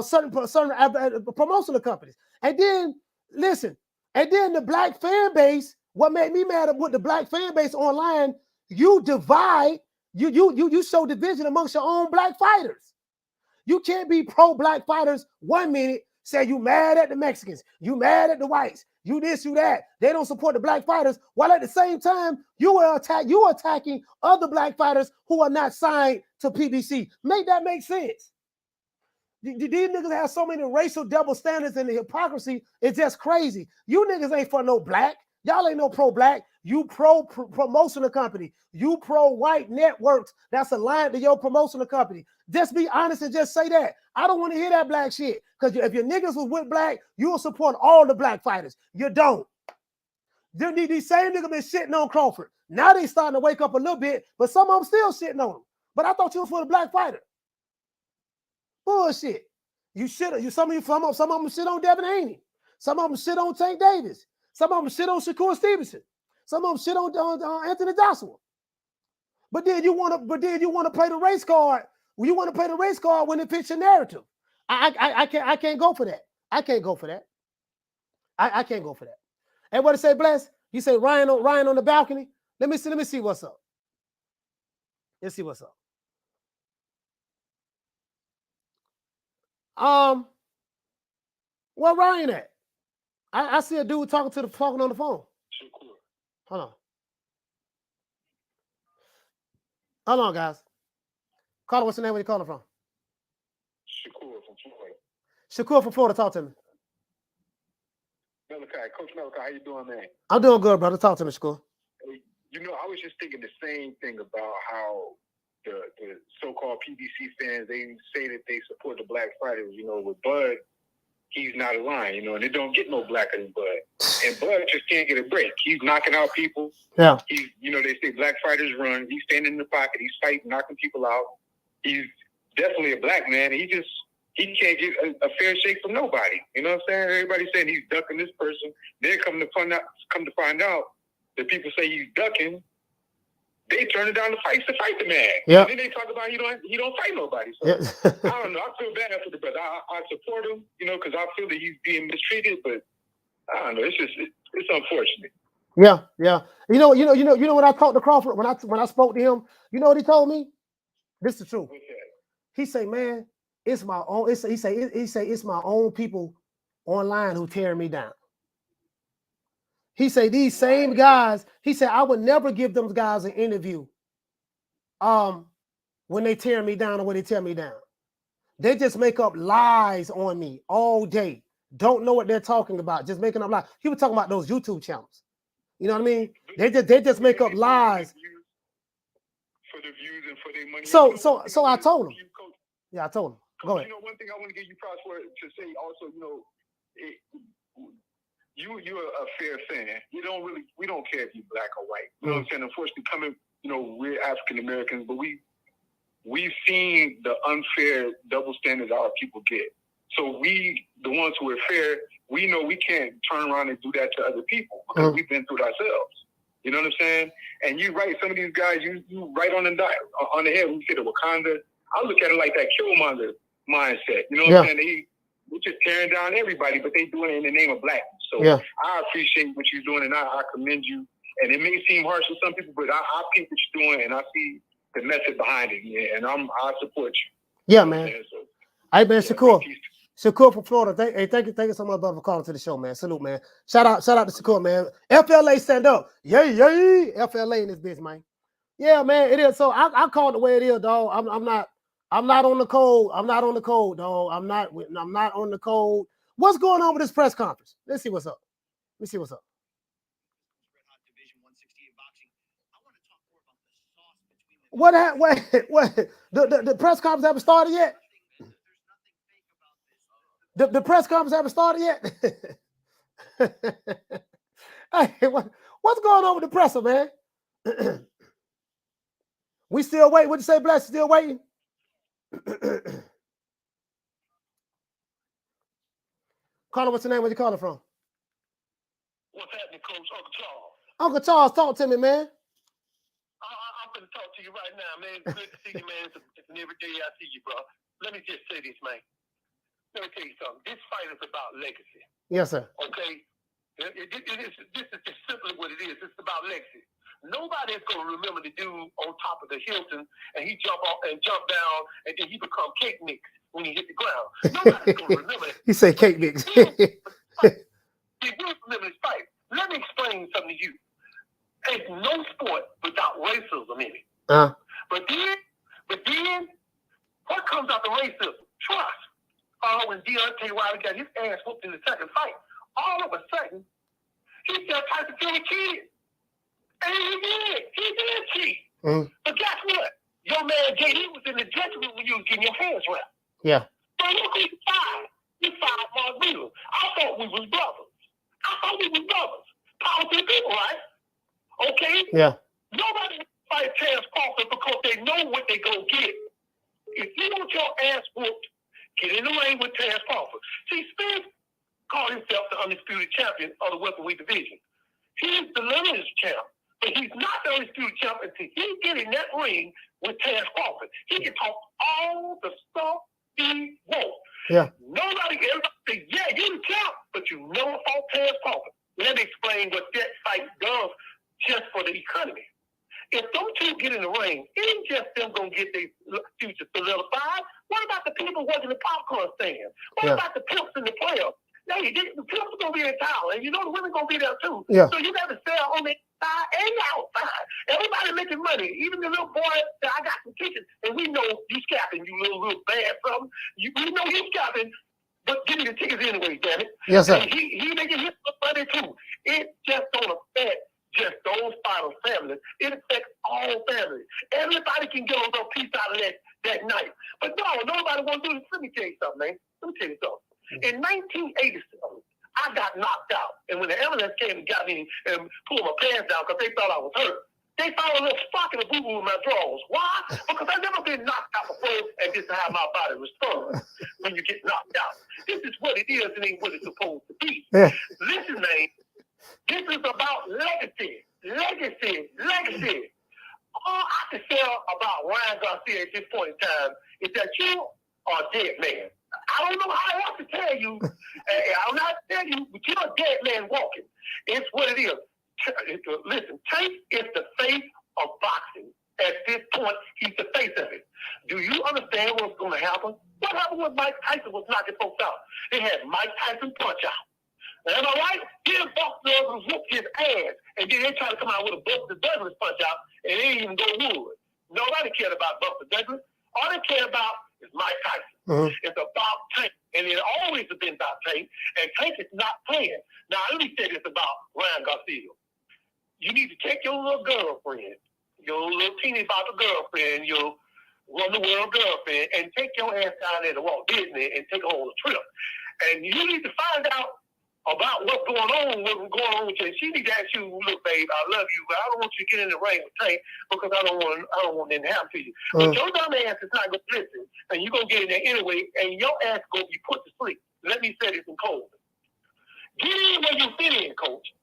certain promotional companies. And then listen, and then the black fan base. What made me mad with the black fan base online? You divide. You show division amongst your own black fighters. You can't be pro black fighters 1 minute, say you mad at the Mexicans, you mad at the whites, you this, you that. They don't support the black fighters, while at the same time you are attacking other black fighters who are not signed to PBC. Make that make sense? These niggas have so many racial double standards and the hypocrisy. It's just crazy. You niggas ain't for no black. Y'all ain't no pro-black. You promotional company. You pro-white networks that's aligned to your promotional company. Just be honest and just say that. I don't want to hear that black shit. Because if your niggas was with black, you will support all the black fighters. You don't. These same niggas been shitting on Crawford. Now they starting to wake up a little bit, but some of them still shitting on him. But I thought you was for the black fighter. Bullshit. Some of them shit on Devin Haney. Some of them shit on Tank Davis. Some of them shit on Shakur Stevenson. Some of them shit on Anthony Joshua. But then you want to play the race card. You want to play the race card when it fits your narrative. I can't go for that. I can't go for that. I can't go for that. And what to say, Bless? You say Ryan on the balcony. Let me see what's up. Let's see what's up. Where Ryan at? I see a dude talking on the phone. Hold on, guys. Caller, what's your name? Where you calling from? Shakur from Florida. Shakur from Florida, talk to me. Coach Malachi, how you doing, man? I'm doing good, brother. Talk to me, Shakur. I was just thinking the same thing about how the so-called PBC fans, they say that they support the black fighters. With Bud, he's not aligned, and it don't get no blacker than Bud. And Bud just can't get a break. He's knocking out people. Yeah. He's, they say black fighters run. He's standing in the pocket. He's fighting, knocking people out. He's definitely a black man. He can't get a fair shake from nobody. You know what I'm saying? Everybody's saying he's ducking this person. Then come to find out that people say he's ducking. They turn it down to fight the man. Yeah. And then they talk about he don't fight nobody. So I don't know. I feel bad for the brother. I support him, because I feel that he's being mistreated. But I don't know. It's unfortunate. Yeah. You know when I talked to Crawford, when I spoke to him, you know what he told me? This is the truth. Okay. He say, man, it's my own. He say it's my own people online who tearing me down. He say these same guys. He said I would never give them guys an interview. When they tear me down or when they tear me down, they just make up lies on me all day. Don't know what they're talking about. Just making up lies. He was talking about those YouTube channels. You know what I mean? They just make up lies. For the views and for their money. So I told him. Yeah, I told him. Go ahead. One thing I want to give you props for to say also, you're a fair fan. We don't care if you're black or white. You know what I'm saying? Unfortunately, we're African Americans, but we've seen the unfair double standards our people get. So we, the ones who are fair, we know we can't turn around and do that to other people because we've been through it ourselves. You know what I'm saying? And you're right. Some of these guys, you right on the head. We say the Wakanda. I look at it like that Killmonger mindset. You know what I'm saying? We're just tearing down everybody, but they doing it in the name of black. So I appreciate what you're doing, and I commend you. And it may seem harsh to some people, but I peep what you're doing, and I see the method behind it. Yeah, and I support you. Yeah, man. So, hey, man, Shakur. Shakur from Florida. Thank you so much, brother, for calling to the show, man. Salute, man. Shout out to Shakur, man. FLA stand up. Yay. FLA in this bitch, man. Yeah, man, it is. So I call it the way it is, dog. I'm not on the code. I'm not on the code, dog. I'm not on the code. What's going on with this press conference? Let's see what's up. What? The press conference haven't started yet? The press conference haven't started yet? Hey, what's going on with the presser, man? We still waiting. What'd you say, Bless? Still waiting? Caller, what's your name? Where you calling from? What's happening, Coach? Uncle Charles. Uncle Charles, talk to me, man. I'm going to talk to you right now, man. Good to see you, man. It's an every day I see you, bro. Let me just say this, man. Let me tell you something. This fight is about legacy. Yes, sir. Okay? This is just simply what it is. It's about legacy. Nobody's going to remember the dude on top of the Hilton and he jump off and jump down and then he become cake mix when he hit the ground. Nobody's going to remember that. He say cake mix. He will remember this fight. Let me explain something to you. There's no sport without racism in it. But then, what comes out of racism? Trust. When Deontay Wilder got his ass whooped in the second fight, all of a sudden, he felt Tyson Fury cheated. And he did cheat. But guess what? Your man JD was in the dressing room when you was getting your hands wrapped. Yeah. So look who you fired. You fired Mark Wheeler. I thought we was brothers. Power to the people, right? Okay? Yeah. Nobody fight Terrence Crawford because they know what they gonna get. If you want your ass whooped, get in the ring with Terrence Crawford. See, Spence called himself the undisputed champion of the welterweight division. He's the lineage champ, but he's not the undisputed champ until he get in that ring with Terrence Crawford. He can talk all the stuff he wants. Yeah. Everybody say, yeah, you're the champ, but you never fought Terrence Crawford. Let me explain what that fight does just for the economy. If those two get in the ring, it ain't just them going to get their future solidified. What about the people working the popcorn stand? What about the pimps and the players? Hey, the pimps are going to be in town, and you know the women going to be there too. Yeah. So you got to sell on the inside and the outside. Everybody making money. Even the little boy that I got some kitchen, and we know you scapping, you little bad something. We know you scapping, but give me the tickets anyway, damn it. Yes, sir. And he making his money too. It just don't affect just those final families. It affects all families. Everybody can get a little piece out of that night. But no, nobody want to do this. Let me tell you something, man. Let me tell you something. In 1987, I got knocked out. And when the ambulance came and got me and pulled my pants down because they thought I was hurt, they found a little spot in the boo-boo in my drawers. Why? Because I've never been knocked out before, and this is how my body responds when you get knocked out. This is what it is and ain't what it's supposed to be. Yeah. Listen, man. This is about legacy. All I can say about Ryan Garcia at this point in time is that you are a dead man. I don't know how else to tell you. I'm not telling you, but you're a dead man walking. It's what it is. Listen, Tank is the face of boxing. At this point, he's the face of it. Do you understand what's going to happen? What happened when Mike Tyson was knocking folks out? They had Mike Tyson punch out. Am I right? His Buster Douglas whooped his ass, and then they try to come out with a Buster Douglas punch out, and they didn't even go wood. Nobody cared about Buster Douglas. All they cared about is Mike Tyson. It's about Tank, and it always has been about Tank, and Tank is not playing. Now, let me say this about Ryan Garcia. You need to take your little girlfriend, your little teeny bopper girlfriend, your run-the-world girlfriend, and take your ass down there to Walt Disney and take her on a trip. And you need to find out about what's going on with you. She needs to ask you, look, babe, I love you, but I don't want you to get in the ring with Tank because I don't want anything to happen to you. But your dumb ass is not going to listen, and you're going to get in there anyway, and your ass is going to be put to sleep. Let me say this in cold. Get in where you fit in, coach.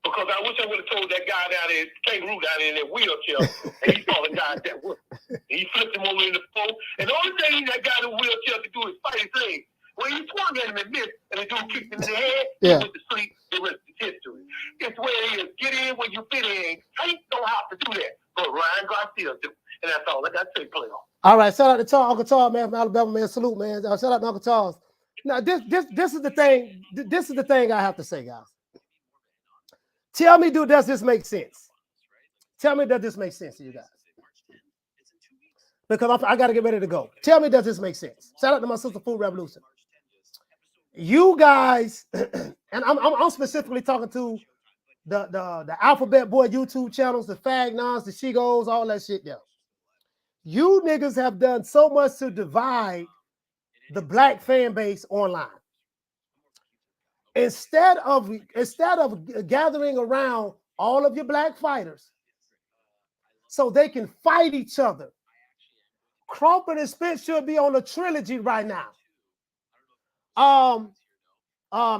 Because I wish I would have told that guy down there, kangaroo down there in that wheelchair, and he saw the guy that was. And he flipped him over in the phone. And the only thing that guy in the wheelchair could do is fight his leg. When he swung at him and missed, and the dude kicked him in the head, he went to sleep. The rest is history. It's where it is. Get in where you fit in. Tank don't have to do that, but Ryan Garcia do. And that's all I got to say, playoff. All right, shout out to Uncle Charles, man, from Alabama, man. Salute, man. Shout out to Uncle Charles. Now, this is the thing. This is the thing I have to say, guys. Tell me, does this make sense? Tell me, does this make sense to you guys? Because I got to get ready to go. Tell me, does this make sense? Shout out to my sister, Food Revolution. You guys, and I'm specifically talking to the Alphabet Boy YouTube channels, the Fag Nons, the She Goes, all that shit there. You niggas have done so much to divide the black fan base online. Instead of gathering around all of your black fighters so they can fight each other, Crawford and Spence should be on a trilogy right now.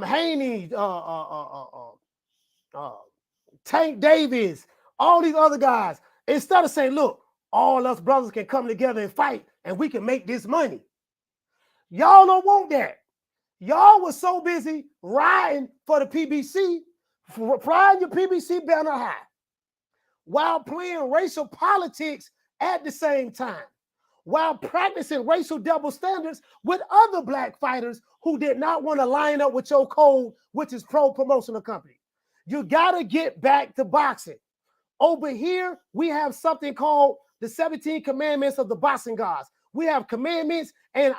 Haney, Tank Davis, all these other guys, instead of saying, look, all us brothers can come together and fight and we can make this money. Y'all don't want that. Y'all was so busy riding for the PBC, flying your PBC banner high, while playing racial politics at the same time, while practicing racial double standards with other black fighters who did not want to line up with your code, which is pro promotional company. You got to get back to boxing. Over here, we have something called the 17 commandments of the boxing gods. We have commandments, and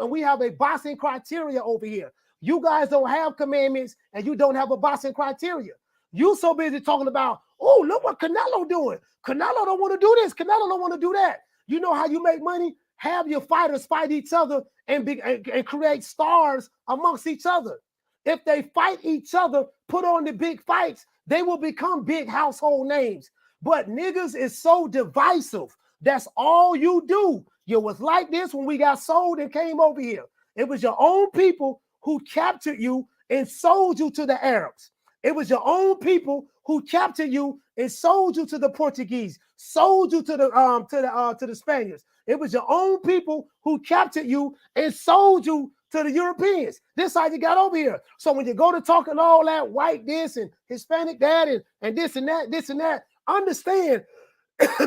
we have a boxing criteria over here. You guys don't have commandments, and you don't have a boxing criteria. You so busy talking about, oh, look what Canelo doing. Canelo don't want to do this. Canelo don't want to do that. You know how you make money? Have your fighters fight each other and create stars amongst each other. If they fight each other, put on the big fights, they will become big household names. But niggas is so divisive. That's all you do. You was like this when we got sold and came over here. It was your own people who captured you and sold you to the Arabs. It was your own people who captured you and sold you to the Portuguese, sold you to the Spaniards. It was your own people who captured you and sold you to the Europeans. This is how you got over here. So when you go to talking all that white this and Hispanic that and this and that, understand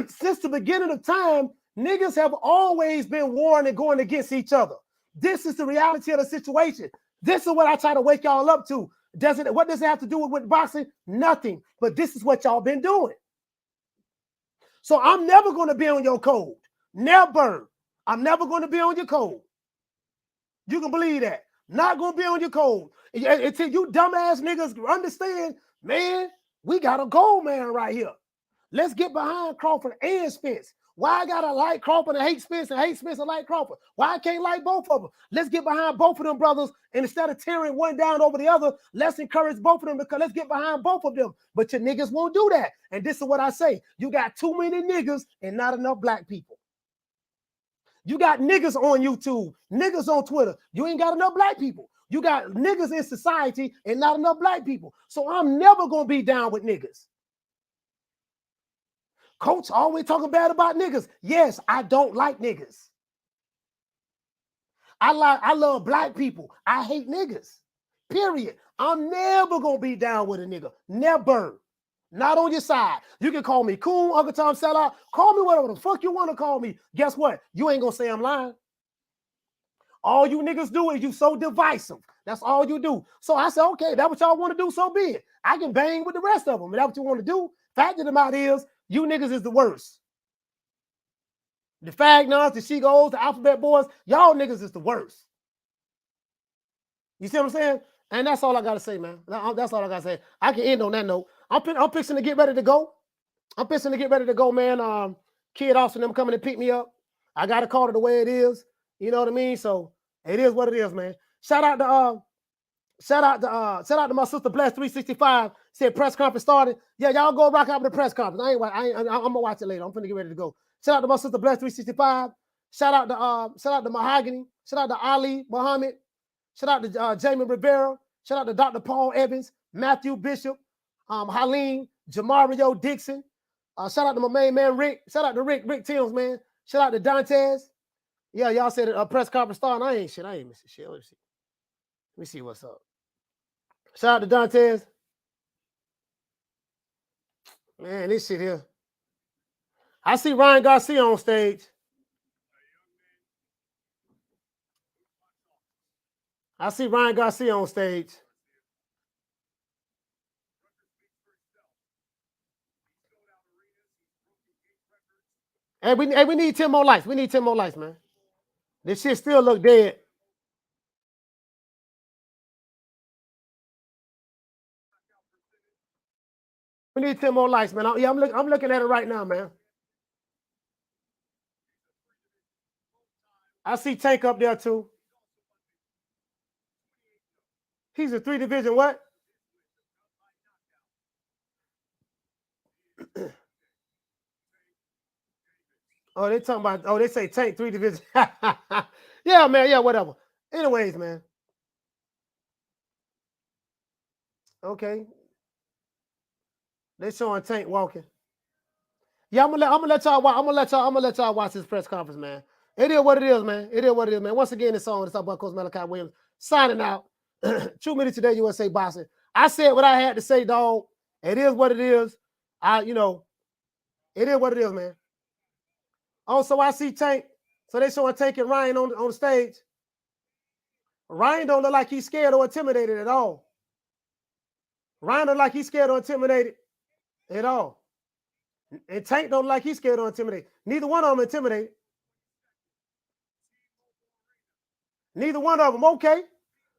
since the beginning of time, niggas have always been warring and going against each other. This is the reality of the situation. This is what I try to wake y'all up to. What does it have to do with boxing? Nothing. But this is what y'all been doing. So I'm never going to be on your code. Never. I'm never going to be on your code. You can believe that. Not going to be on your code. Until you dumbass niggas understand, man, we got a gold man right here. Let's get behind Crawford and Spence. Why I gotta like Crawford and hate Spence and like Crawford? Why I can't like both of them? Let's get behind both of them brothers, and instead of tearing one down over the other, let's encourage both of them because let's get behind both of them. But your niggas won't do that. And this is what I say. You got too many niggas and not enough black people. You got niggas on YouTube, niggas on Twitter. You ain't got enough black people. You got niggas in society and not enough black people. So I'm never gonna be down with niggas. Coach always talking bad about niggas. Yes, I don't like niggas. I love black people. I hate niggas. Period. I'm never gonna be down with a nigga. Never. Not on your side. You can call me coon, Uncle Tom Sellout. Call me whatever the fuck you want to call me. Guess what? You ain't gonna say I'm lying. All you niggas do is you so divisive. That's all you do. So I said, okay, that's what y'all want to do, so be it. I can bang with the rest of them. That's what you want to do. Fact of the matter is, you niggas is the worst. The Fagnons, the She-Goes, the Alphabet Boys, y'all niggas is the worst. You see what I'm saying? And that's all I got to say, man. That's all I got to say. I can end on that note. I'm fixing to get ready to go. I'm fixing to get ready to go, man. Kid Austin, them coming to pick me up. I got to call it the way it is. You know what I mean? So it is what it is, man. Shout out to my sister Bless 365. Said press conference started. Yeah, y'all go rock out with the press conference. I'm gonna watch it later. I'm finna get ready to go. Shout out to my sister Bless 365. Shout out to Mahogany. Shout out to Ali Muhammad. Shout out to Jamie Rivera. Shout out to Dr. Paul Evans, Matthew Bishop, Haleen, Jamario Dixon. Shout out to my main man Rick. Shout out to Rick Timms, man. Shout out to Dantes. Yeah, y'all said a press conference starting. I ain't missing shit. Let me see what's up. Shout out to Dantes. Man, this shit here. I see Ryan Garcia on stage. I see Ryan Garcia on stage. Hey, we need 10 more lights. We need 10 more lights, man. This shit still look dead. We need 10 more lights, man. I'm looking at it right now, man. I see Tank up there too. He's a 3-division what? Oh, they talking about, oh, they say Tank 3-division. Yeah, man, yeah, whatever. Anyways, man. Okay. They showing Tank walking. Yeah, I'm gonna let y'all watch this press conference, man. It is what it is, man. It is what it is, man. Once again, this song is about Coach Malachi Williams signing out. 2 minutes today, USA boxing. I said what I had to say, dog. It is what it is. It is what it is, man. Also, I see Tank. So they showing Tank and Ryan on the stage. Ryan don't look like he's scared or intimidated at all. Ryan don't look like he's scared or intimidated at all. And Tank don't look like he's scared or intimidated. Neither one of them intimidated. Neither one of them. Okay.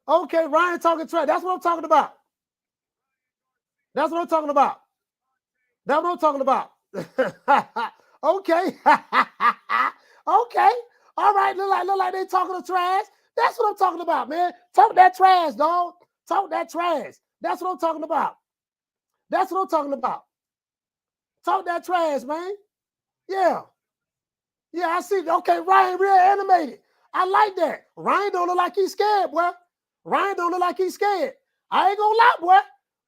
Okay, Ryan talking trash. That's what I'm talking about. That's what I'm talking about. That's what I'm talking about. Okay. Okay. All right. Look like they talking to trash. That's what I'm talking about, man. Talk that trash, dog. Talk that trash. That's what I'm talking about. That's what I'm talking about. Talk that trash, man. Yeah. Yeah, I see. Okay, Ryan real animated. I like that. Ryan don't look like he's scared, boy. Ryan don't look like he's scared. I ain't gonna lie, boy.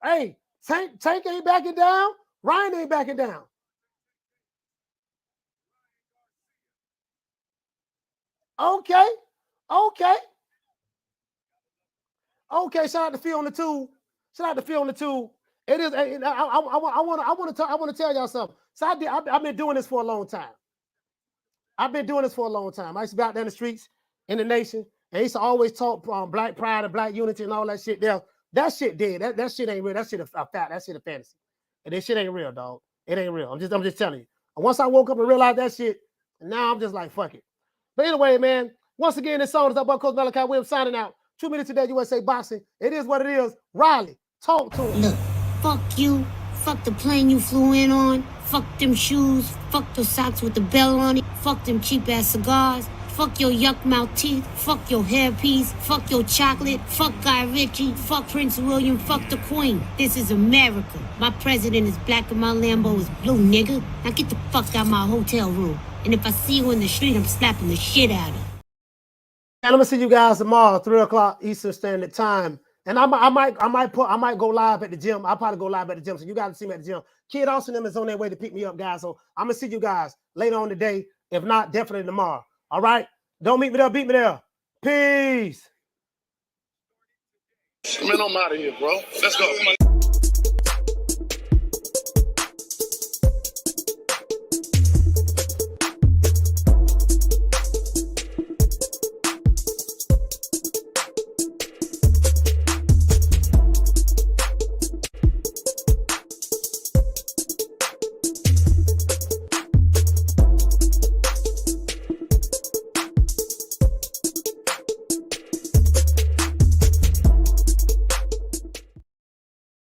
Hey, Tank ain't backing down. Ryan ain't backing down. Okay. Okay. Okay, shout out to Phil on the tube. Shout out to Phil on the tube. It is. I want to tell y'all something. So I've been doing this for a long time. I've been doing this for a long time. I used to be out there in the streets in the nation, and I used to always talk black pride and black unity and all that shit there. That shit dead. That shit ain't real. That shit a fact. That shit a fantasy. And that shit ain't real, dog. It ain't real. I'm just telling you. And once I woke up and realized that shit, now I'm just like, fuck it. But anyway, man, once again, this song is about Coach Malachi Williams signing out. 2 minutes today, USA boxing. It is what it is. Riley, talk to him. Look, fuck you. Fuck the plane you flew in on. Fuck them shoes. Fuck those socks with the bell on it. Fuck them cheap ass cigars. Fuck your yuck mouth teeth. Fuck your hairpiece. Fuck your chocolate. Fuck Guy Ritchie. Fuck Prince William. Fuck the Queen. This is America. My president is black and my Lambo is blue, nigga. Now get the fuck out of my hotel room. And if I see you in the street, I'm slapping the shit out of you. And I'm gonna see you guys tomorrow, 3 o'clock Eastern Standard Time. And I might go live at the gym. I'll probably go live at the gym. So you guys see me at the gym. Kid Austin them is on their way to pick me up, guys. So I'm gonna see you guys later on today. If not, definitely tomorrow. All right. Don't meet me there, beat me there. Peace. Man, I'm out of here, bro. Let's go.